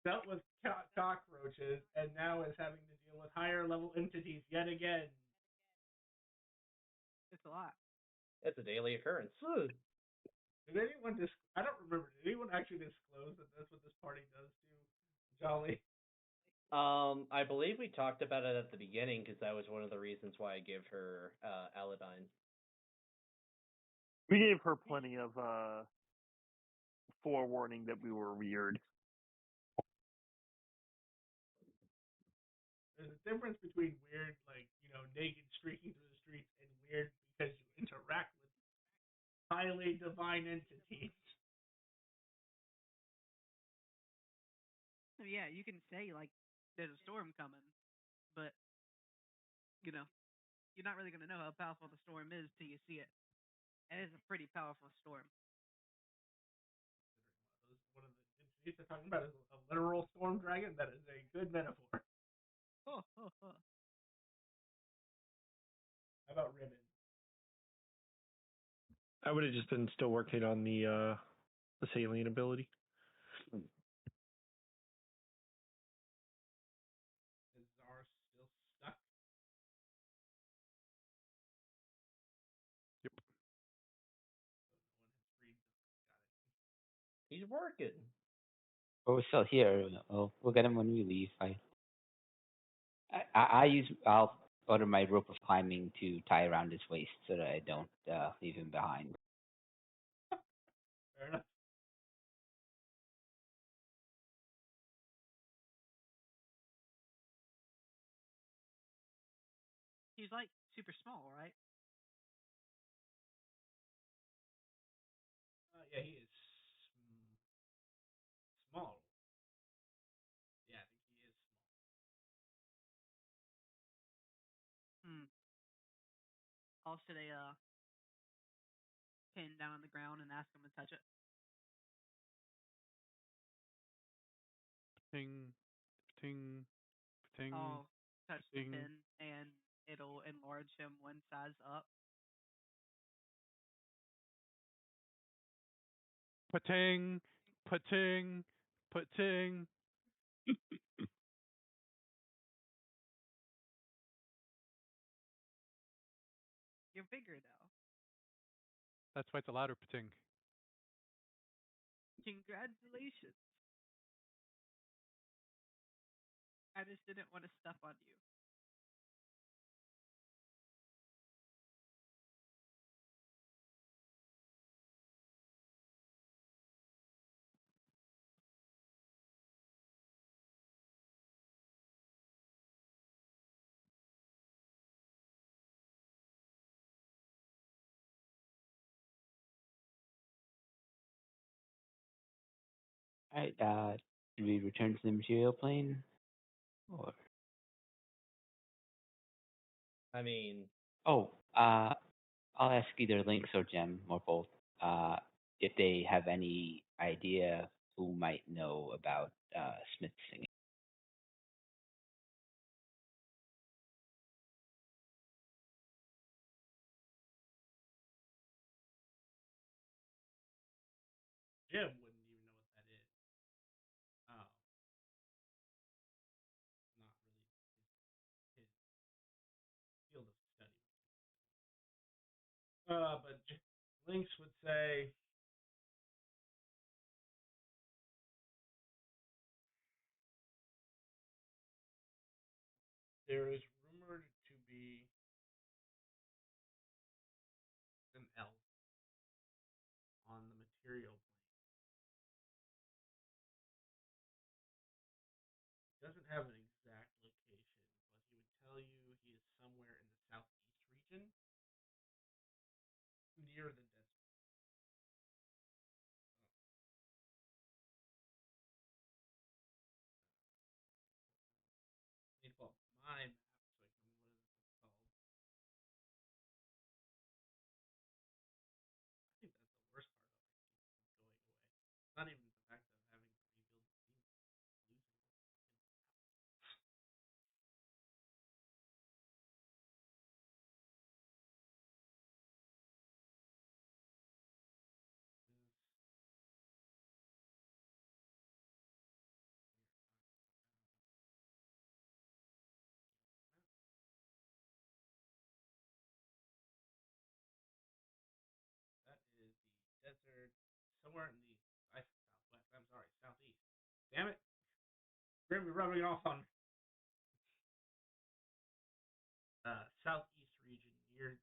dealt with cockroaches, and now is having to deal with higher level entities yet again. It's a lot. It's a daily occurrence. Did anyone I don't remember. Did anyone actually disclose that that's what this party does to Jolly? I believe we talked about it at the beginning because that was one of the reasons why I gave her Aladdin. We gave her plenty of forewarning that we were weird. There's a difference between weird, like, naked streaking through the streets, and weird because you interact with highly divine entities. So yeah, you can say like there's a storm coming, but you know you're not really gonna know how powerful the storm is till you see it. And it's a pretty powerful storm. One of the entities they're talking about is a literal storm dragon. That is a good metaphor. Oh, oh, oh. How about Ribbon? I would have just been still working on the salient ability. Is Zar still stuck? Yep. So no one has freed them. Got it. He's working. But we're still here. We'll get him when we leave. I'll order my rope of climbing to tie around his waist so that I don't leave him behind. Fair enough. He's like super small, right? Yeah, he is small. Yeah, I think he is small. Hmm. I'll sit a pin down on the ground and ask him to touch it. Ting, ting, ting, I'll touch the ting. pin and it'll enlarge him one size up. Pating, pating, pating. You're bigger though. That's why it's a louder pating. Congratulations. I just didn't want to step on you. Alright, do we return to the material plane? Or I mean, I'll ask either Lynx or Gem or both, if they have any idea who might know about Smith singing. Jim wouldn't even know what that is. Oh, not really his field of study. But Lynx would say there is rumored to be an elf on the material plane. He doesn't have an exact location, but he would tell you he is somewhere in the southeast region, near the desert. I need to pull up my map so I can remember what it's called. I think that's the worst part of it going away. It's not even the fact of having to rebuild the team, losing all the fucking is that is the desert somewhere in the southwest. I'm sorry, southeast. Damn it! You're gonna be rubbing it off on southeast region near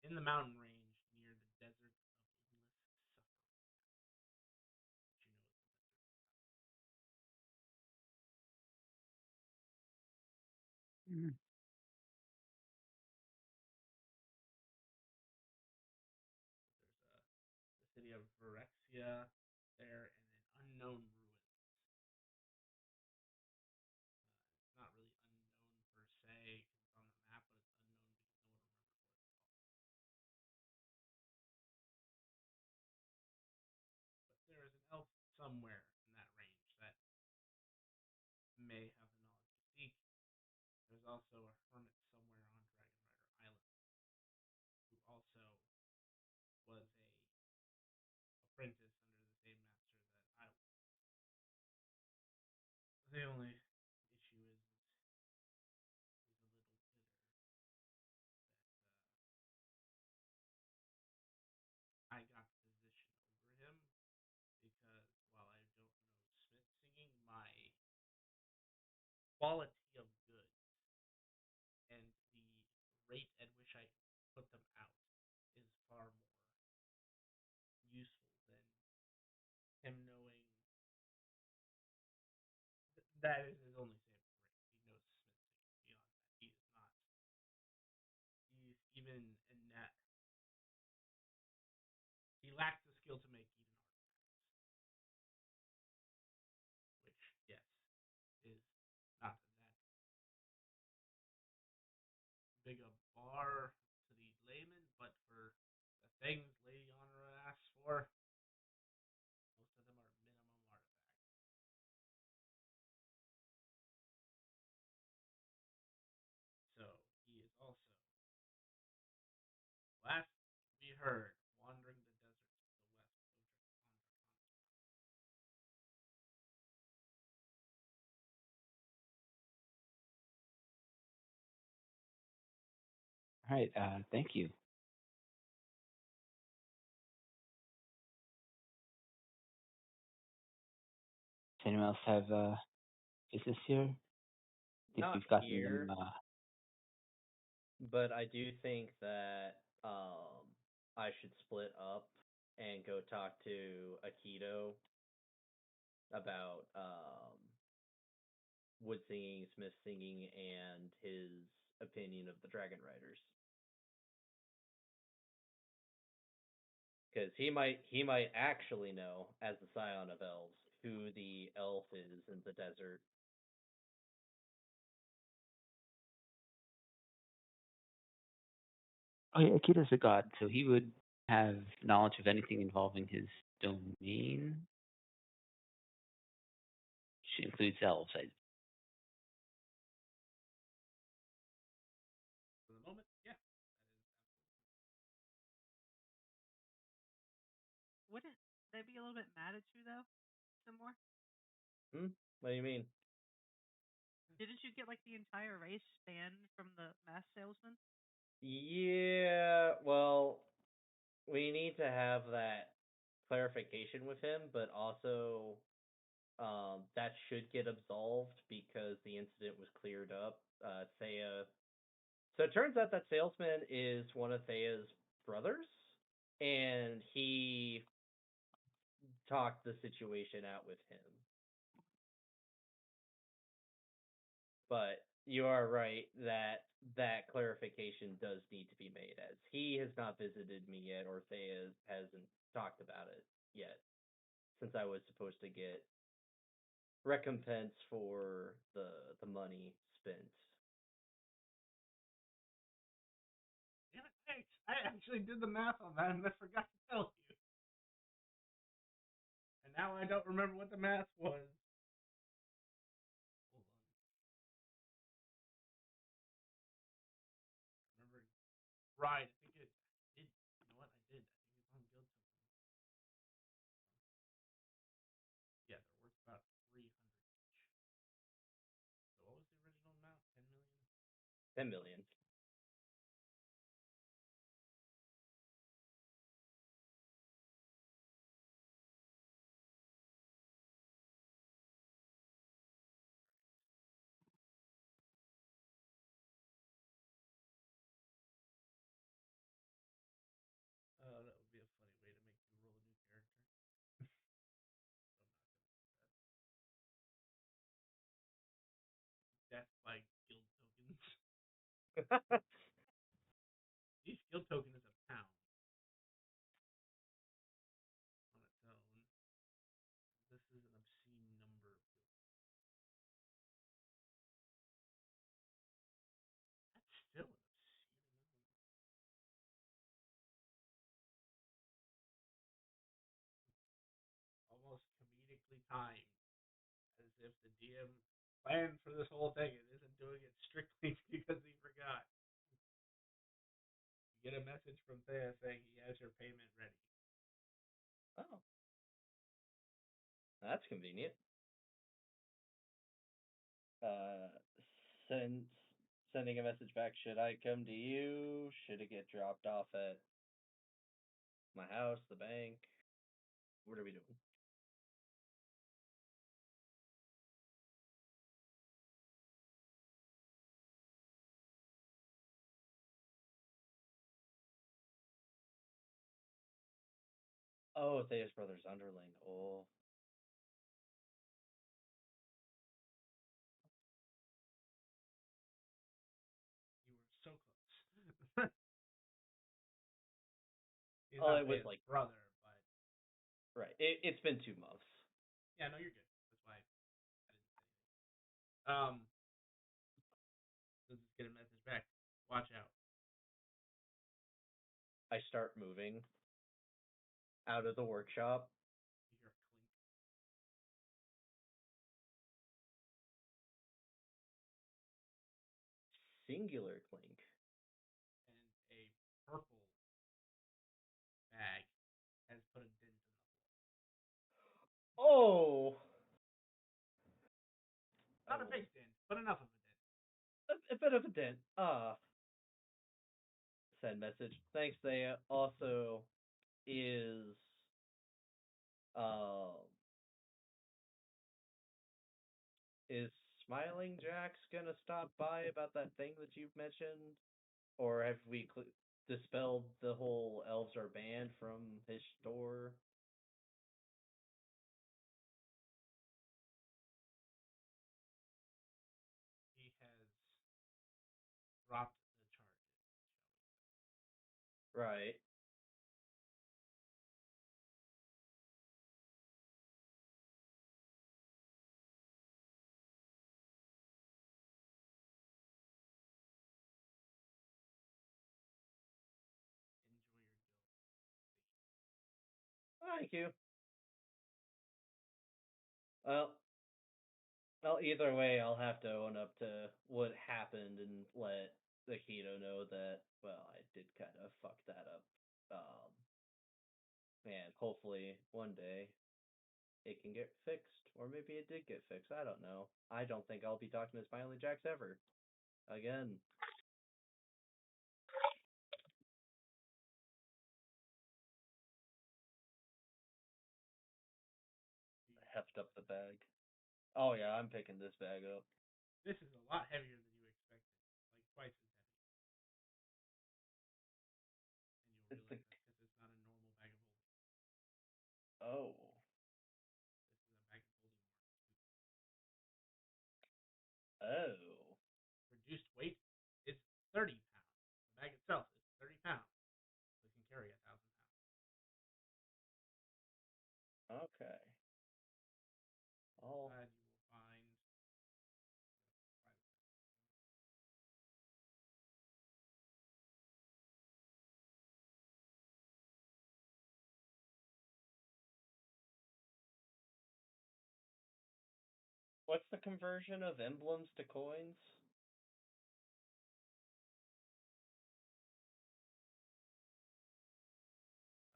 in the mountain range near the desert of endless suffering, which you know is the desert. Mhm. There's the city of Phyrexia there and an unknown ruins. It's not really unknown per se because it's on the map, but it's unknown because no one remembers what it's called. But there is an elf somewhere in that range that may have the knowledge you seek. There's also a hermit somewhere on Dragon Rider Island who also was a apprentice under the same master that I was. The only issue is he's a little bitter that I got the position over him because while I don't know Smith singing, my quality of goods and the rate at which I put them out is far more useful than him knowing that is his only saving grace. He knows Smith singing. Beyond that, he is not. He's even in that. He lacks the skill to make even artifacts, which yes is not that big a bar to the layman, but for the things Lady Honora asks for, most of them are minimum artifacts. So he is also, last we heard, wandering the deserts to the west of Draconis. Alright, thank you. Does anyone else have business here? I think not we've gotten here, them. but I do think that I should split up and go talk to Akito about wood singing, smith singing, and his opinion of the Dragon Riders. Because he might actually know, as the Scion of Elves, who the elf is in the desert. Oh yeah, Akita's a god, so he would have knowledge of anything involving his domain, which includes elves. For the moment, yeah, that is Wouldn't they be a little bit mad at you though? Some more? What do you mean? Didn't you get like the entire race banned from the mass salesman? Yeah, well, we need to have that clarification with him, but also that should get absolved because the incident was cleared up. Thea. So it turns out that salesman is one of Thea's brothers, and he talked the situation out with him. But you are right that that clarification does need to be made, as he has not visited me yet, or Thea hasn't talked about it yet, since I was supposed to get recompense for the money spent. Damn it, thanks. I actually did the math on that and I forgot to tell you. And now I don't remember what the math was. Hold on. Remember, right? I think it did. You know what? I did. I think it's on guild token. Yeah, they're worth about 300 each. So what was the original amount? 10 million. 10 million. Oh, that would be a funny way to make you roll a new character. So I'm not gonna do that. Death by guild tokens. Each guild token is a pound on its own. This is an obscene number of guild. That's still an obscene amount. Almost comedically timed, as if the DM planned for this whole thing and isn't doing it strictly because he forgot. You get a message from Thea saying he has your payment ready. Oh, that's convenient. Uh, send sending a message back. Should I come to you? Should it get dropped off at my house, the bank? What are we doing? Oh, Thea's brother's underling. Oh, You were so close. He's oh, not it was Thea's like brother, but right. It's been 2 months. yeah, no, you're good. That's why I didn't say anything. Let's just get a message back. Watch out. I start moving out of the workshop. You hear a clink. Singular clink. And a purple bag has put a dent in the floor. Oh, Not a big dent, but enough of a dent. a bit of a dent. Send message. Thanks, Thea. Also, is um is Smiling Jack's gonna stop by about that thing that you've mentioned, or have we dispelled the whole elves are banned from his store? He has dropped the charges, Right. Thank you. Well, either way, I'll have to own up to what happened and let the Keto know that, well, I did kind of fuck that up. And hopefully one day it can get fixed, or maybe it did get fixed. I don't know. I don't think I'll be talking to Smiley Jacks ever again. Heft up the bag. Oh yeah, I'm picking this bag up. This is a lot heavier than you expected, like twice as heavy. And you'll It's realize the that because it's not a normal bag of holding. oh This is a bag of holding mark 2. oh Reduced weight is 30 pounds. The bag itself is 30 pounds, so it can carry 1,000 pounds. okay. Oh, Inside you will find what's the conversion of emblems to coins?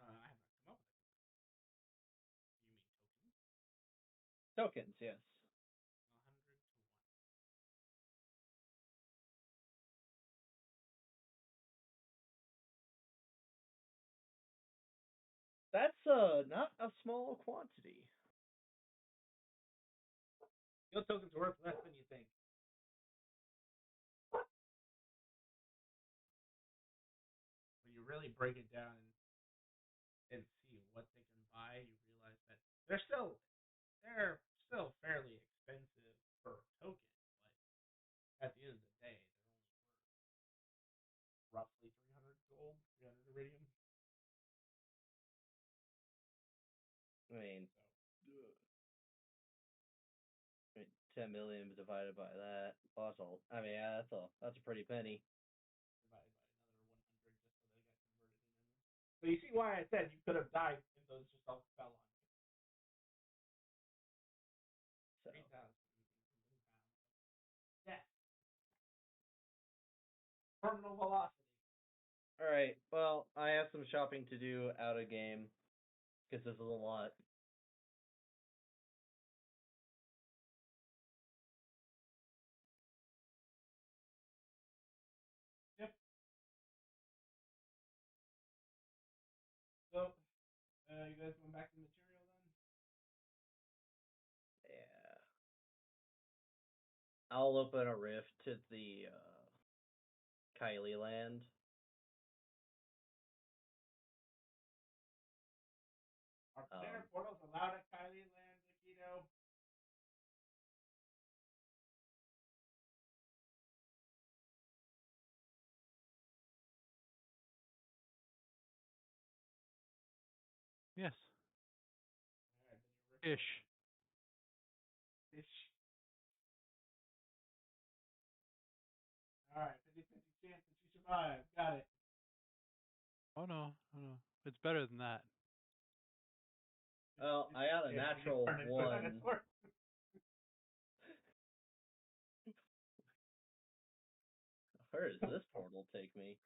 I have not come up with it. You mean tokens? Tokens, yes. 100 to 1. That's not a small quantity. Your tokens are worth less than you think. When you really break it down and see what they can buy, you realize that they're still fairly expensive per token, but at the end of the day, they're only worth roughly 300 gold, 300 iridium. I mean, So 10 million divided by that plus all. I mean, yeah, that's a pretty penny. divided by another 100 just so they got converted in emblems. So you see why I said you could have died if those just all fell on you. So 3,000 pounds. Yeah. Terminal velocity. all right. Well, I have some shopping to do out of game because this is a lot. Yep. So, you guys going back to the material then? Yeah. I'll open a rift to the Kylie land. Are planar portals allowed at Kylie Land, Nikito? Yes. Alright, then you're Ish. Fish. Alright, 50-50 chance that you survive. Got it. Oh no, oh no. It's better than that. Well, I got a Yeah, you natural turn into a 1. dinosaur. Where does this portal take me?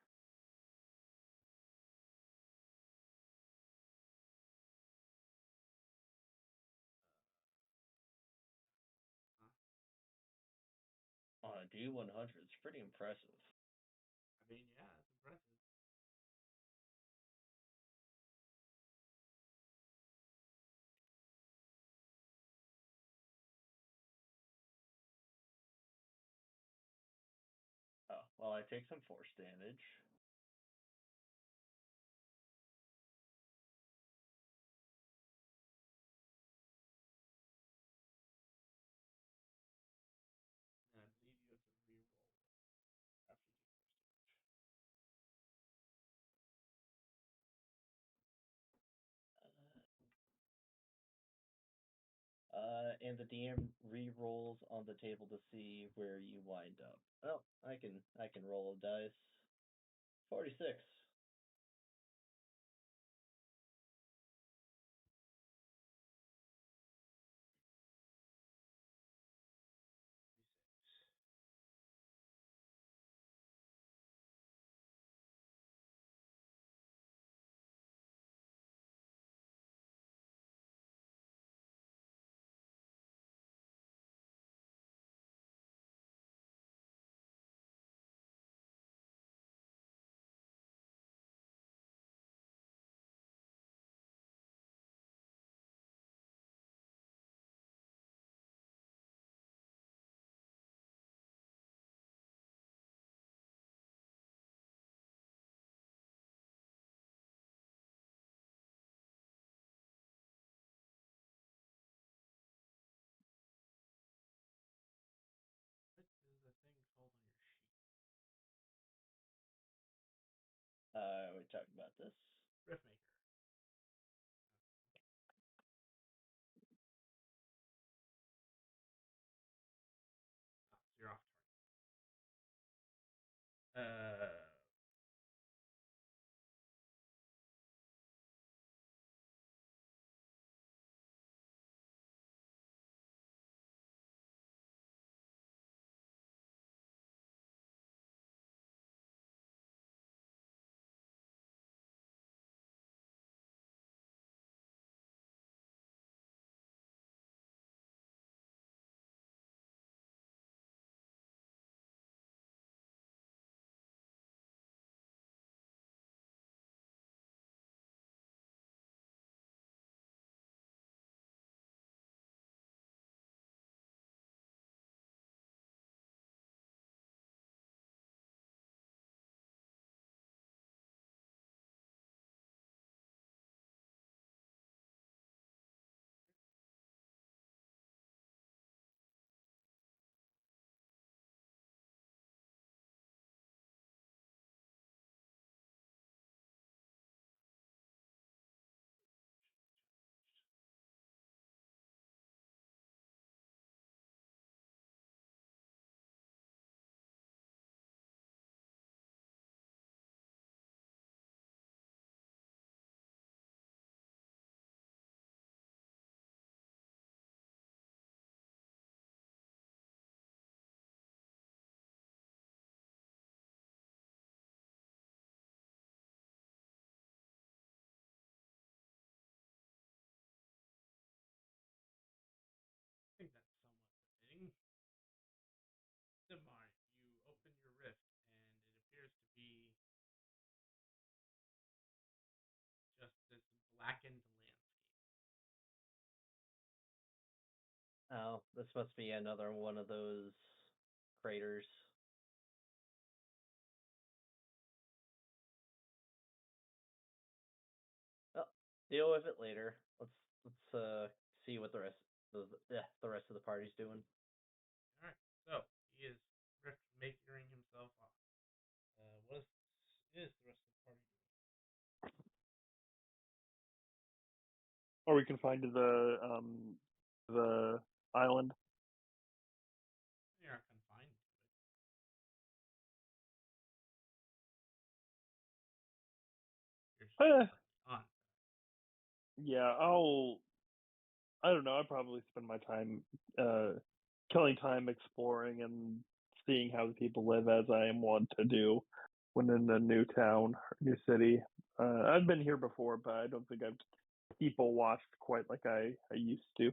On a D100, it's pretty impressive. I mean, yeah, it's impressive. Oh, well, I take some force damage. And I believe you have to re-roll after you take first And the DM re-rolls on the table to see where you wind up. Oh, I can roll a dice. 46. about this. Riftmaker. Oh, so you're off target. I think that's somewhat fitting. Simar, you open your rift, and it appears to be just this blackened landscape. Oh, this must be another one of those craters. Well, deal with it later. Let's see what the rest of the party's doing. All right, so he is rift makering himself off. What is the rest of the party doing? Are we confined to the island? They aren't confined to it. You're just Eh, on. yeah, I don't know. I probably spend my time killing time exploring and seeing how the people live, as I am wont to do when in a new town or new city. I've been here before, but I don't think I've people watched quite like I used to.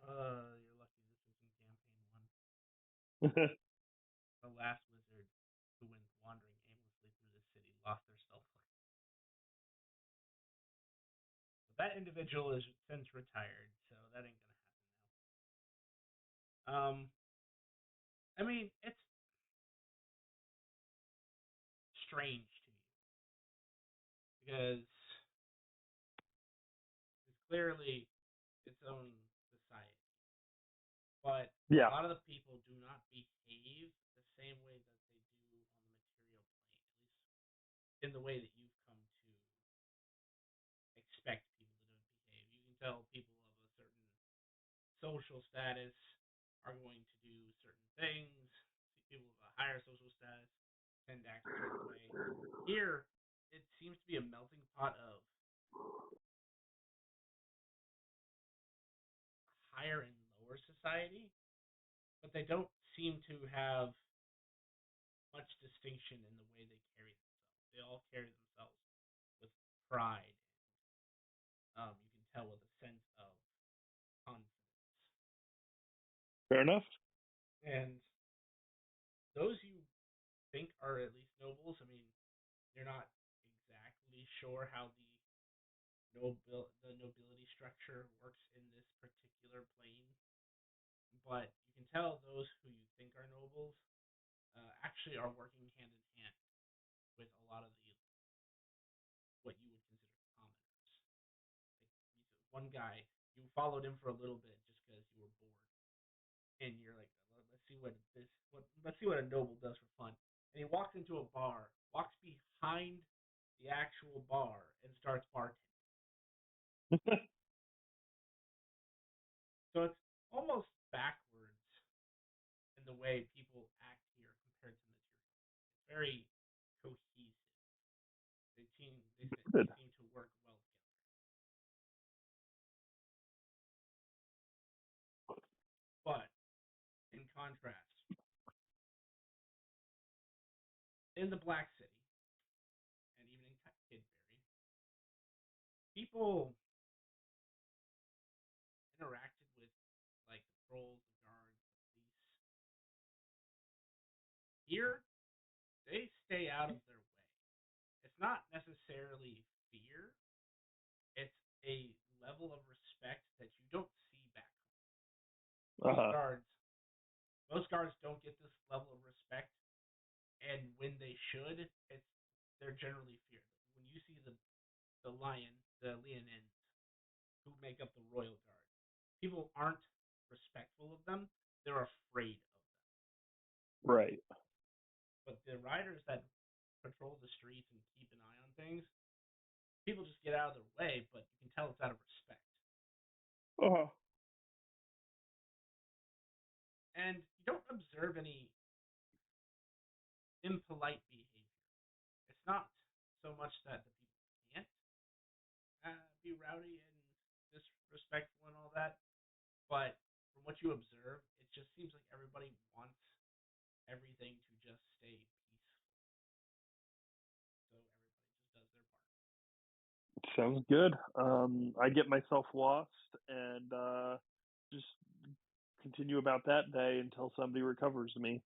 You're lucky this isn't campaign one. The last wizard who went wandering aimlessly through the city lost their self. But that individual is since retired, so that ain't gonna happen now. I mean, it's strange to you because it's clearly its own society, but a Yeah, lot of the people do not behave the same way that they do on the material plane, at least in the way that you've come to expect people to behave. You can tell people of a certain social status are going to do certain things. People of a higher social status tend to act a certain way. Here, it seems to be a melting pot of higher and lower society, but they don't seem to have much distinction in the way they carry themselves. They all carry themselves with pride. You can tell with a sense of confidence. fair enough. And those you think are at least nobles, I mean, you're not exactly sure how the nobility structure works in this particular plane, but you can tell those who you think are nobles actually are working hand in hand with a lot of the one guy, you followed him for a little bit just because you were bored, and you're like, let's see let's see what a noble does for fun. And he walks into a bar, walks behind the actual bar, and starts bartending. So it's almost backwards in the way people act here compared to material. It's very cohesive. They Good. seem to work well together. But in contrast, in the Black City and even in Kidbury, people interacted with like the patrols, the guards, the police. Here, they stay out of their way. It's not necessarily fear; it's a level of respect that you don't see back home. Uh-huh. Most guards don't get this level of respect, and when they should, they're generally feared. When you see the Leonins, who make up the Royal Guard, people aren't respectful of them; they're afraid of them. Right. But the riders that patrol the streets and keep an eye on things, people just get out of their way, but you can tell it's out of respect. Uh-huh. And you don't observe any impolite behavior. It's not so much that the people can't be rowdy and disrespectful and all that, but from what you observe, it just seems like everybody wants everything to just stay peaceful. So everybody just does their part. Sounds good. I get myself lost and just continue about that day until somebody recovers me.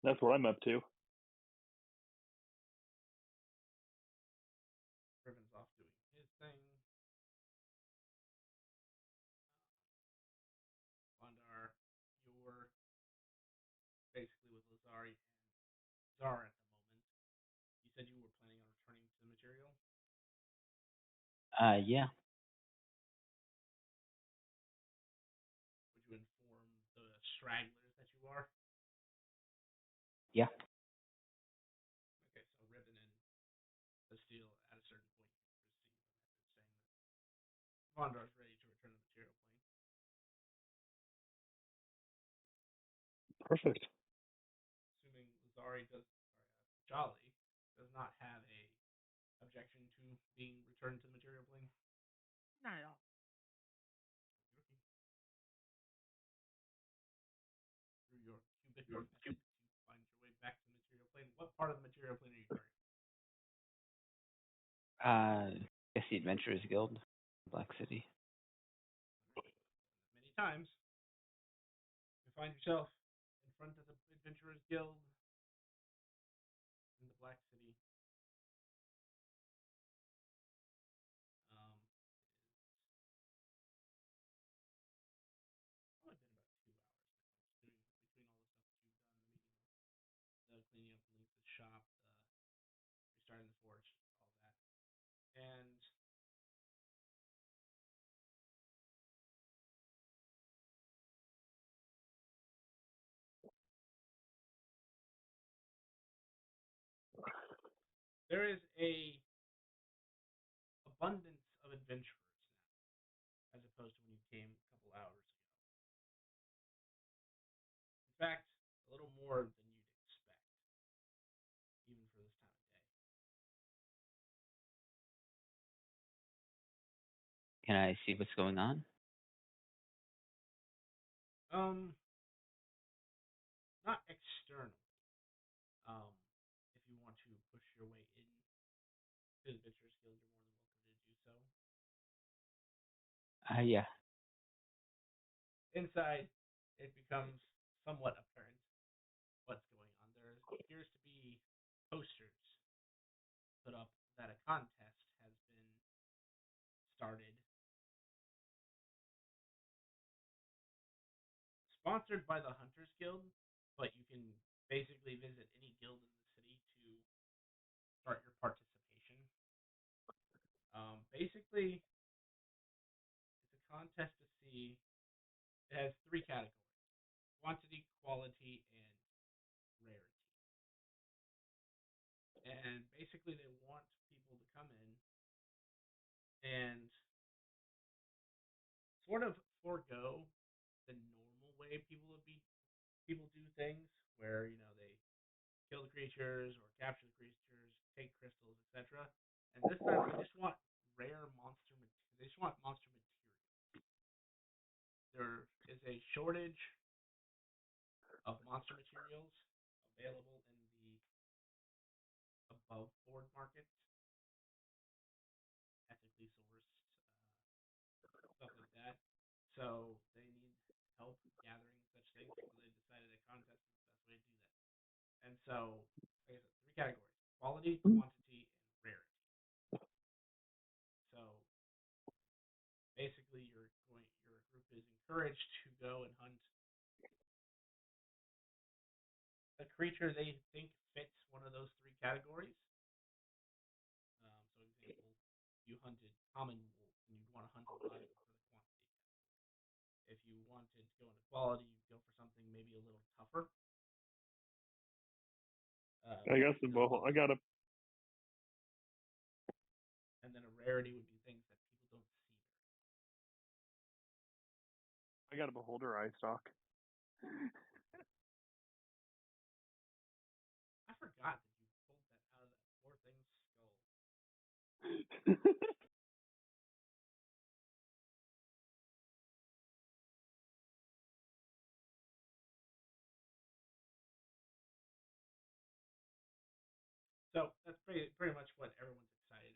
That's what I'm up to. Riven's off doing his thing. Bondar, you're basically with Lazari and Zara at the moment. You said you were planning on returning to the material. Yeah. Would you inform the stragglers that you are? Yeah. Okay, so Riven and Castile at a certain point receive a message saying that Vondar's ready to return to the material plane. Perfect. Assuming Lazari Jolly does not have a objection to being returned to the material plane. Not at all. Through your cubic method to find your way back to the material plane. What part of the material plane are you targeting? Guess the Adventurers Guild, Black City. Many times, you find yourself in front of the Adventurers Guild in the Black City. It is only been about 2 hours now. Between all the stuff that you've done, the cleaning up the shop, the restarting the forge, all that, and there is a abundance of adventurers now, as opposed to when you came a couple hours ago. In fact, a little more than you'd expect, even for this time of day. Can I see what's going on? Not externally. If you want to push your way in to the Adventurers Guild, you're more than welcome to do so. Yeah. Inside, it becomes somewhat apparent what's going on. There appears to be posters put up that a contest has been started, sponsored by the Hunters Guild, but you can basically visit any guild in the city to start your participation. Basically, contest to see. It has three categories: quantity, quality, and rarity. And basically, they want people to come in and sort of forego the normal way people do things, where they kill the creatures or capture the creatures, take crystals, etc. And this time they just want rare monster material. They just want monster material. There is a shortage of monster materials available in the above board market, ethically sourced, stuff like that. So they need help gathering such things. So they decided a contest is the best way to do that. And so, like I said, three categories: quality, quantity, and rarity. So basically, your group is encouraged to go and hunt a creature they think fits one of those three categories. So, example, you hunted common wolves, and you'd want to hunt a lot of them for the quantity. If you wanted to go into quality, you'd go for something maybe a little tougher. I guess I got a And then a rarity would be things that people don't see I got a beholder eye stock. I forgot that you pulled that out of that poor thing's skull. So that's pretty much what everyone's excited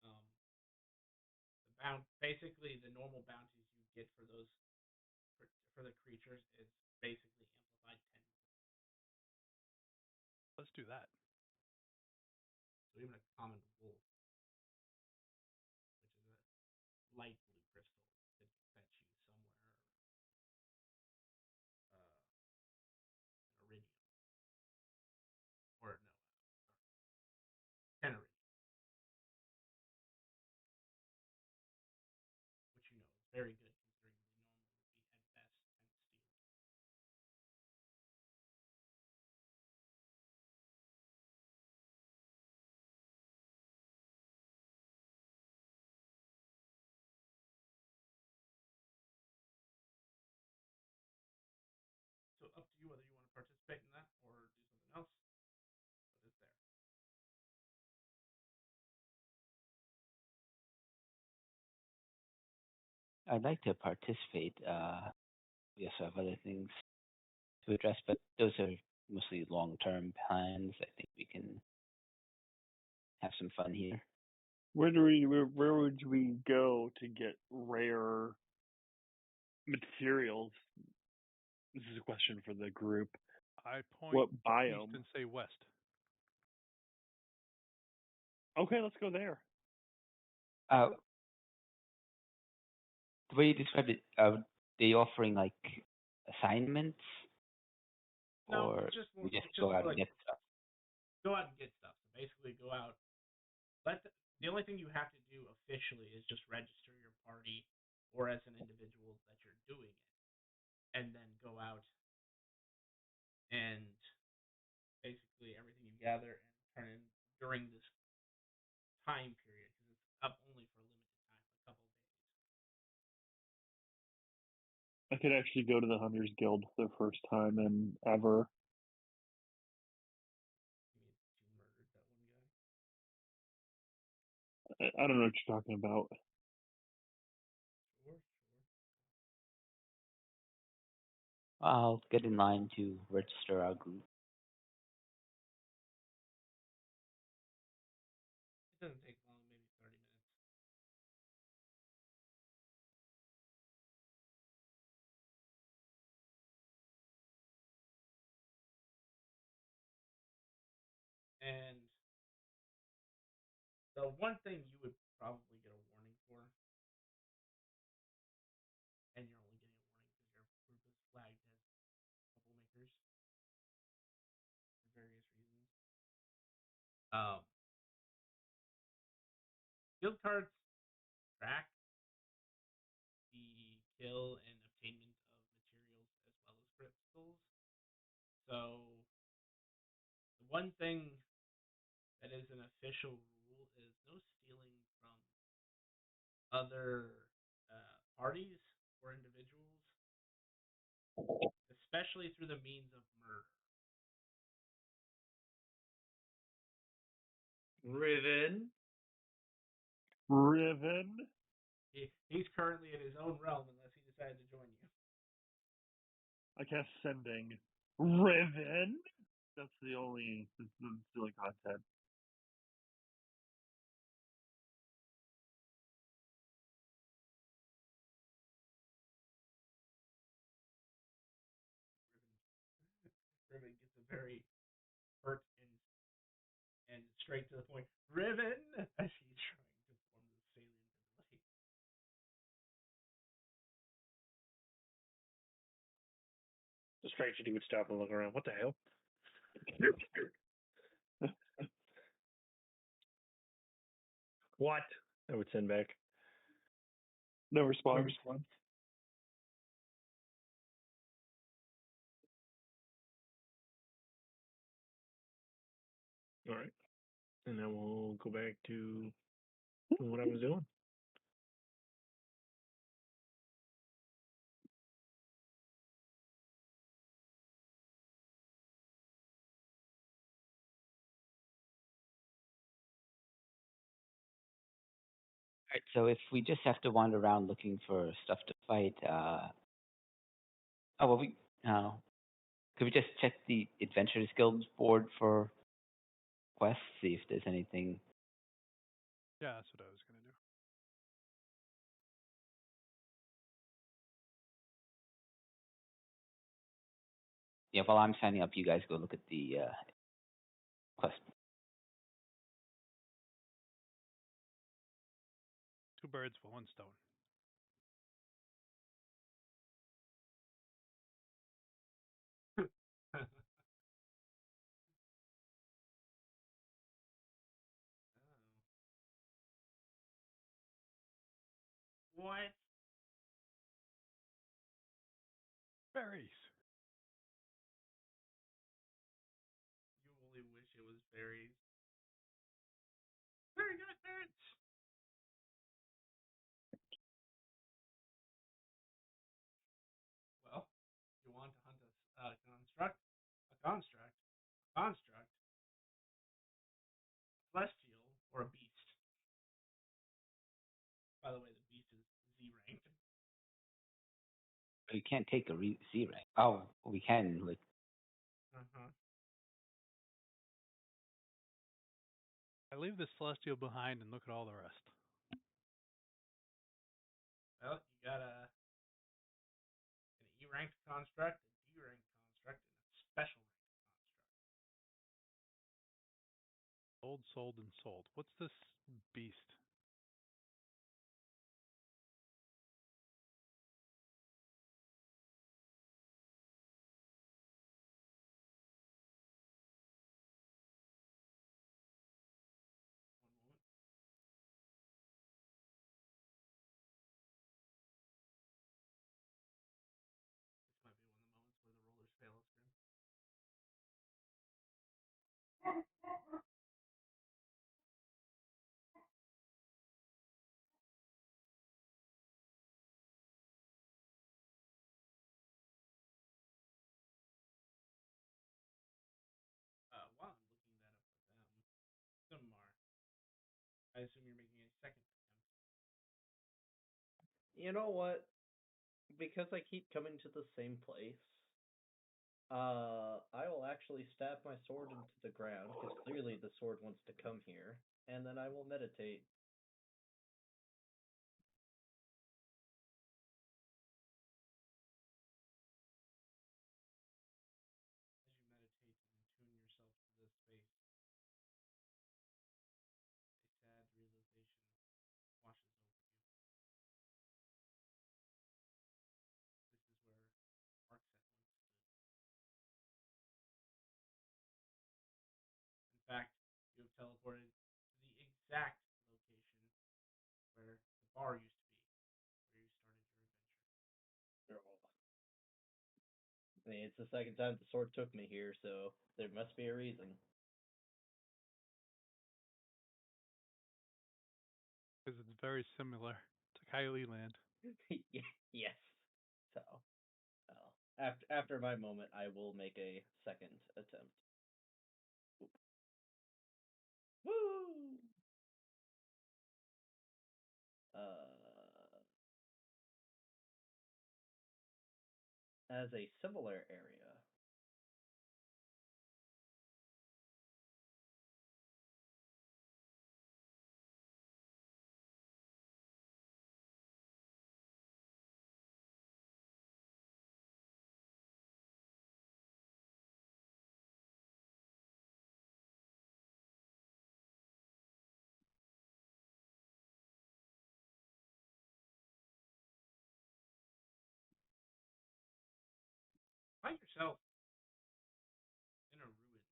about. Basically the normal bounties you get for those for the creatures is basically amplified 10. Let's do that. So even a common wolf, which is a light blue crystal, could fetch you somewhere an iridium, or no, 10 iridium, which is very good considering the normal would be at best 10 steel. So up to you whether you want to participate in that or do something else, but it's there. I'd like to participate. We also have other things to address, but those are mostly long-term plans. I think we can have some fun here. Where would we go to get rare materials? This is a question for the group. I point What east biome? and say west. Okay, let's go there. The way you described it, are they offering like assignments, No, or it's just we just it's just go out more and like get stuff? go out and get stuff. So basically, go out. The only thing you have to do officially is just register your party or as an individual that you're doing it, and then go out and basically everything you gather and turn in during this time period, because it's up only for a limited time, a couple of days. I could actually go to the Hunters Guild for the first time in ever. You mean you murdered that one guy? I don't know what you're talking about. Sure. I'll get in line to register our group. It doesn't take long, maybe 30 minutes. And the one thing you would probably get a warning for, and you're only getting a warning because your group is flagged as troublemakers for various reasons. Um, Guild cards track skill and obtainment of materials as well as crystals. So the one thing that is an official rule is no stealing from other parties or individuals, especially through the means of murder. Riven. Riven. He's currently in his own realm unless he decided to join you. I cast sending. Riven. That's the only content. Riven gets a very hurt and straight to the point. Riven, as he's trying to form the salient ability. The stranger would stop and look around. What the hell? What? I would send back. No response. All right. And then we'll go back to what I was doing. All right, so if we just have to wander around looking for stuff to fight, oh well, could we just check the Adventurers Guild board for quests, see if there's anything? Yeah, that's what I was gonna do. Yeah, while I'm signing up, you guys go look at the quest. Two birds with one stone. Oh. What? Berries. You only wish it was berries. Very good, birds. Well, you want to hunt a construct, a celestial, or a beast. By the way, the beast is Z ranked. We can't take a Z rank. Oh, we can with. Uh-huh. I leave the celestial behind and look at all the rest. Well, you got an E ranked construct, a D ranked construct, and a special ranked construct. Sold, and sold. What's this beast? One moment. This might be one of the moments where the rollers fail us, Grim. While I'm looking that up with them, Samar, I assume you're making a second attempt. You know what? Because I keep coming to the same place, I will actually stab my sword into the ground, because clearly the sword wants to come here, and then I will meditate. As you meditate and tune yourself to this space, a sad realization washes over you. This is where Arcset once stood. In fact, you have teleported to the exact location where the bar used to be, where you started your adventure. I mean, it's the second time the sword took me here, so there must be a reason. Because it's very similar to Kylie Land. Yes. So, well, after my moment, I will make a second attempt. Woo! Uh, as a similar area. Find yourself in a ruins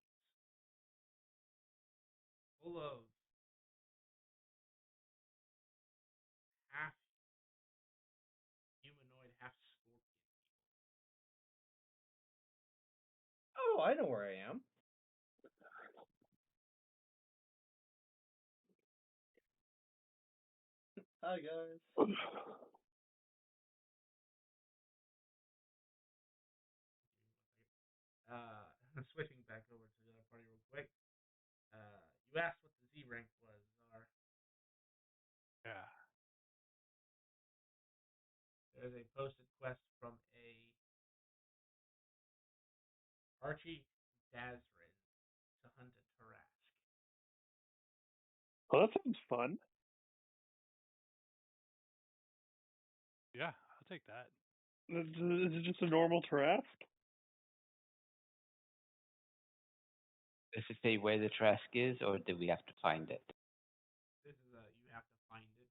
full of half humanoid, half scorpion. Oh, I know where I am. Hi, guys. Switching back over to the other party real quick. You asked what the Z rank was, Czar. Yeah. There's a posted quest from a Archie Dazrin to hunt a Tarask. Well, that sounds fun. Yeah, I'll take that. Is it just a normal Tarask? Does it say where the Trask is, or do we have to find it? This is you have to find it.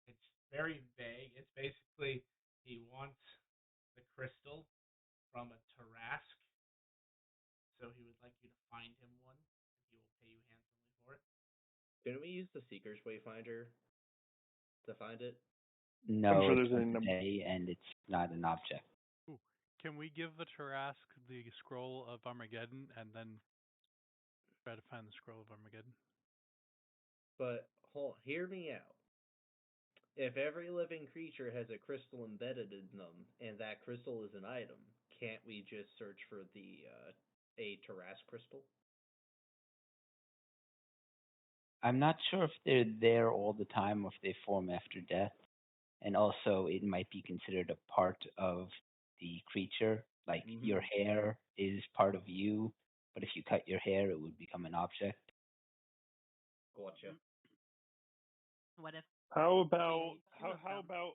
It's very vague. It's basically he wants the crystal from a Tarask, so he would like you to find him one, and he will pay you handsomely for it. Can we use the Seeker's Wayfinder to find it? No, sure it's there's from a today, and it's not an object. Ooh. Can we give the Tarask the scroll of Armageddon and then try to find the scroll of Armageddon? But hear me out. If every living creature has a crystal embedded in them, and that crystal is an item, can't we just search for the a Tarask crystal? I'm not sure if they're there all the time or if they form after death. And also, it might be considered a part of the creature. Like your hair is part of you, but if you cut your hair, it would become an object. Gotcha. What if How about create two of how them? about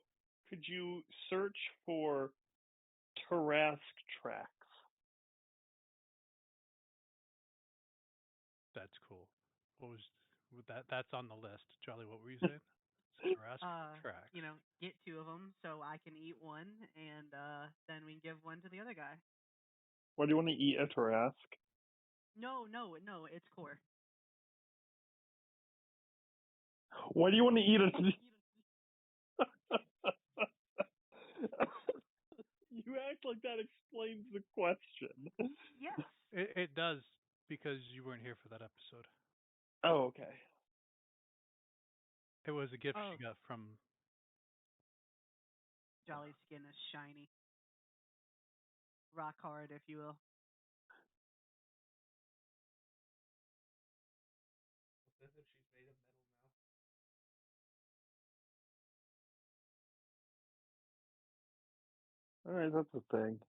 could you search for Tarask tracks? That's cool. What was that? That's on the list. Charlie, what were you saying? Tarask tracks. Get two of them so I can eat one, and then we can give one to the other guy. Why do you want to eat a Tarask? No, it's core. Why do you want to eat a? You act like that explains the question. Yes. It does because you weren't here for that episode. Oh, okay. It was a gift Oh. she got from. Jolly's skin is shiny. Rock hard, if you will. What if she's made of metal now? All right, that's a thing.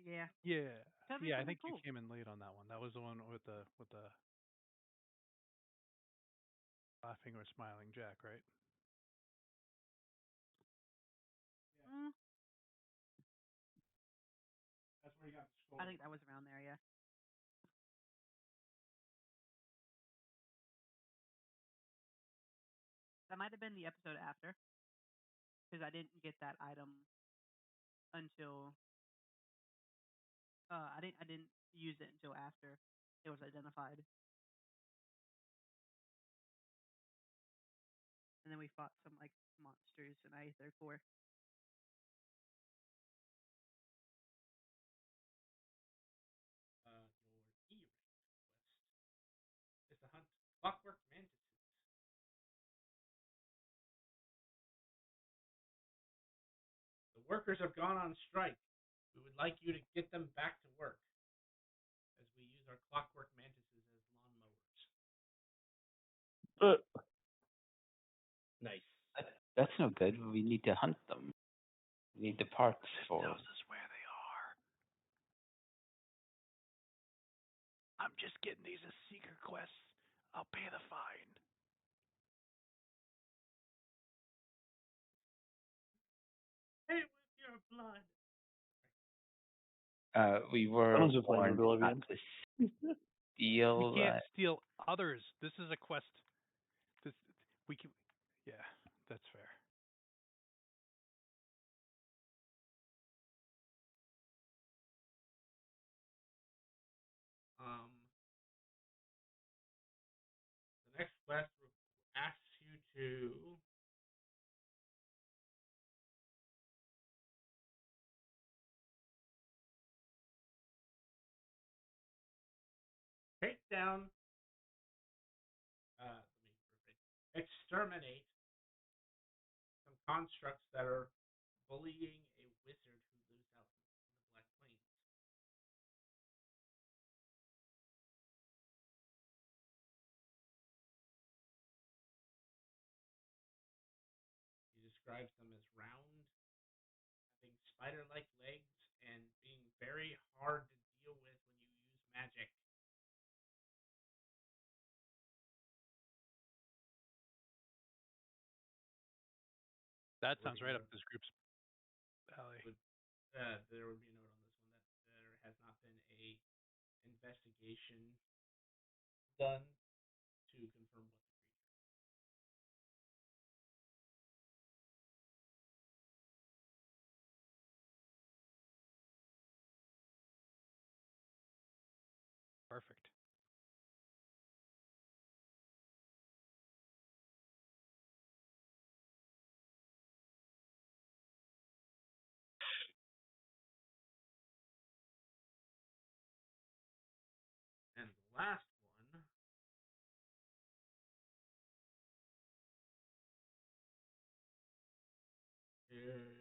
Yeah. Yeah. That'd be Yeah, I pretty think cool. you came in late on that one. That was the one with the laughing or smiling Jack, right? Mm, That's where you got the scroll. I think that was around there, yeah. That might have been the episode after, because I didn't get that item until I didn't use it until after it was identified. then we fought some like monsters in Aether Core. Your E rank quest is to hunt clockwork mantises. The workers have gone on strike. We would like you to get them back to work, as we use our clockwork mantises as lawnmowers. Nice. That's no good. We need to hunt them. We need the parts for. Tells us where they are. I'm just getting these as secret quests. I'll pay the fine. Hey, with your blood. We were Sounds just like warned Oblivion. not to steal. We can't steal others. This is a quest. This we can. Yeah, that's fair. The next quest asks you to take down, let me rephrase, exterminate some constructs that are bullying a wizard who lives out in the Black Plains. He describes them as round, having spider-like legs, and being very hard to deal with when you use magic. That sounds right up this group's alley. There would be a note on this one that there has not been a investigation done to confirm what the creature. Perfect. And the last one is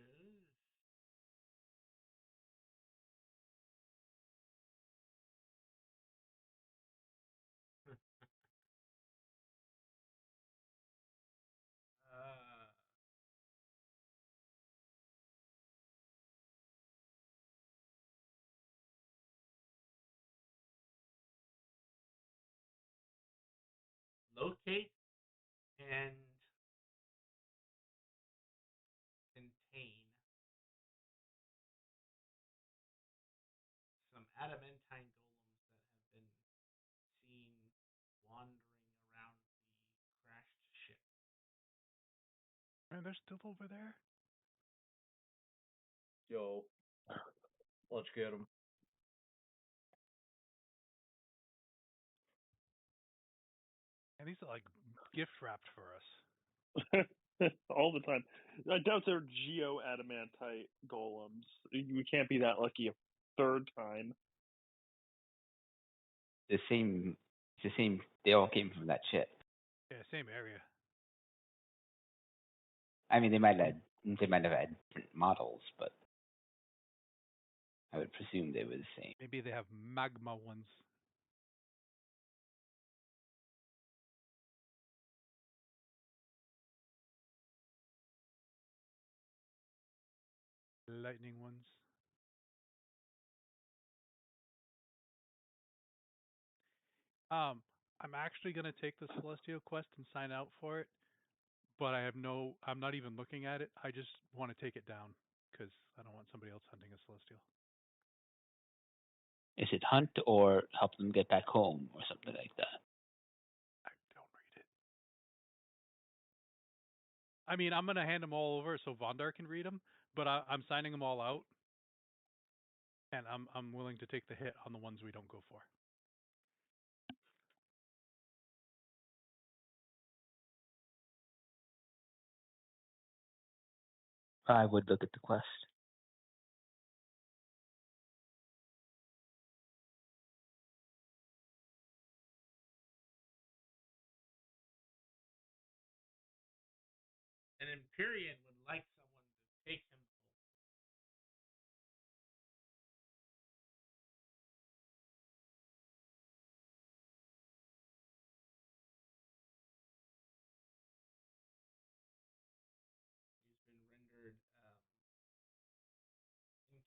uh, locate and contain some adamantine golems that have been seen wandering around the crashed ship. And they're still over there. Yo, let's get them. And these are like gift wrapped for us. All the time. I doubt they're geo adamantite golems. We can't be that lucky a third time. The same. It's the same. They all came from that ship. Yeah, same area. I mean, they might have had different models, but I would presume they were the same. Maybe they have magma ones. Lightning ones. I'm actually gonna take the Celestial quest and sign out for it, but I'm not even looking at it. I just want to take it down because I don't want somebody else hunting a Celestial. Is it hunt or help them get back home or something like that? I don't read it. I mean, I'm gonna hand them all over so Vondar can read them, but I'm signing them all out, and I'm willing to take the hit on the ones we don't go for. I would look at the quest. An Empyrean would like someone to take him home. He's been rendered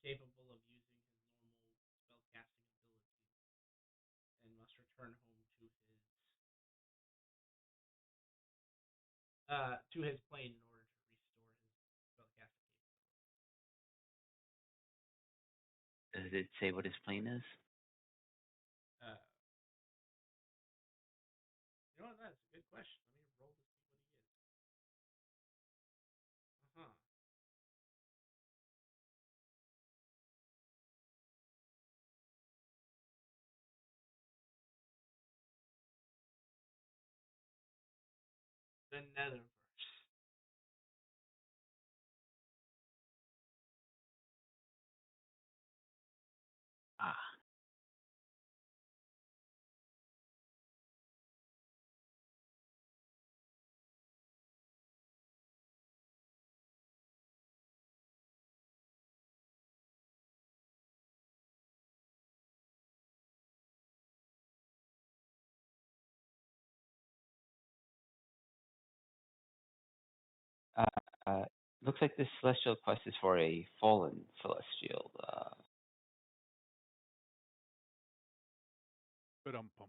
incapable of using his normal spellcasting abilities and must return home to his plane in order to restore his spellcasting capability. Does it say what his plane is? You know what? That's a good question. Let me roll to see what he is. Uh-huh. The Netherverse. Ah. Looks like this celestial quest is for a fallen celestial. Ba-dum-bum.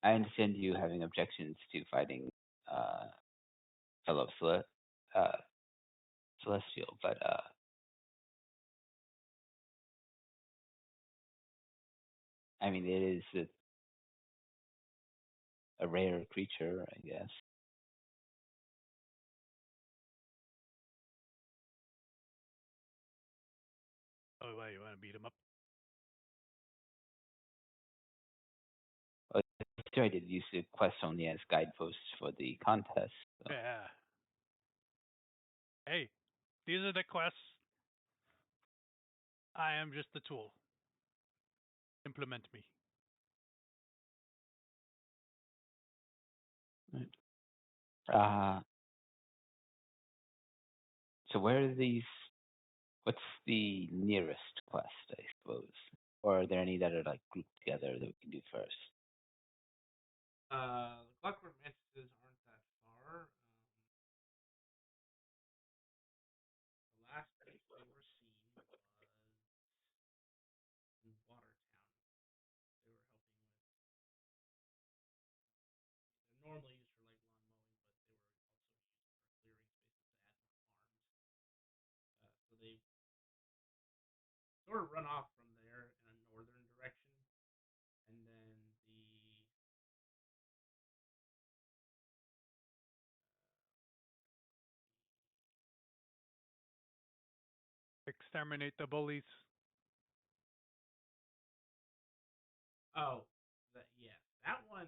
I understand you having objections to fighting fellow celestial, but I mean, it is a rare creature, I guess. Oh, why, you want to beat him up? Well, I did use the quest only as guideposts for the contest. So. Yeah. Hey, these are the quests. I am just the tool. Implement me. Uh, so where are these? What's the nearest quest, I suppose? Or are there any that are like grouped together that we can do first? The Clockwork Mantises aren't that far. The last place they were seen was in Watertown. They were helping with. They're normally used for like lawn mowing, but they were also used for clearing spaces to add more farms. So they sort of run off from there in a northern direction, and then the Exterminate the bullies. oh, that one.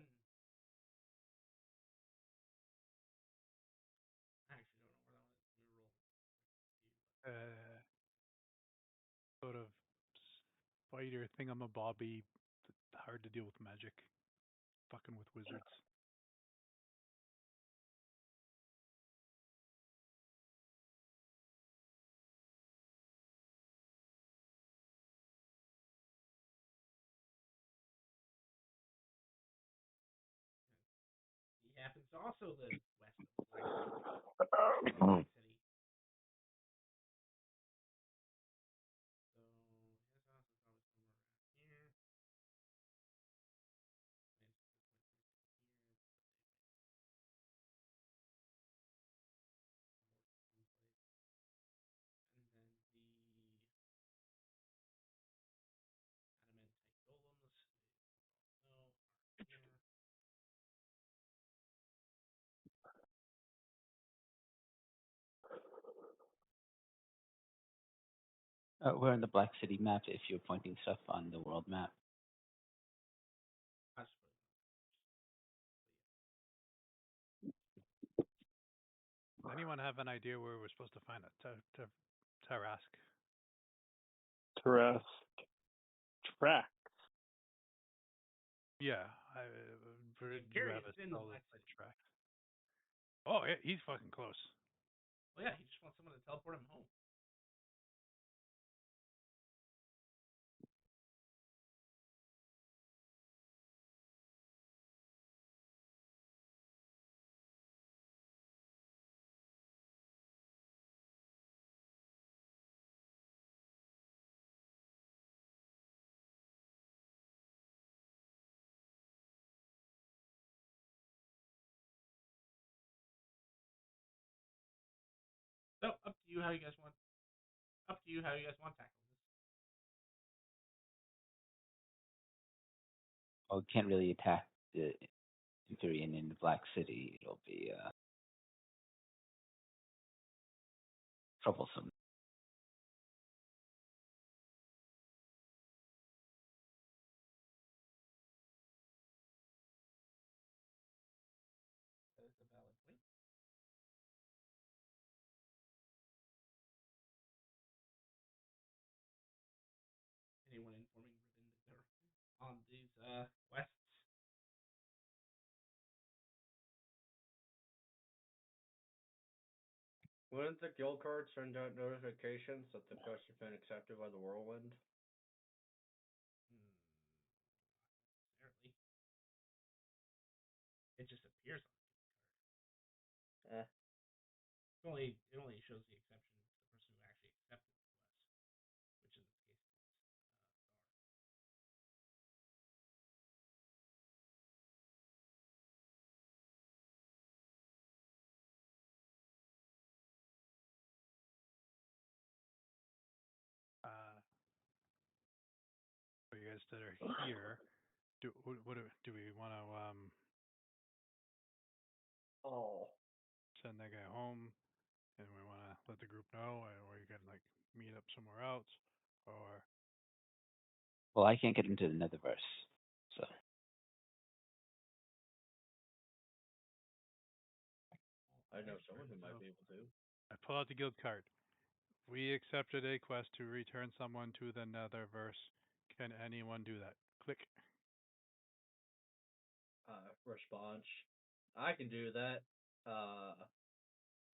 I actually don't know where that one is. Let me roll. Sort of spider thingamabobby. Hard to deal with magic. Fucking with wizards. He happens to also live west of the Black City. So his house is probably somewhere around here. And here, and then the adamantite golems. No, are here. We're on the Black City map if you're pointing stuff on the world map. I suppose. anyone have an idea where we're supposed to find a Tarask? Tarask track. Yeah, you have a in spell Black that City. track. Oh, yeah, he's fucking close. Well, yeah, he just wants someone to teleport him home. So up to you how you guys want. Up to you how you guys want to tackle this. Well, we can't really attack the Centurion in the Black City. It'll be troublesome. That is a valid point. Anyone informing within on these quests? Wouldn't the guild card send out notifications that the quest has been accepted by the Whirlwind? Apparently, it just appears on the guild card. Eh. It only shows the exception to the person who actually accepted the quest, which in this case is For you guys that are here, do we want to Oh. send that guy home, and we want to let the group know, or you can like meet up somewhere else, or Well, I can't get into the Netherverse, so I know someone who might be able to. I pull out the guild card. We accepted a quest to return someone to the Netherverse. Can anyone do that? Click. Response. I can do that.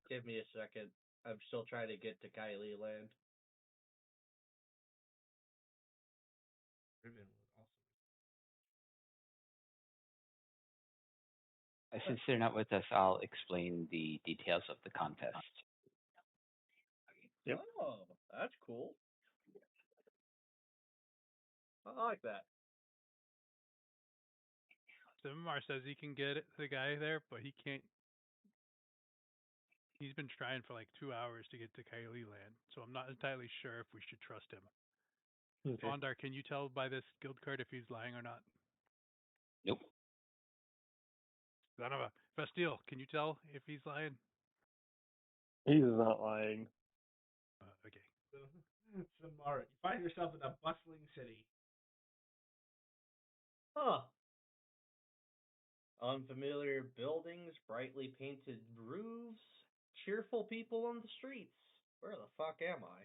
Give me a second. I'm still trying to get to Kylie Land. Riven would also. since they're not with us, I'll explain the details of the contest. Yep. Oh, that's cool. I like that. Simar says he can get the guy there, but he can't. He's been trying for like 2 hours to get to Kylie Land, so I'm not entirely sure if we should trust him. Okay. Fondar, can you tell by this guild card if he's lying or not? Nope. Son of a Bastille, can you tell if he's lying? He's not lying. Okay. Samara, you find yourself in a bustling city. Huh. Unfamiliar buildings, brightly painted roofs, cheerful people on the streets. Where the fuck am I?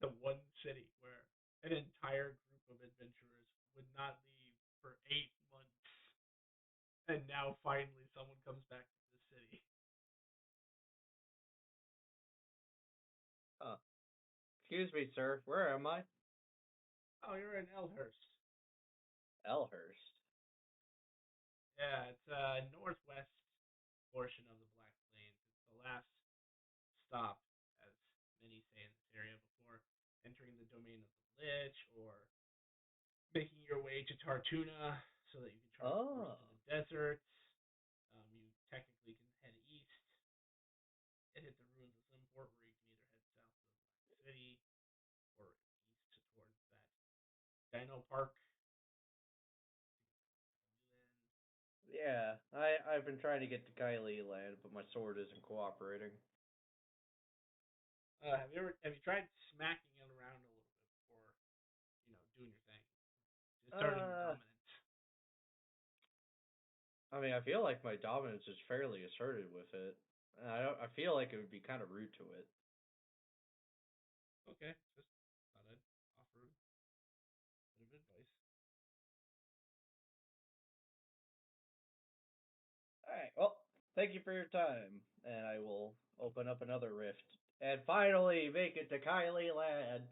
The one city where an entire group of adventurers would not leave for 8 months, and now finally someone comes back to the city. Huh. Excuse me, sir. Where am I? Oh, you're in Elhurst. Elhurst. Yeah, it's northwest portion of the Black Plains. It's the last stop, as many say in this area, before entering the domain of the Lich or making your way to Tartuna so that you can travel into the desert. You technically can head east and hit the ruins of Limport, where you can either head south to the Black City or east towards that Dino Park. Yeah, I've been trying to get to Kylie Land, but my sword isn't cooperating. Have you tried smacking it around a little bit before, doing your thing? Just starting your dominance. I mean, I feel like my dominance is fairly asserted with it. And I feel like it would be kind of rude to it. Okay, just thought I'd offer a bit of advice. All right. Well, thank you for your time, and I will open up another rift and finally make it to Kylie Land.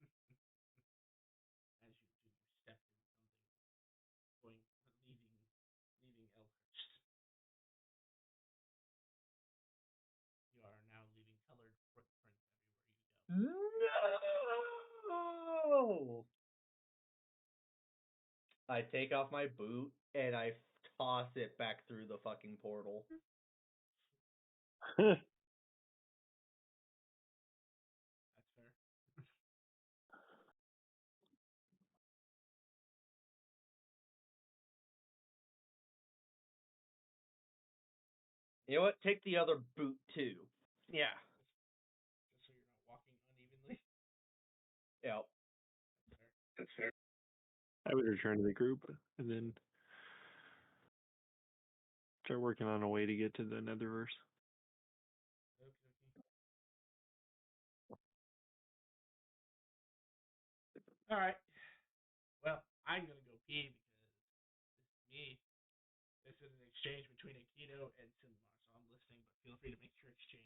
As you do, you step in something, going leaving Elkhurst. You are now leaving colored footprints everywhere you go. No! I take off my boot and I toss it back through the fucking portal. That's fair. You know what? Take the other boot too. Yeah. Just so you're not walking unevenly. Yep. That's fair. I would return to the group and then start working on a way to get to the Netherverse. Okay. All right. Well, I'm gonna go pee because this is me. This is an exchange between Aikido and Sinmar, so I'm listening, but feel free to make your exchange.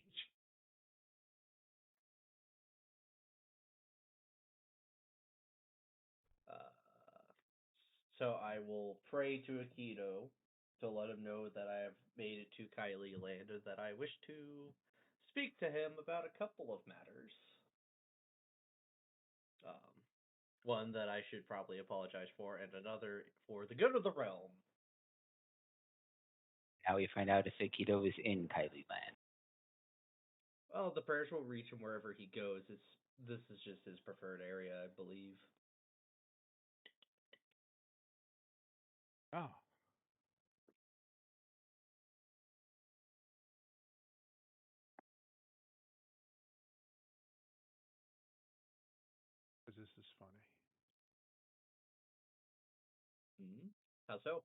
So I will pray to Aikido to let him know that I have made it to Kylie Land and that I wish to speak to him about a couple of matters. One that I should probably apologize for, and another for the good of the realm. Now we find out if Aikido is in Kylie Land. Well, the prayers will reach him wherever he goes. This is just his preferred area, I believe. Oh. This is funny. Hmm. How so?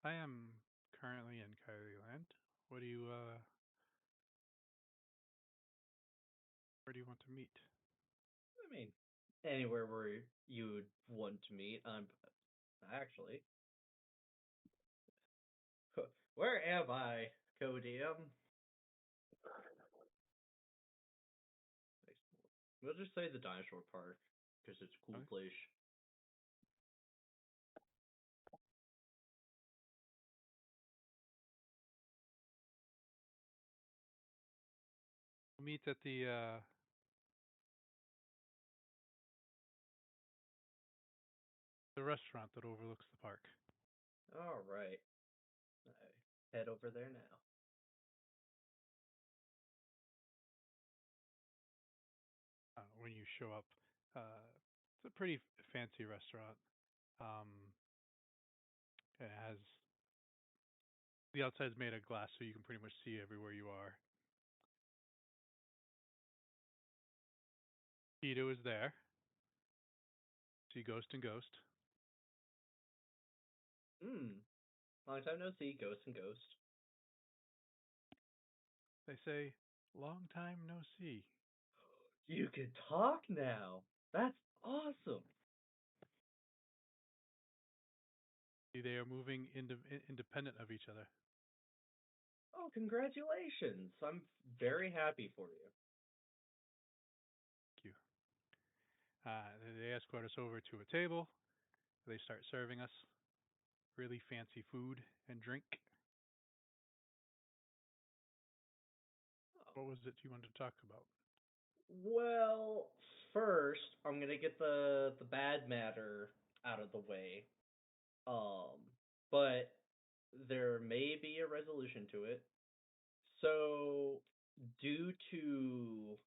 I am currently in Kylie Land. What do you where do you want to meet? I mean, anywhere where you would want to meet. Actually, where am I, Codium? We'll just say the dinosaur park because it's a cool Okay. place. We'll meet at the restaurant that overlooks the park. All right, I head over there now. When you show up, it's a pretty fancy restaurant. It has the outside's made of glass, so you can pretty much see everywhere you are. Tito is there. See Ghost and Ghost. Long time no see, Ghost and Ghost. They say, long time no see. You can talk now. That's awesome. See, they are moving independent of each other. Oh, congratulations. I'm very happy for you. Thank you. They escort us over to a table. They start serving us really fancy food and drink. Oh. What was it you wanted to talk about? Well, first, I'm gonna get the bad matter out of the way. But there may be a resolution to it. So, due to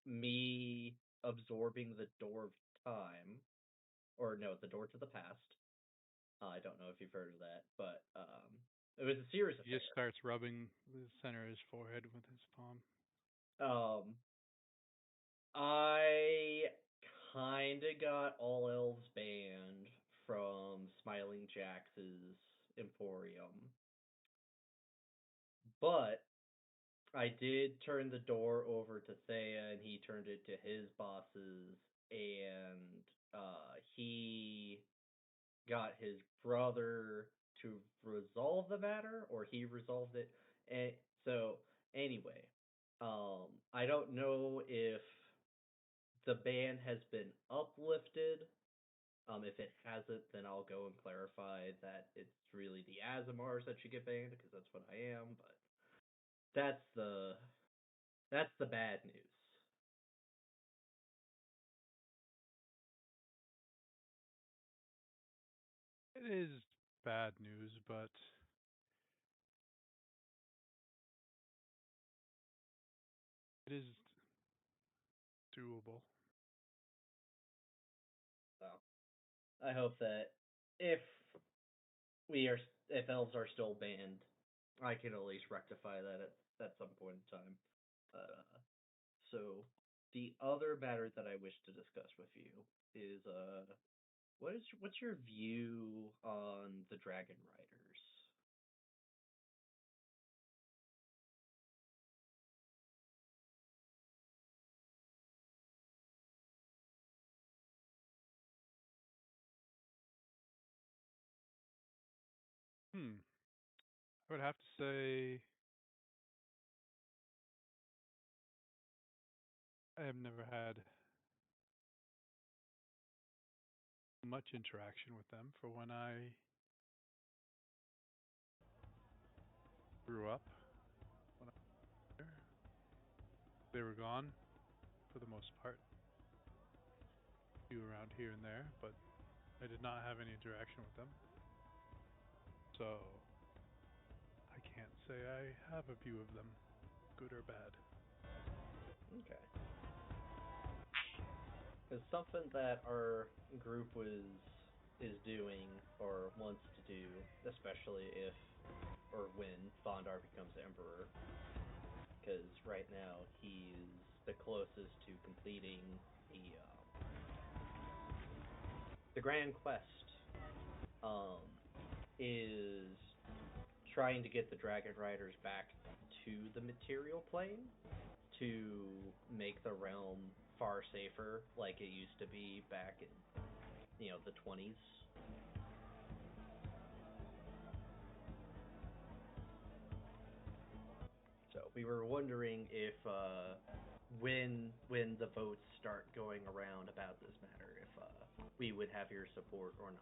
me absorbing the door of time, or no, the door to the past. I don't know if you've heard of that, but It was a serious He just starts rubbing the center of his forehead with his palm. affair. I kinda got All Elves banned from Smiling Jax's Emporium, but I did turn the door over to Thea, and he turned it to his bosses, and he got his brother to resolve the matter, or he resolved it. And so, anyway, I don't know if the ban has been uplifted. If it hasn't, then I'll go and clarify that it's really the Azamars that should get banned, because that's what I am. But that's the bad news. It is bad news, but it is doable. So I hope that if if elves are still banned, I can at least rectify that at some point in time. So the other matter that I wish to discuss with you is what's your view on the Dragon Riders? I would have to say I have never had much interaction with them for when I grew up. When I was there, they were gone for the most part. A few around here and there, but I did not have any interaction with them. So I can't say I have a view of them, good or bad. Okay. Because something that our group is doing or wants to do, especially if or when Bondar becomes emperor, because right now he's the closest to completing the Grand Quest, is trying to get the Dragon Riders back to the material plane to make the realm far safer, like it used to be back in the 20s. So we were wondering if when the votes start going around about this matter, if we would have your support or not.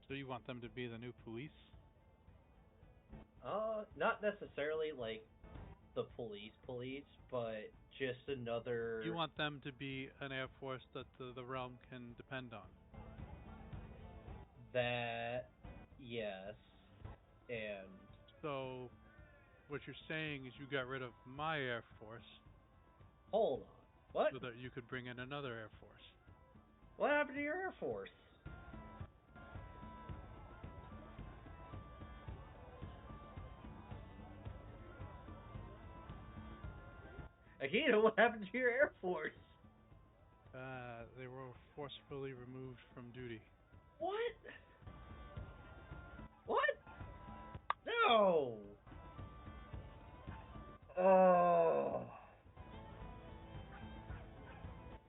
So you want them to be the new police? Not necessarily like the police, but just another. You want them to be an air force that the realm can depend on? That, yes, and So what you're saying is you got rid of my air force. Hold on. What? So that you could bring in another air force. What happened to your air force? Akita, what happened to your air force? They were forcefully removed from duty. What? What? No! Oh.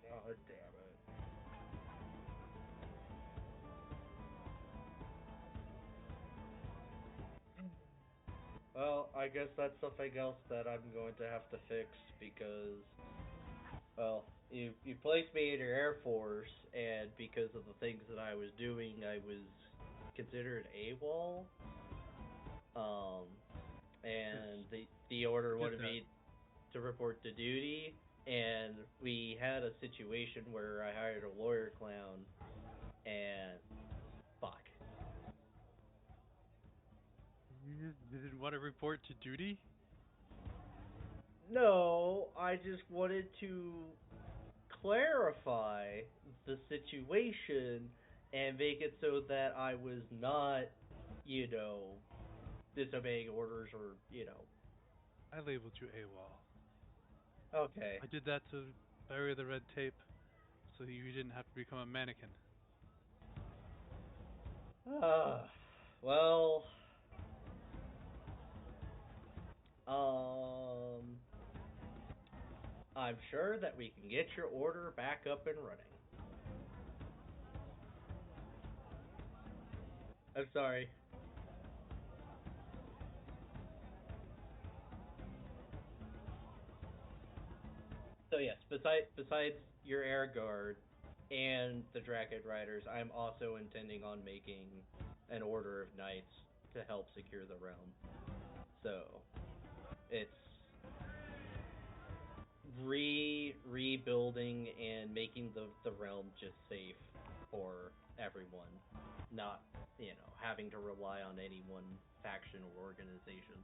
God damn it. Well, I guess that's something else that I'm going to have to fix because, well, you placed me in your Air Force, and because of the things that I was doing, I was considered AWOL. And the order wanted me to report to duty, and we had a situation where I hired a lawyer clown, and fuck. You didn't want to report to duty? No, I just wanted to clarify the situation and make it so that I was not, disobeying orders or. I labeled you AWOL. Okay. I did that to bury the red tape so you didn't have to become a mannequin. Well, um, I'm sure that we can get your order back up and running. I'm sorry. So yes, besides your air guard and the Dragon Riders, I'm also intending on making an order of knights to help secure the realm. So it's rebuilding and making the realm just safe for everyone, not having to rely on any one faction or organization.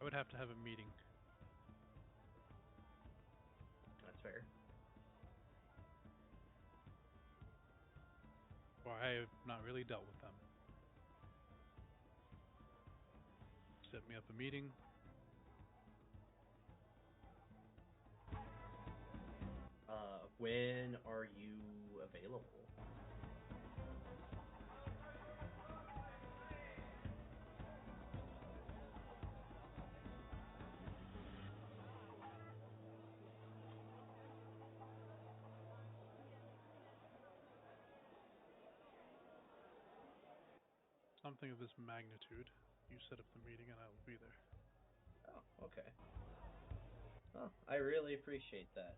I would have to have a meeting. That's fair. Or I have not really dealt with them. Set me up a meeting. When are you available? Something of this magnitude. You set up the meeting and I will be there. Oh, okay. Oh, I really appreciate that.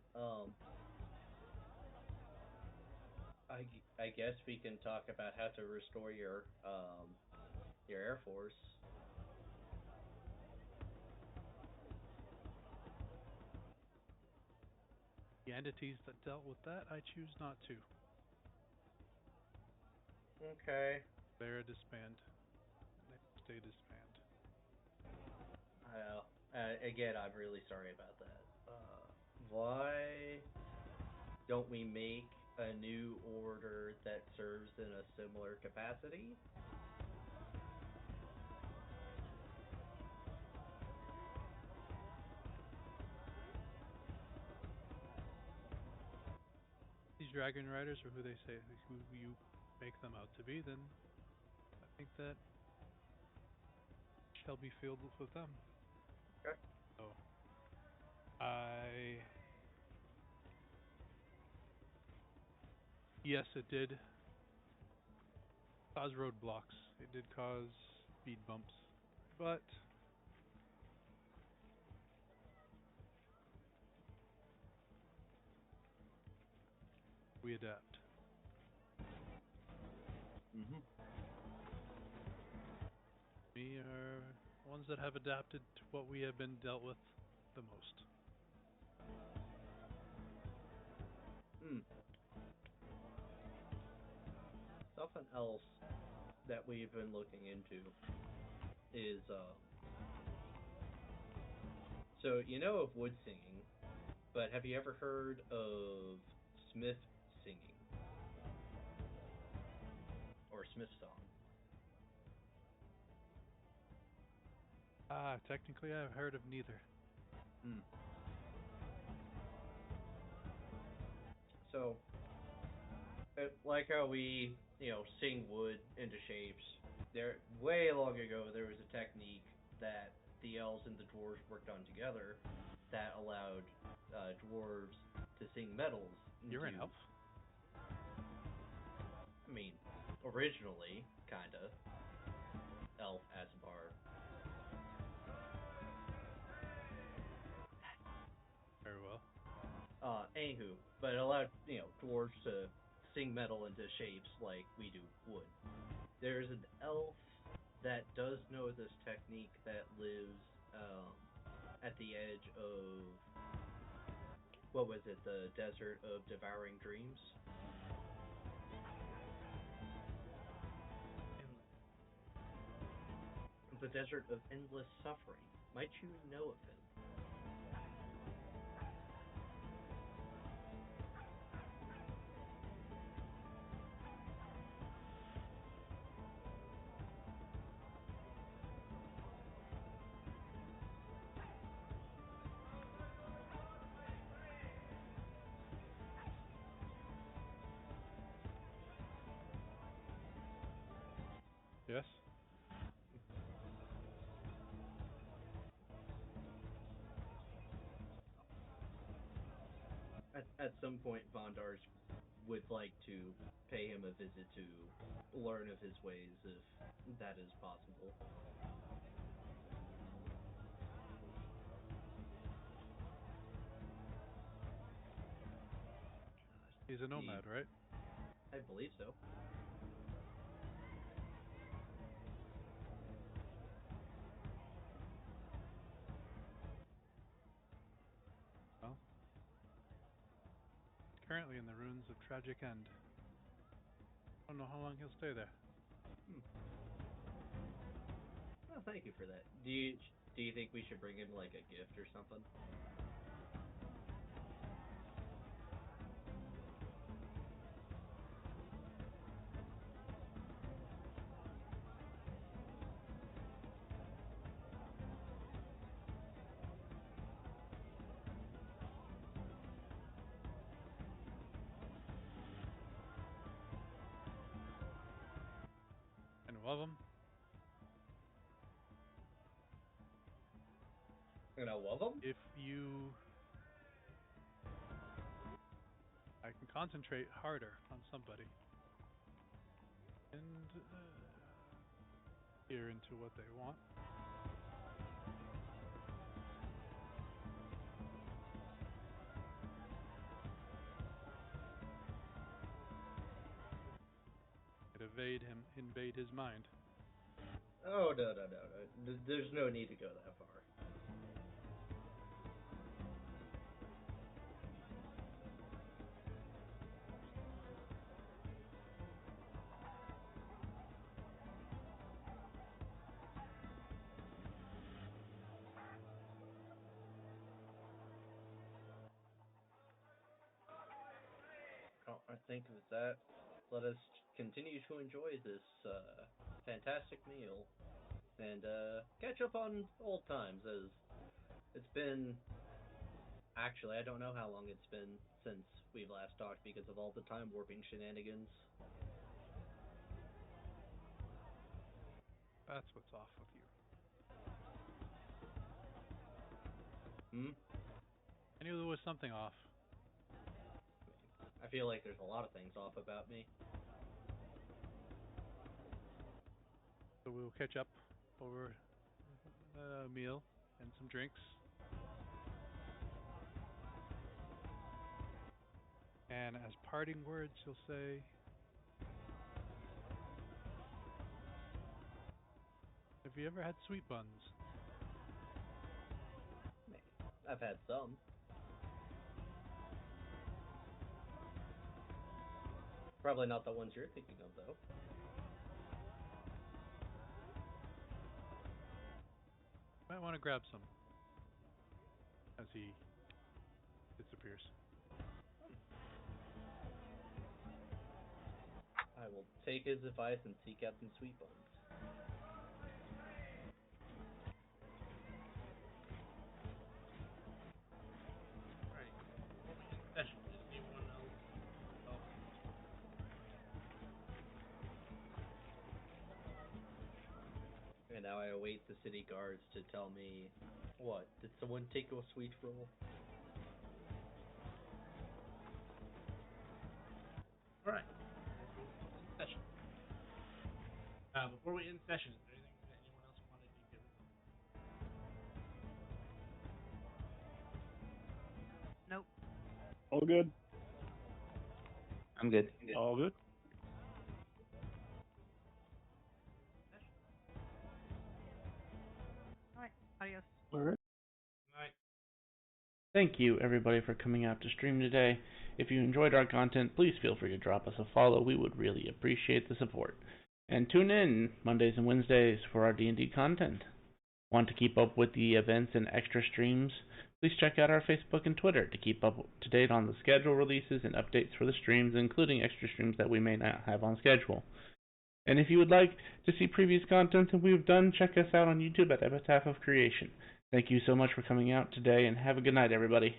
I guess we can talk about how to restore your Air Force. The entities that dealt with that, I choose not to. Okay. They're a disband. And they stay disband. Again, I'm really sorry about that. Why don't we make a new order that serves in a similar capacity? These Dragon Riders are who they say, who you make them out to be, then I think that shall be filled with them. Okay. So, yes, it did cause roadblocks. It did cause speed bumps. But we adapt. Mm-hmm. We are ones that have adapted to what we have been dealt with the most. Something else that we've been looking into is so you know of wood singing, but have you ever heard of smith singing or smith song? Technically, I've heard of neither. So, like how we, sing wood into shapes, there, way long ago, there was a technique that the elves and the dwarves worked on together that allowed dwarves to sing metals. You're an elf? I mean, originally, kinda. Elf as a bard. Very well. Anywho, but it allowed, dwarves to sing metal into shapes like we do wood. There's an elf that does know this technique that lives at the edge of what was it, the desert of devouring dreams. The desert of endless suffering. Might you know of him? Yes. At some point, Vondars would like to pay him a visit to learn of his ways, if that is possible. He's a nomad, right? I believe so. Well, currently in the ruins of Tragic End. I don't know how long he'll stay there. Well, thank you for that. Do you think we should bring him like a gift or something? And love him. And I love him? If you... I can concentrate harder on somebody. And peer into what they want. Invade his mind. Oh, no. There's no need to go that far. Oh, I think with that, let us continue to enjoy this fantastic meal and catch up on old times, as it's been. Actually, I don't know how long it's been since we've last talked because of all the time warping shenanigans. That's what's off with you. I knew there was something off. I feel like there's a lot of things off about me. So we'll catch up over a meal and some drinks. And as parting words, you'll say, have you ever had sweet buns? I've had some. Probably not the ones you're thinking of, though. Might want to grab some as he disappears. I will take his advice and seek out some sweet buns. Right. Session. Is anyone else? Oh. And now I await the city guards to tell me, what, did someone take a sweet roll? Alright. Session. Before we end session, is there anything that anyone else wanted to get rid of? Nope. All good. I'm good. All good. Adios. All right. Night. Thank you, everybody, for coming out to stream today. If you enjoyed our content, please feel free to drop us a follow. We would really appreciate the support. And tune in Mondays and Wednesdays for our D&D content. Want to keep up with the events and extra streams? Please check out our Facebook and Twitter to keep up to date on the schedule releases and updates for the streams, including extra streams that we may not have on schedule. And if you would like to see previous content that we've done, check us out on YouTube at Epitaph of Creation. Thank you so much for coming out today, and have a good night, everybody.